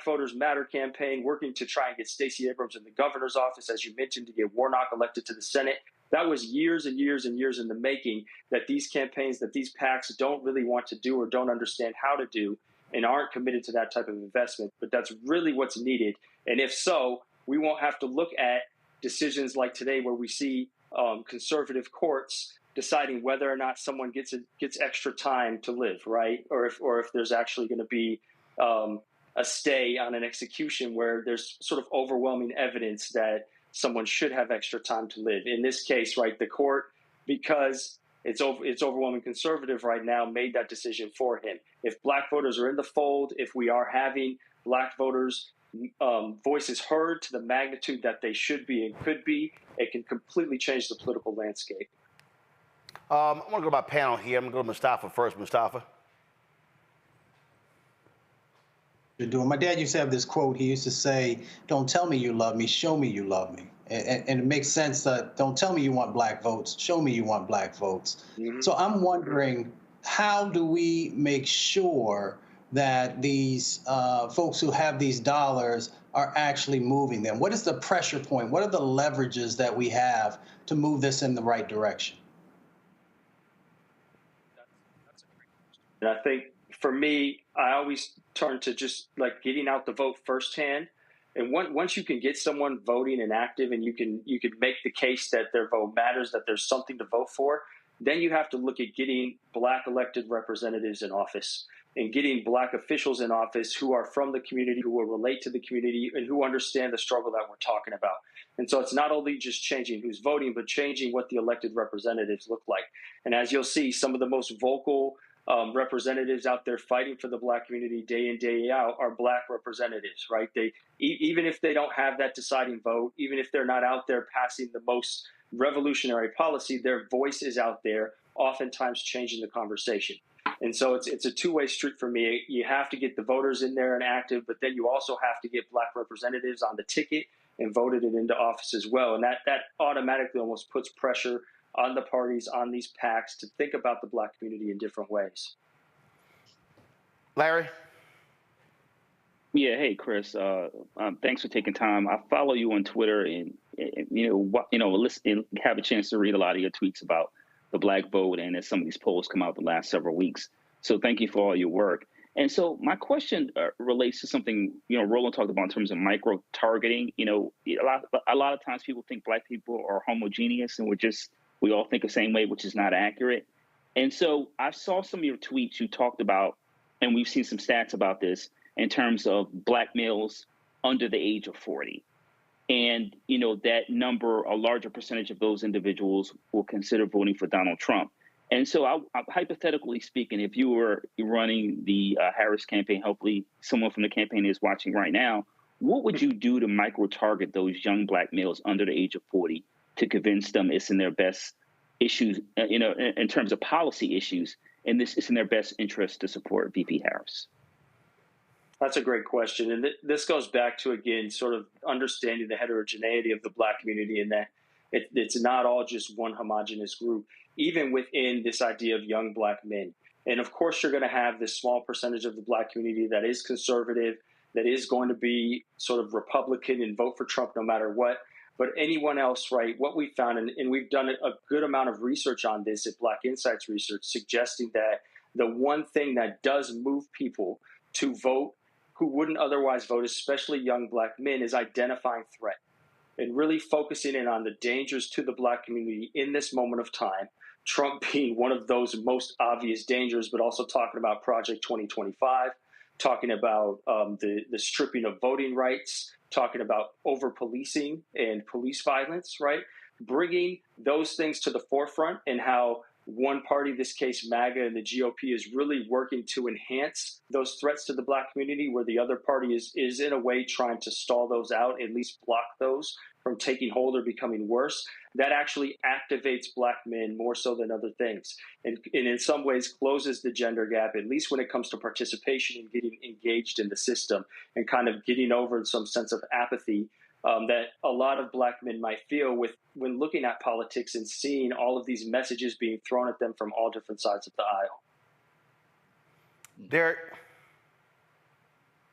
Speaker 2: Voters Matter campaign, working to try and get Stacey Abrams in the governor's office, as you mentioned, to get Warnock elected to the Senate. That was years and years and years in the making, that these campaigns, that these PACs don't really want to do or don't understand how to do and aren't committed to that type of investment. But that's really what's needed. And if so, we won't have to look at decisions like today where we see conservative courts deciding whether or not someone gets extra time to live, right? Or if there's actually going to be a stay on an execution where there's sort of overwhelming evidence that someone should have extra time to live. In this case, right, the court, because it's overwhelming conservative right now, made that decision for him. If black voters are in the fold, if we are having black voters voices heard to the magnitude that they should be and could be, it can completely change the political landscape.
Speaker 1: I want to go to my panel here. I'm going to go to Mustafa first. Mustafa.
Speaker 3: You're doing. My dad used to have this quote. He used to say, "Don't tell me you love me, show me you love me." And it makes sense that don't tell me you want black votes, show me you want black votes. Mm-hmm. So I'm wondering, how do we make sure that these folks who have these dollars are actually moving them? What is the pressure point? What are the leverages that we have to move this in the right direction?
Speaker 2: And I think for me, I always turn to just like getting out the vote firsthand. And once you can get someone voting and active, and you can make the case that their vote matters, that there's something to vote for, then you have to look at getting Black elected representatives in office and getting Black officials in office who are from the community, who will relate to the community, and who understand the struggle that we're talking about. And so it's not only just changing who's voting, but changing what the elected representatives look like. And as you'll see, some of the most vocal representatives out there fighting for the Black community day in, day out are Black representatives, right? They, even if they don't have that deciding vote, even if they're not out there passing the most revolutionary policy, their voice is out there, oftentimes changing the conversation. And so it's a two-way street for me. You have to get the voters in there and active, but then you also have to get Black representatives on the ticket and voted it into office as well. And that automatically almost puts pressure on the parties, on these PACs, to think about the Black community in different ways.
Speaker 1: Larry?
Speaker 6: Yeah, hey, Chris. Thanks for taking time. I follow you on Twitter, and listen, and have a chance to read a lot of your tweets about the Black vote, and as some of these polls come out the last several weeks. So thank you for all your work. And so my question relates to something, Roland talked about in terms of micro-targeting. A lot of times people think Black people are homogeneous, and we all think the same way, which is not accurate. And so I saw some of your tweets you talked about, and we've seen some stats about this in terms of Black males under the age of 40. And, that number, a larger percentage of those individuals will consider voting for Donald Trump. And so hypothetically speaking, if you were running the Harris campaign, hopefully someone from the campaign is watching right now, what would you do to micro-target those young Black males under the age of 40 to convince them it's in their best issues, in terms of policy issues, and this is in their best interest to support VP Harris?
Speaker 2: That's a great question. And this goes back to, again, sort of understanding the heterogeneity of the Black community, and that it's not all just one homogenous group, even within this idea of young Black men. And of course, you're going to have this small percentage of the Black community that is conservative, that is going to be sort of Republican and vote for Trump no matter what. But anyone else, right, what we found, and we've done a good amount of research on this at Black Insights Research, suggesting that the one thing that does move people to vote who wouldn't otherwise vote, especially young Black men, is identifying threat and really focusing in on the dangers to the Black community in this moment of time, Trump being one of those most obvious dangers, but also talking about Project 2025, talking about the stripping of voting rights, talking about over-policing and police violence, right? Bringing those things to the forefront, and how one party, this case MAGA and the GOP, is really working to enhance those threats to the Black community, where the other party is in a way trying to stall those out, at least block those from taking hold or becoming worse. That actually activates Black men more so than other things, and in some ways closes the gender gap, at least when it comes to participation and getting engaged in the system, and kind of getting over some sense of apathy that a lot of Black men might feel when looking at politics and seeing all of these messages being thrown at them from all different sides of the aisle.
Speaker 1: Derek?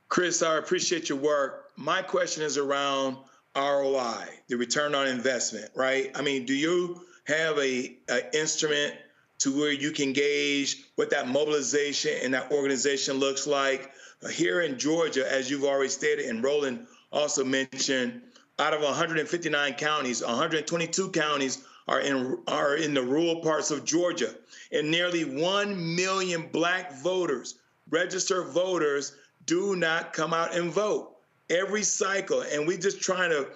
Speaker 7: Chris, I appreciate your work. My question is around ROI, the return on investment, right? I mean, do you have a instrument to where you can gauge what that mobilization and that organization looks like? Here in Georgia, as you've already stated, and Roland also mentioned, out of 159 counties, 122 counties are in the rural parts of Georgia, and nearly 1 million Black voters, registered voters, do not come out and vote every cycle. And we're just trying to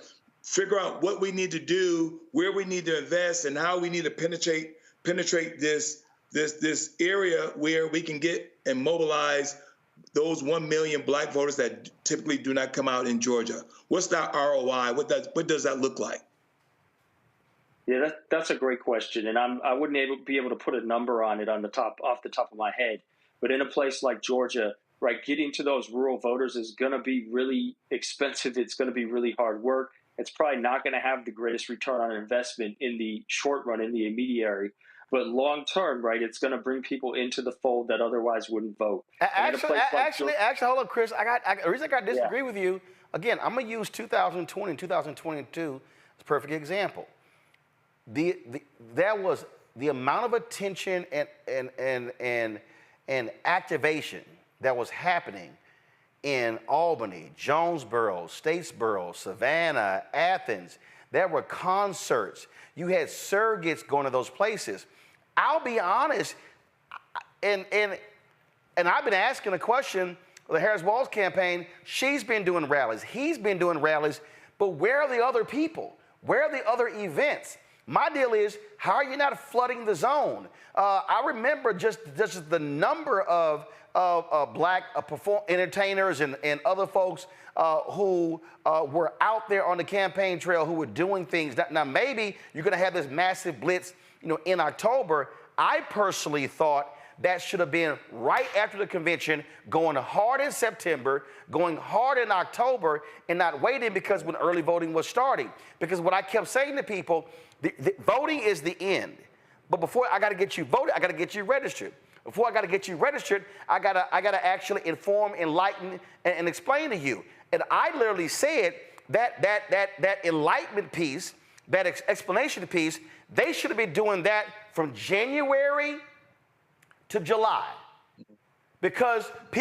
Speaker 7: figure out what we need to do, where we need to invest, and how we need to penetrate this area where we can get and mobilize those 1 million Black voters that typically do not come out in Georgia. What's that ROI? What does that look like?
Speaker 2: Yeah, that's a great question, and I wouldn't be able to put a number on it off the top of my head. But in a place like Georgia, right, getting to those rural voters is going to be really expensive. It's going to be really hard work. It's probably not going to have the greatest return on investment in the short run, in the immediary. But long term, right, it's going to bring people into the fold that otherwise wouldn't vote.
Speaker 1: Actually, hold on, Chris. The reason I disagree with you, again, I'm going to use 2020 and 2022 as a perfect example. There was the amount of attention and and activation that was happening in Albany, Jonesboro, Statesboro, Savannah, Athens. There were concerts. You had surrogates going to those places. I'll be honest, and I've been asking the question, the Harris-Walz campaign, she's been doing rallies, he's been doing rallies, but where are the other people? Where are the other events? My deal is, how are you not flooding the zone? I remember just the number of black entertainers and other folks who were out there on the campaign trail who were doing things. Now maybe you're going to have this massive blitz, in October. I personally thought that should have been right after the convention, going hard in September, going hard in October, and not waiting because when early voting was starting. Because what I kept saying to people, the voting is the end. But before I got to get you voted, I got to get you registered. Before I got to get you registered, I gotta actually inform, enlighten, and explain to you. And I literally said that enlightenment piece, that explanation piece, they should have been doing that from January to July, because the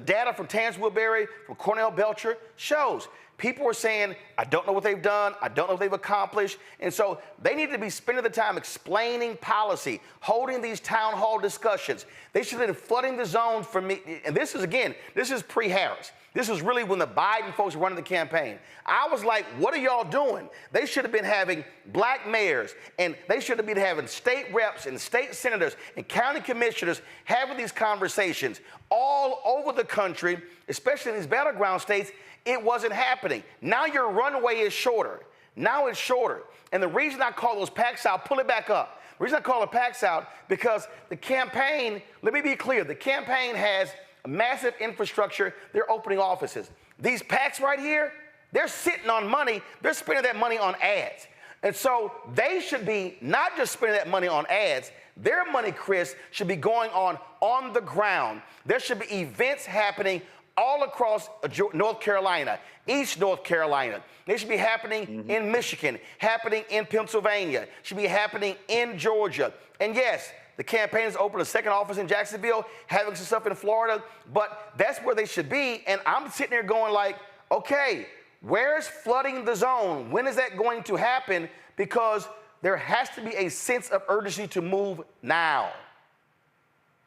Speaker 1: data from Terrence Woodbury, from Cornell Belcher shows people were saying, I don't know what they've done, I don't know what they've accomplished, and so they need to be spending the time explaining policy, holding these town hall discussions. They should have been flooding the zone for me, and this is pre-Harris. This was really when the Biden folks were running the campaign. I was like, what are y'all doing? They should have been having black mayors, and they should have been having state reps and state senators and county commissioners having these conversations all over the country, especially in these battleground states. It wasn't happening. Now your runway is shorter. Now it's shorter. And the reason I call those PACs out, pull it back up. The reason I call it PACs out, because the campaign, let me be clear, the campaign has a massive infrastructure. They're opening offices. These PACs right here, they're sitting on money. They're spending that money on ads. And so they should be not just spending that money on ads. Their money, Chris, should be going on the ground. There should be events happening all across North Carolina, East North Carolina. They should be happening in Michigan, happening in Pennsylvania, should be happening in Georgia. And yes, the campaign has opened a second office in Jacksonville, having some stuff in Florida, but that's where they should be. And I'm sitting there going like, okay, where's flooding the zone? When is that going to happen? Because there has to be a sense of urgency to move now.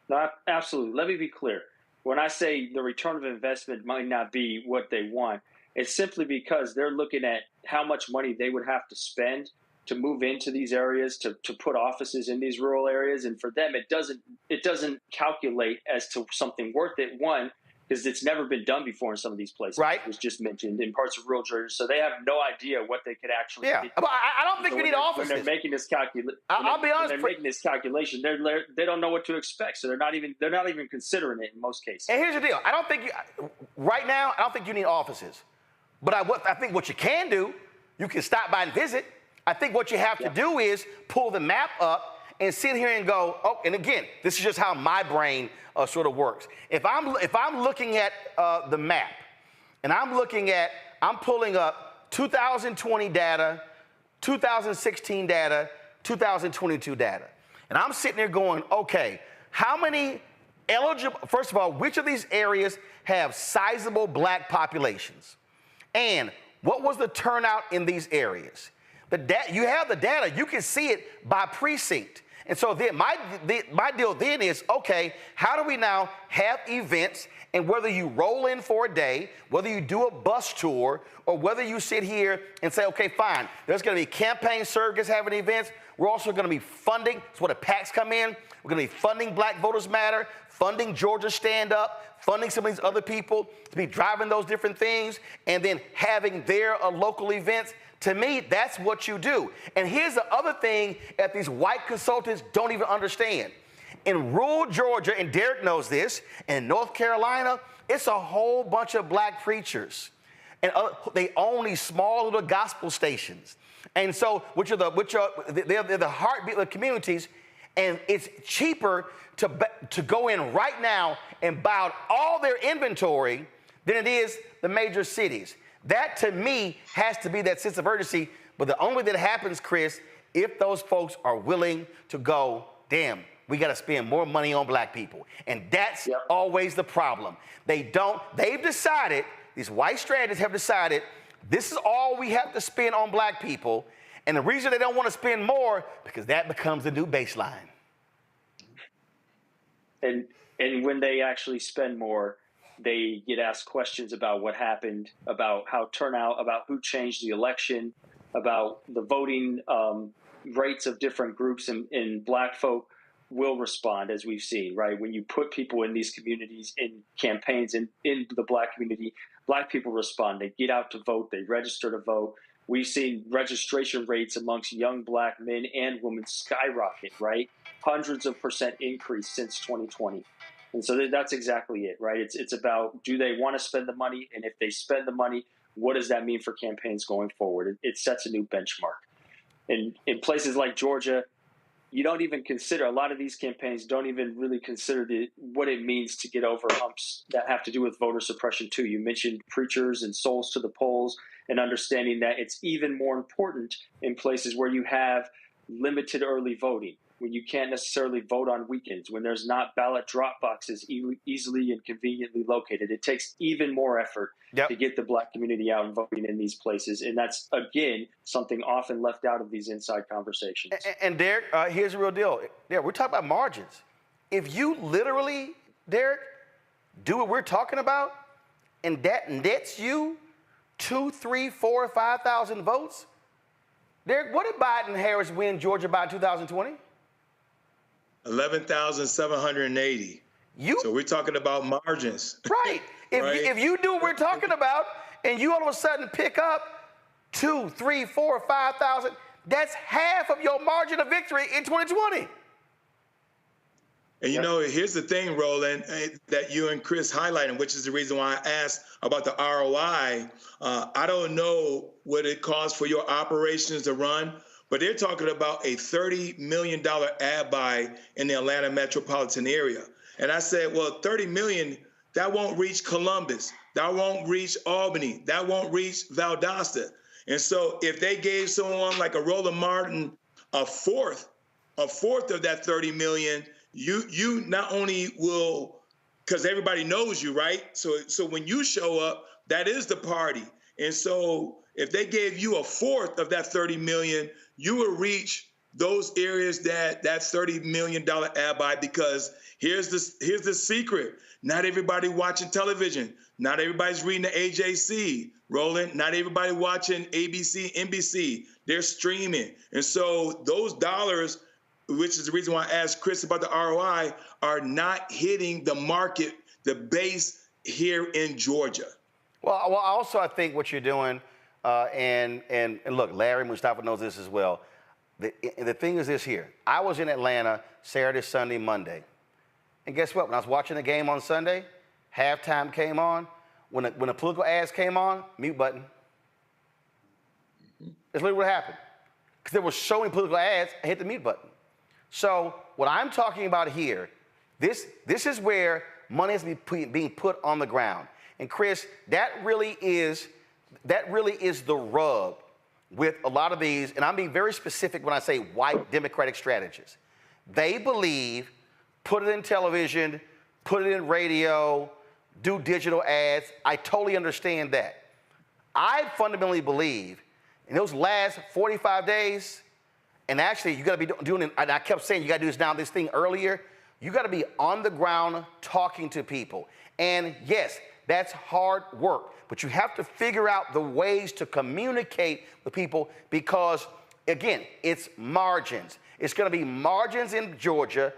Speaker 2: No, absolutely. Let me be clear. When I say the return of investment might not be what they want, it's simply because they're looking at how much money they would have to spend to move into these areas, to put offices in these rural areas. And for them, it doesn't calculate as to something worth it. One, because it's never been done before in some of these places.
Speaker 1: Right.
Speaker 2: It was just mentioned in parts of rural Georgia. So they have no idea what they could actually do.
Speaker 1: But I don't think you need offices.
Speaker 2: When they're making this calculation,
Speaker 1: I'll be honest.
Speaker 2: When they're making this calculation, they don't know what to expect. So they're not even considering it in most cases.
Speaker 1: And here's the deal. I don't think you need offices. But I think what you can do, you can stop by and visit. I think what you have to do is pull the map up and sit here and go, oh, and again, this is just how my brain sort of works. If I'm looking at the map, and I'm pulling up 2020 data, 2016 data, 2022 data, and I'm sitting there going, okay, how many eligible, first of all, which of these areas have sizable black populations? And what was the turnout in these areas? You have the data, you can see it by precinct. And so then my deal then is, okay, how do we now have events, and whether you roll in for a day, whether you do a bus tour, or whether you sit here and say, okay, fine, there's going to be campaign surrogates having events. We're also going to be funding, that's where the PACs come in. We're going to be funding Black Voters Matter, funding Georgia Stand Up, funding some of these other people to be driving those different things, and then having their local events. To me, that's what you do. And here's the other thing that these white consultants don't even understand. In rural Georgia, and Derek knows this, in North Carolina, it's a whole bunch of black preachers. And they own these small little gospel stations. And so, they're the heartbeat of the communities, and it's cheaper to go in right now and buy out all their inventory than it is the major cities. That, to me, has to be that sense of urgency. But the only way that happens, Chris, if those folks are willing to go, damn, we got to spend more money on black people. And that's always the problem. They've decided, these white strategists have decided, this is all we have to spend on black people. And the reason they don't want to spend more, because that becomes the new baseline.
Speaker 2: And when they actually spend more, they get asked questions about what happened, about how turnout, about who changed the election, about the voting rates of different groups, and black folk will respond, as we've seen, right? When you put people in these communities, in campaigns, in the black community, black people respond. They get out to vote. They register to vote. We've seen registration rates amongst young black men and women skyrocket, right? Hundreds of % increase since 2020. And so that's exactly it, right? It's about, do they want to spend the money? And if they spend the money, what does that mean for campaigns going forward? It sets a new benchmark. And in places like Georgia, you don't even consider, a lot of these campaigns don't even really consider what it means to get over humps that have to do with voter suppression too. You mentioned preachers and souls to the polls, and understanding that it's even more important in places where you have limited early voting, when you can't necessarily vote on weekends, when there's not ballot drop boxes easily and conveniently located. It takes even more effort to get the black community out and voting in these places. And that's, again, something often left out of these inside conversations.
Speaker 1: And Derek, here's the real deal. Yeah, we're talking about margins. If you literally, Derek, do what we're talking about, and that nets you 2, 3, 4, 5,000 votes, Derek, what did Biden and Harris win Georgia by in 2020?
Speaker 7: 11,780. So we're talking about margins.
Speaker 1: Right. If you do what we're talking about, and you all of a sudden pick up 2, 3, 4, 5,000, that's half of your margin of victory in 2020.
Speaker 7: And you know, here's the thing, Roland, that you and Chris highlighted, which is the reason why I asked about the ROI. I don't know what it costs for your operations to run, but they're talking about a $30 million ad buy in the Atlanta metropolitan area. And I said, well, $30 million, that won't reach Columbus. That won't reach Albany. That won't reach Valdosta. And so if they gave someone like a Roland Martin a fourth of that $30 million, you not only will, because everybody knows you, right? So when you show up, that is the party. And so if they gave you a fourth of that $30 million, you will reach those areas that $30 million ad buy, because here's the secret. Not everybody watching television. Not everybody's reading the AJC, Roland. Not everybody watching ABC, NBC. They're streaming. And so those dollars, which is the reason why I asked Chris about the ROI, are not hitting the market, the base here in Georgia.
Speaker 1: Well, also I think what you're doing, and look, Larry Mustafa knows this as well. The thing is this here. I was in Atlanta Saturday, Sunday, Monday. And guess what? When I was watching the game on Sunday, halftime came on. When the political ads came on, mute button. That's literally what happened. Because there were so many political ads, I hit the mute button. So what I'm talking about here, this is where money is being put on the ground. And Chris, that really is the rub with a lot of these, and I'm being very specific when I say white Democratic strategists. They believe, put it in television, put it in radio, do digital ads. I totally understand that. I fundamentally believe in those last 45 days, and actually you gotta be doing it, and I kept saying you gotta do this thing earlier, you gotta be on the ground talking to people. And yes, that's hard work, but you have to figure out the ways to communicate with people because, again, it's margins. It's going to be margins in Georgia.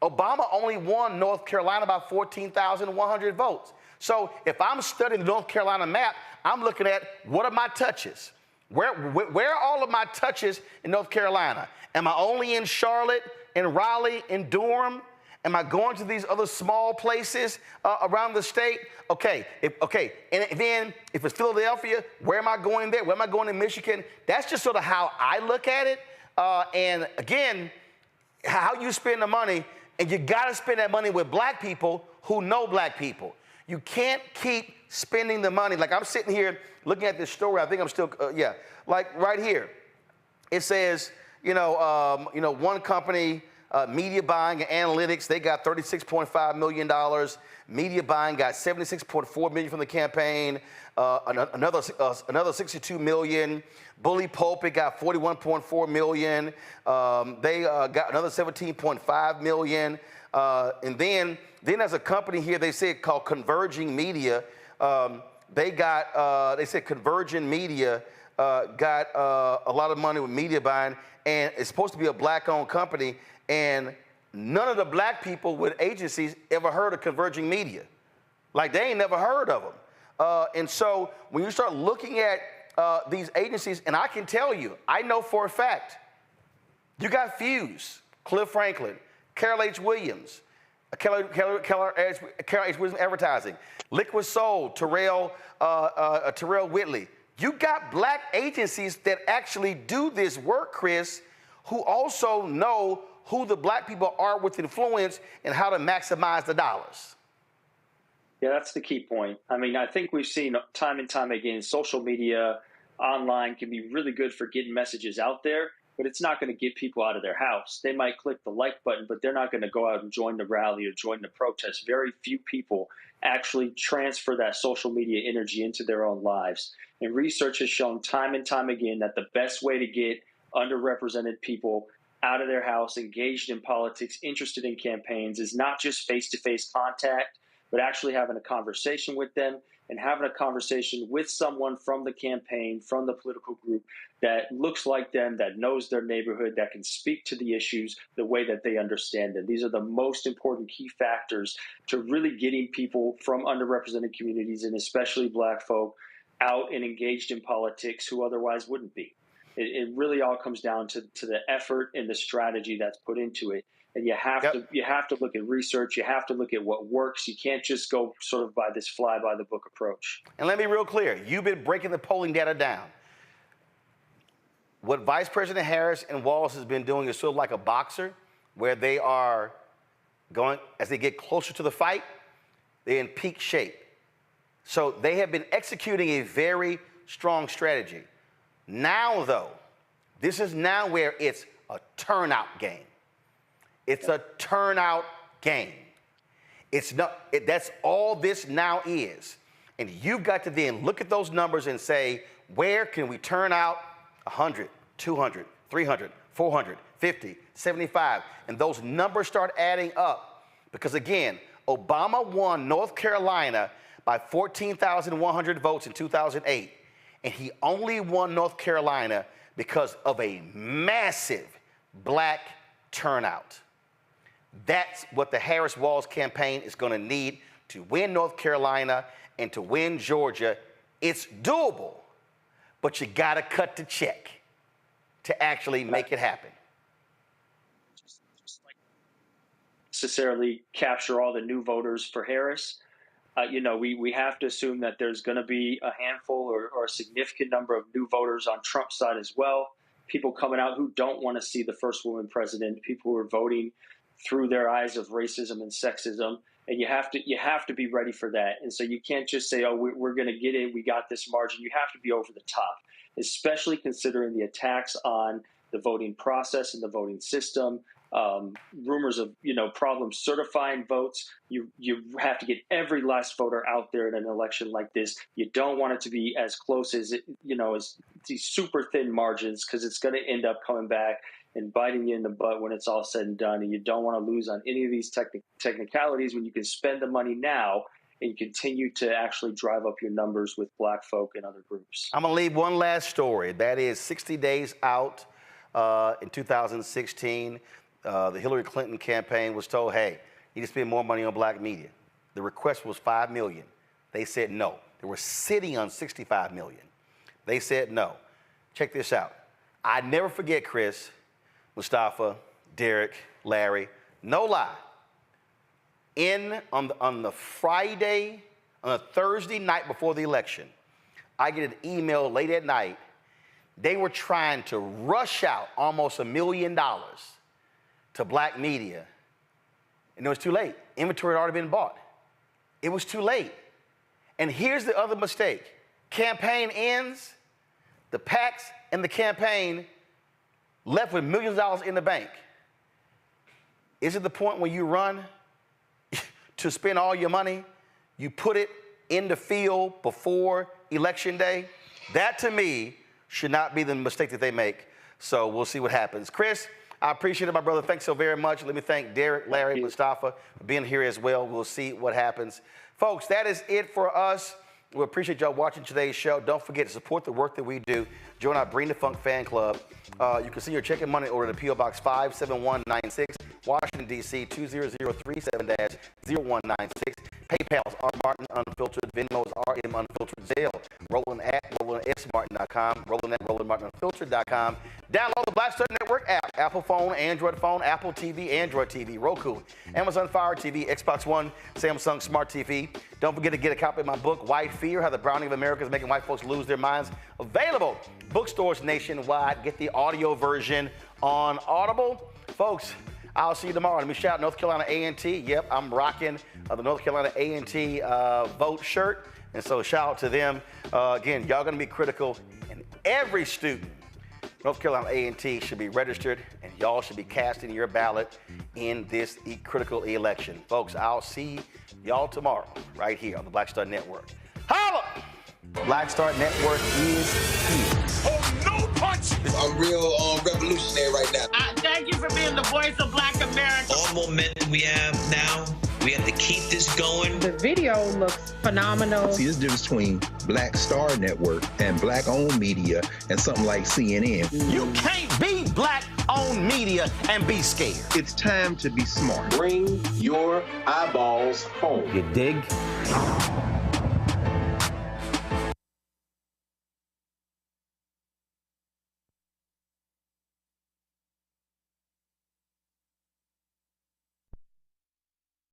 Speaker 1: Obama only won North Carolina by 14,100 votes. So if I'm studying the North Carolina map, I'm looking at what are my touches? Where are all of my touches in North Carolina? Am I only in Charlotte, in Raleigh, in Durham? Am I going to these other small places around the state? Okay, and then if it's Philadelphia, where am I going there? Where am I going in Michigan? That's just sort of how I look at it. And again, how you spend the money, and you gotta spend that money with black people who know black people. You can't keep spending the money. Like I'm sitting here looking at this story, I think I'm still, like right here. It says, one company, Media buying and analytics, they got $36.5 million. Media buying got $76.4 million from the campaign. Another $62 million. Bully Pulpit got $41.4 million. They got another $17.5 million. And then there's a company here, they say called Converging Media. They said Convergent Media got a lot of money with media buying, and it's supposed to be a black-owned company, and none of the black people with agencies ever heard of Converging Media. Like, they ain't never heard of them. And so when you start looking at these agencies, and I can tell you, I know for a fact, you got Fuse, Cliff Franklin, Carol H. Williams, Carol H. Williams Advertising, Liquid Soul, Terrell Whitley. You got black agencies that actually do this work, Chris, who also know who the black people are with influence and how to maximize the dollars.
Speaker 2: Yeah, that's the key point. I mean, I think we've seen time and time again, social media, online can be really good for getting messages out there, but it's not going to get people out of their house. They might click the like button, but they're not going to go out and join the rally or join the protest. Very few people actually transfer that social media energy into their own lives. And research has shown time and time again that the best way to get underrepresented people out of their house, engaged in politics, interested in campaigns, is not just face-to-face contact, but actually having a conversation with them and having a conversation with someone from the campaign, from the political group that looks like them, that knows their neighborhood, that can speak to the issues the way that they understand them. These are the most important key factors to really getting people from underrepresented communities, and especially black folk, out and engaged in politics who otherwise wouldn't be. It really all comes down to the effort and the strategy that's put into it. And you have to look at research. You have to look at what works. You can't just go sort of by this fly-by-the-book approach.
Speaker 1: And let me be real clear. You've been breaking the polling data down. What Vice President Harris and Walz has been doing is sort of like a boxer, where they are going, as they get closer to the fight, they're in peak shape. So they have been executing a very strong strategy. Now, though, this is now where it's a turnout game. It's a turnout game. It's not, that's all this now is. And you've got to then look at those numbers and say, where can we turn out 100, 200, 300, 400, 50, 75? And those numbers start adding up. Because again, Obama won North Carolina by 14,100 votes in 2008. And he only won North Carolina because of a massive black turnout. That's what the Harris-Walz campaign is going to need to win North Carolina and to win Georgia. It's doable, but you got to cut the check to actually make it happen.
Speaker 2: Necessarily capture all the new voters for Harris. We have to assume that there's going to be a handful or a significant number of new voters on Trump's side as well. People coming out who don't want to see the first woman president. People who are voting through their eyes of racism and sexism, and you have to be ready for that. And so you can't just say, "Oh, we're going to get it. We got this margin." You have to be over the top, especially considering the attacks on the voting process and the voting system. Rumors of problems certifying votes. You have to get every last voter out there in an election like this. You don't want it to be as close as as these super thin margins, because it's going to end up coming back and biting you in the butt when it's all said and done. And you don't want to lose on any of these technicalities when you can spend the money now and continue to actually drive up your numbers with black folk and other groups.
Speaker 1: I'm going to leave one last story. That is 60 days out in 2016. The Hillary Clinton campaign was told, hey, you need to spend more money on black media. The request was $5 million. They said no. They were sitting on $65 million. They said no. Check this out. I never forget, Chris, Mustafa, Derek, Larry, no lie. On the Friday, on a Thursday night before the election, I get an email late at night. They were trying to rush out almost $1 million to black media, and it was too late. Inventory had already been bought. It was too late. And here's the other mistake. Campaign ends, the PACs and the campaign left with millions of dollars in the bank. Is it the point when you run to spend all your money, you put it in the field before Election Day? That, to me, should not be the mistake that they make. So we'll see what happens. Chris, I appreciate it, my brother. Thanks so very much. Let me thank Derek, Larry, Mustafa for being here as well. We'll see what happens. Folks, that is it for us. We appreciate y'all watching today's show. Don't forget to support the work that we do. Join our Bring the Funk fan club. You can see your check and money order to P.O. Box 57196, Washington, D.C. 20037-0196. PayPal's R Martin Unfiltered, Venmo's RM Unfiltered, Zelle, Roland at RolandSMartin.com, Roland at RolandMartinUnfiltered.com. Download the Black Star Network app, Apple phone, Android phone, Apple TV, Android TV, Roku, Amazon Fire TV, Xbox One, Samsung Smart TV. Don't forget to get a copy of my book, White Fear, How the Browning of America is Making White Folks Lose Their Minds. Available bookstores nationwide. Get the audio version on Audible. Folks, I'll see you tomorrow. Let me shout out North Carolina A&T. Yep, I'm rocking the North Carolina A&T vote shirt. And so shout out to them. Again, y'all going to be critical. And every student, North Carolina A&T, should be registered. And y'all should be casting your ballot in this critical election. Folks, I'll see y'all tomorrow right here on the Black Star Network. Holla! Black Star Network is here.
Speaker 27: Oh, no punch!
Speaker 9: I'm real revolutionary right now.
Speaker 10: Thank you for being the voice of Black America.
Speaker 11: All momentum we have now, we have to keep this going.
Speaker 12: The video looks phenomenal.
Speaker 15: See, there's a difference between Black Star Network and black-owned media and something like CNN.
Speaker 1: You can't be black-owned media and be scared.
Speaker 15: It's time to be smart.
Speaker 27: Bring your eyeballs home.
Speaker 1: You dig?